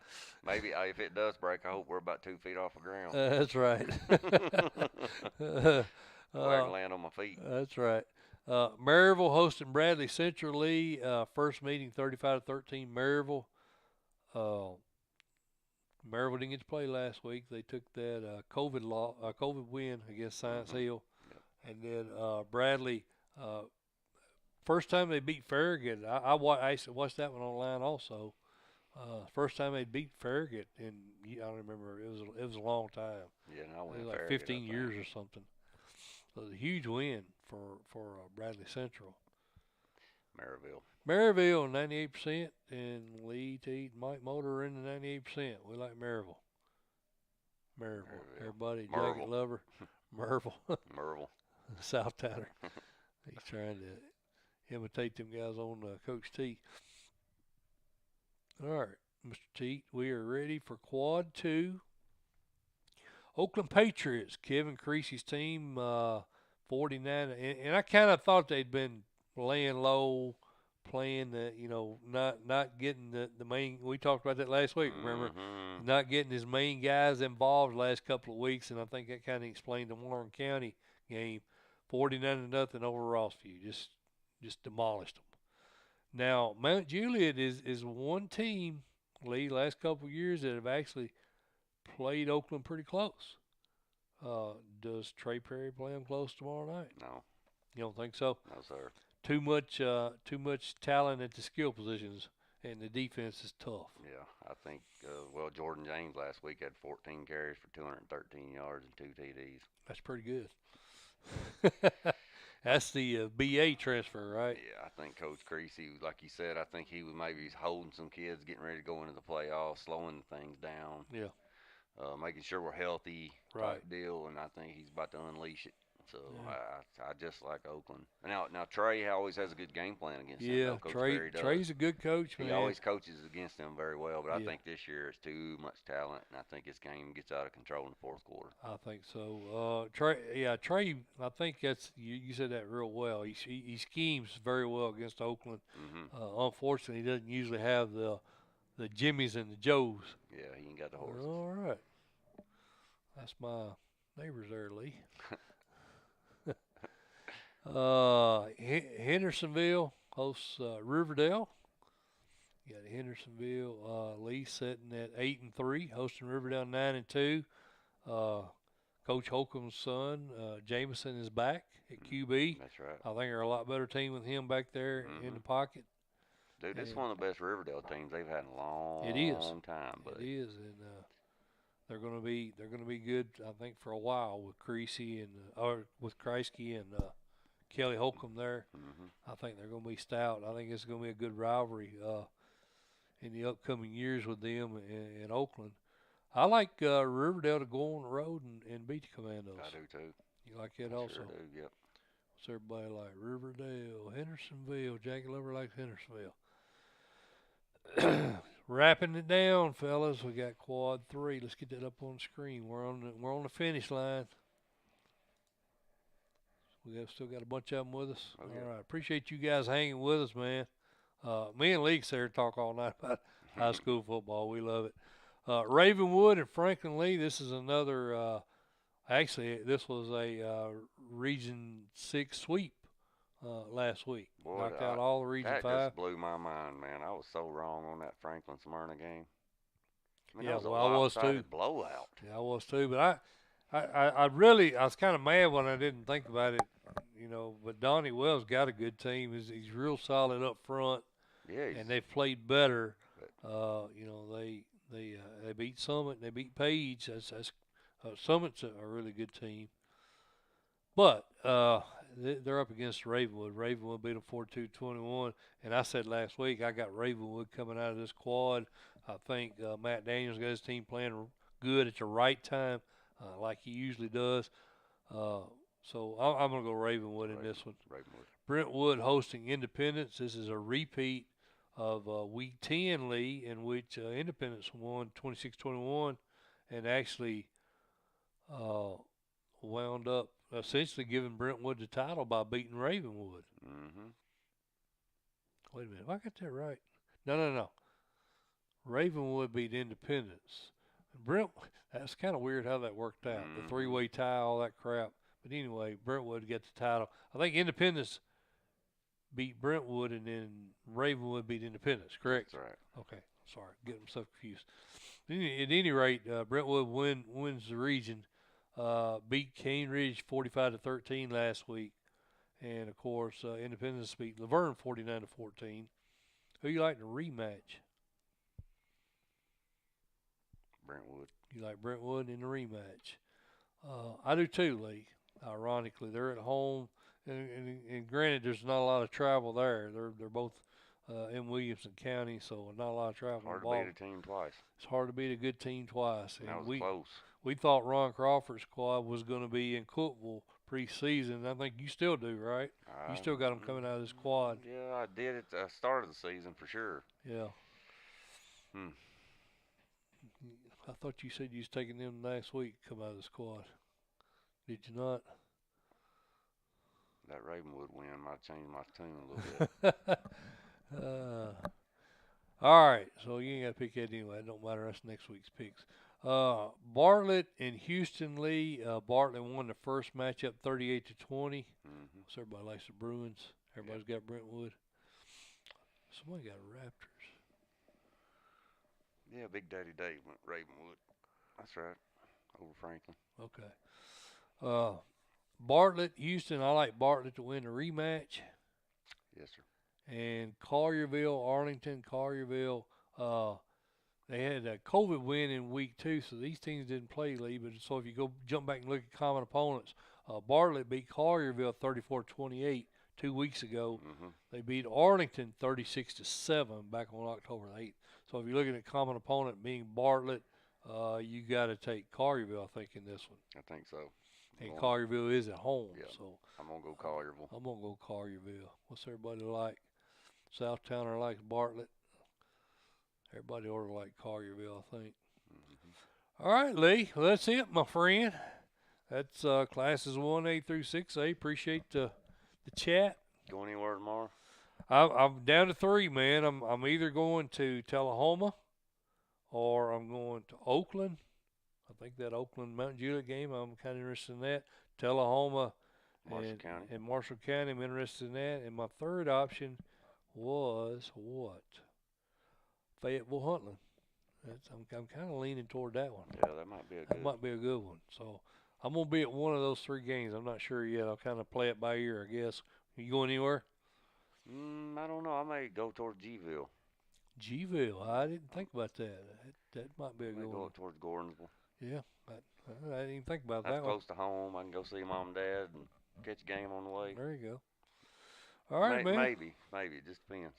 Maybe if it does break, I hope we're about 2 feet off the ground. That's right. Where I can land on my feet. That's right. Maryville hosting Bradley Central, Lee. First meeting 35-13. Maryville. Maryville didn't get to play last week. They took that COVID win against Science Hill. Yep. And then Bradley, first time they beat Farragut. I used to watch that one online also. First time they beat Farragut, and I don't remember. It was a long time. Yeah, and I went It was like Farragut, 15 years or something. So it's a huge win for Bradley Central. Maryville 98%, and Lee Teat and Mike Molder are in the 98%. We like Maryville. Everybody, jacket lover. Merville. South Towner. He's trying to imitate them guys on Coach T. All right, Mr. Teat, we are ready for Quad 2. Oakland Patriots, Kevin Creasy's team, 49. And I kind of thought they'd been laying low, playing not getting the main. We talked about that last week, remember? Not getting his main guys involved the last couple of weeks, and I think that kind of explained the Warren County game. 49-0 over Rossview, just demolished them. Now Mount Juliet is one team, Lee, last couple of years that have actually played Oakland pretty close. Does Trey Perry play them close tomorrow night? No. You don't think so? No, sir. Too much talent at the skill positions, and the defense is tough. Yeah, I think, Jordan James last week had 14 carries for 213 yards and 2 TDs. That's pretty good. That's the BA transfer, right? Yeah, I think Coach Creasy, like you said, I think he was maybe holding some kids getting ready to go into the playoffs, slowing things down. Yeah. Making sure we're healthy Right. type deal, and I think he's about to unleash it. So Yeah. I just like Oakland. Now Trey always has a good game plan against them. Yeah, though, Coach Perry does. Trey's a good coach, man. He always coaches against them very well, but I Yeah. think this year it's too much talent, and I think this game gets out of control in the fourth quarter. I think so. Trey, I think that's you said that real well. He schemes very well against Oakland. Unfortunately, he doesn't usually have the Jimmies and the Joes. Yeah, he ain't got the horses. All right. That's my neighbors there, Lee. Hendersonville hosts Riverdale. You got Hendersonville, Lee sitting at 8-3, hosting Riverdale 9-2. Coach Holcomb's son, Jameson, is back at QB. That's right. I think they're a lot better team with him back there in the pocket. Dude, this is one of the best Riverdale teams they've had in a long It is. time. Buddy. It is, and they're going to be good. I think for a while with Creasy and or with Kreisky and Kelly Holcomb there. Mm-hmm. I think they're going to be stout. I think it's going to be a good rivalry in the upcoming years with them in Oakland. I like Riverdale to go on the road and beat the Commandos. I do too. You like that I also? Sure do. Yep. What's everybody like? Riverdale, Hendersonville. Jackie Lover likes Hendersonville. Wrapping it down, fellas. We got quad 3. Let's get that up on the screen. We're on the finish line. We still got a bunch of them with us. Oh, yeah. All right. Appreciate you guys hanging with us, man. Me and Leeks there talk all night about high school football. We love it. Ravenwood and Franklin Lee. This is another. Actually, this was a Region 6 sweep last week. Boy, Knocked out all the Region that 5. just blew my mind, man. I was so wrong on that Franklin Smyrna game. I mean, Yeah, that was well, I was too. lopsided blowout. Yeah, I was too. But I was kind of mad when I didn't think about it, But Donnie Wells got a good team. He's real solid up front, Yeah, and they've played better. They beat Summit and they beat Page. Summit's a really good team. But they're up against Ravenwood. Ravenwood beat them 42-21. And I said last week I got Ravenwood coming out of this quad. I think Matt Daniels got his team playing good at the right time, like he usually does. So I'm going to go Ravenwood in this one. Ravenwood. Brentwood hosting Independence. This is a repeat of Week 10, Lee, in which Independence won 26-21 and actually wound up essentially giving Brentwood the title by beating Ravenwood. Mm-hmm. Wait a minute. Have I got that right? No. Ravenwood beat Independence. That's kind of weird how that worked out. Mm-hmm. The three-way tie, all that crap. But anyway, Brentwood gets the title. I think Independence beat Brentwood and then Ravenwood beat Independence, correct? That's right. Okay. Sorry. Getting myself confused. At any rate, Brentwood wins the region. Beat Cane Ridge 45-13 last week. And, of course, Independence beat Laverne 49-14. Who you like in a rematch? Brentwood. You like Brentwood in the rematch? I do too, Lee. Ironically, they're at home, and granted, there's not a lot of travel there. They're both in Williamson County, so not a lot of travel Hard involved. to beat a team twice. It's hard to beat a good team twice. And that And was close. we thought Ron Crawford's squad was going to be in Cookville preseason. I think you still do, right? You still got them coming out of this quad. Yeah, I did at the start of the season for sure. Yeah. Hmm. I thought you said you was taking them last week to come out of the squad. Did you not? That Ravenwood win might change my tune a little bit. All right, so you ain't got to pick that anyway. It don't matter. That's next week's picks. Bartlett and Houston Lee. Bartlett won the first matchup 38-20. Mm-hmm. So everybody likes the Bruins. Everybody's got Brentwood. Somebody got Raptors. Yeah, Big Daddy Dave went Ravenwood. That's right. Over Franklin. Okay. Bartlett, Houston. I like Bartlett to win the rematch. Yes, sir. And Collierville, Arlington, Collierville. They had a COVID win in week 2, so these teams didn't play, Lee. But so if you go jump back and look at common opponents, Bartlett beat Collierville 34-28 2 weeks ago. Mm-hmm. They beat Arlington 36-7 back on October 8th. So if you're looking at common opponent being Bartlett, you got to take Collierville, I think, in this one. I think so. And Collierville is at home, Yeah. so I'm going to go Collierville. I'm going to go Collierville. What's everybody like? Southtowner likes Bartlett. Everybody ought to like Collierville, I think. Mm-hmm. All right, Lee. Well, that's it, my friend. That's classes 1A through 6A. Appreciate the chat. Go anywhere tomorrow? I'm down to 3, man. I'm either going to Tullahoma or I'm going to Oakland. I think that Oakland Mount Juliet game, I'm kind of interested in that. Tullahoma and Marshall County, I'm interested in that. And my third option was what? Fayetteville Huntland. I'm kind of leaning toward that one. Yeah, that might be a good. That might be a good one. So I'm gonna be at one of those 3 games. I'm not sure yet. I'll kind of play it by ear, I guess. You going anywhere? I don't know. I may go toward Gville. Gville. I didn't think about that. That might be a I may good go one. up towards Gordonsville. Yeah, I didn't even think about That's that one. close to home. I can go see mom and dad and catch a game on the way. There you go. All right, man. Maybe. It just depends.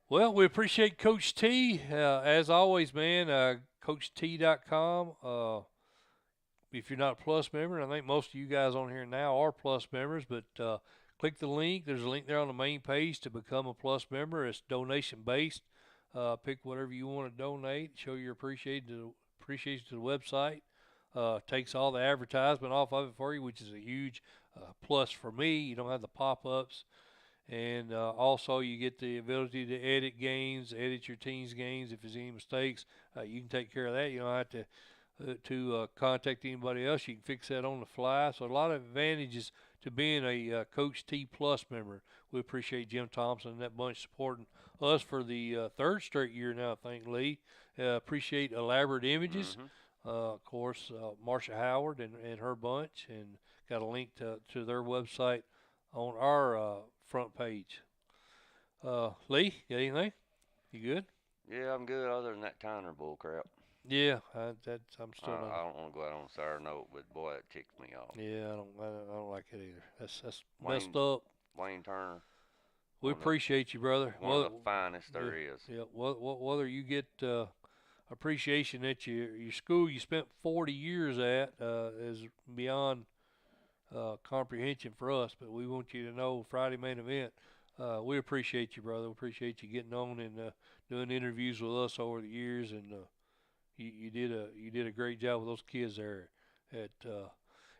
Well, we appreciate Coach T. As always, man, CoachT.com. If you're not a Plus member, and I think most of you guys on here now are Plus members, but click the link. There's a link there on the main page to become a Plus member. It's donation-based. Pick whatever you want to donate. Show your appreciation to the website. Takes all the advertisement off of it for you, which is a huge plus for me. You don't have the pop-ups. And also you get the ability to edit games, edit your team's games. If there's any mistakes, you can take care of that. You don't have to contact anybody else. You can fix that on the fly. So a lot of advantages to being a Coach T Plus member. We appreciate Jim Thompson and that bunch supporting us for the third straight year now, I think, Lee. Appreciate Elaborate Images. Of course, Marsha Howard and her bunch, and got a link to their website on our front page. Lee, got anything? You good? Yeah, I'm good. Other than that Tyner bull crap. Yeah, I'm still not. I don't want to go out on a sour note, but boy, it ticks me off. Yeah, I don't like it either. That's Wayne, messed up. Wayne Turner. We appreciate you, brother. One of the finest there is. Yeah. Whether you get appreciation at your school you spent 40 years at is beyond comprehension for us, but we want you to know Friday main event. We appreciate you, brother. We appreciate you getting on and doing interviews with us over the years, and you did a great job with those kids there.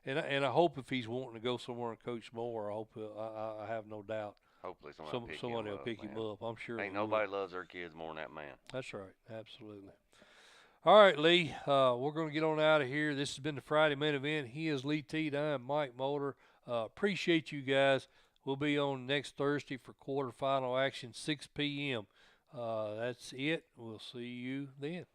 And I hope if he's wanting to go somewhere and coach more, I have no doubt. Hopefully somebody will pick him up. I'm sure. Ain't nobody loves their kids more than that man. That's right. Absolutely. All right, Lee. We're going to get on out of here. This has been the Friday main event. He is Lee Teat. I am Mike Molder. Appreciate you guys. We'll be on next Thursday for quarterfinal action, 6 p.m. That's it. We'll see you then.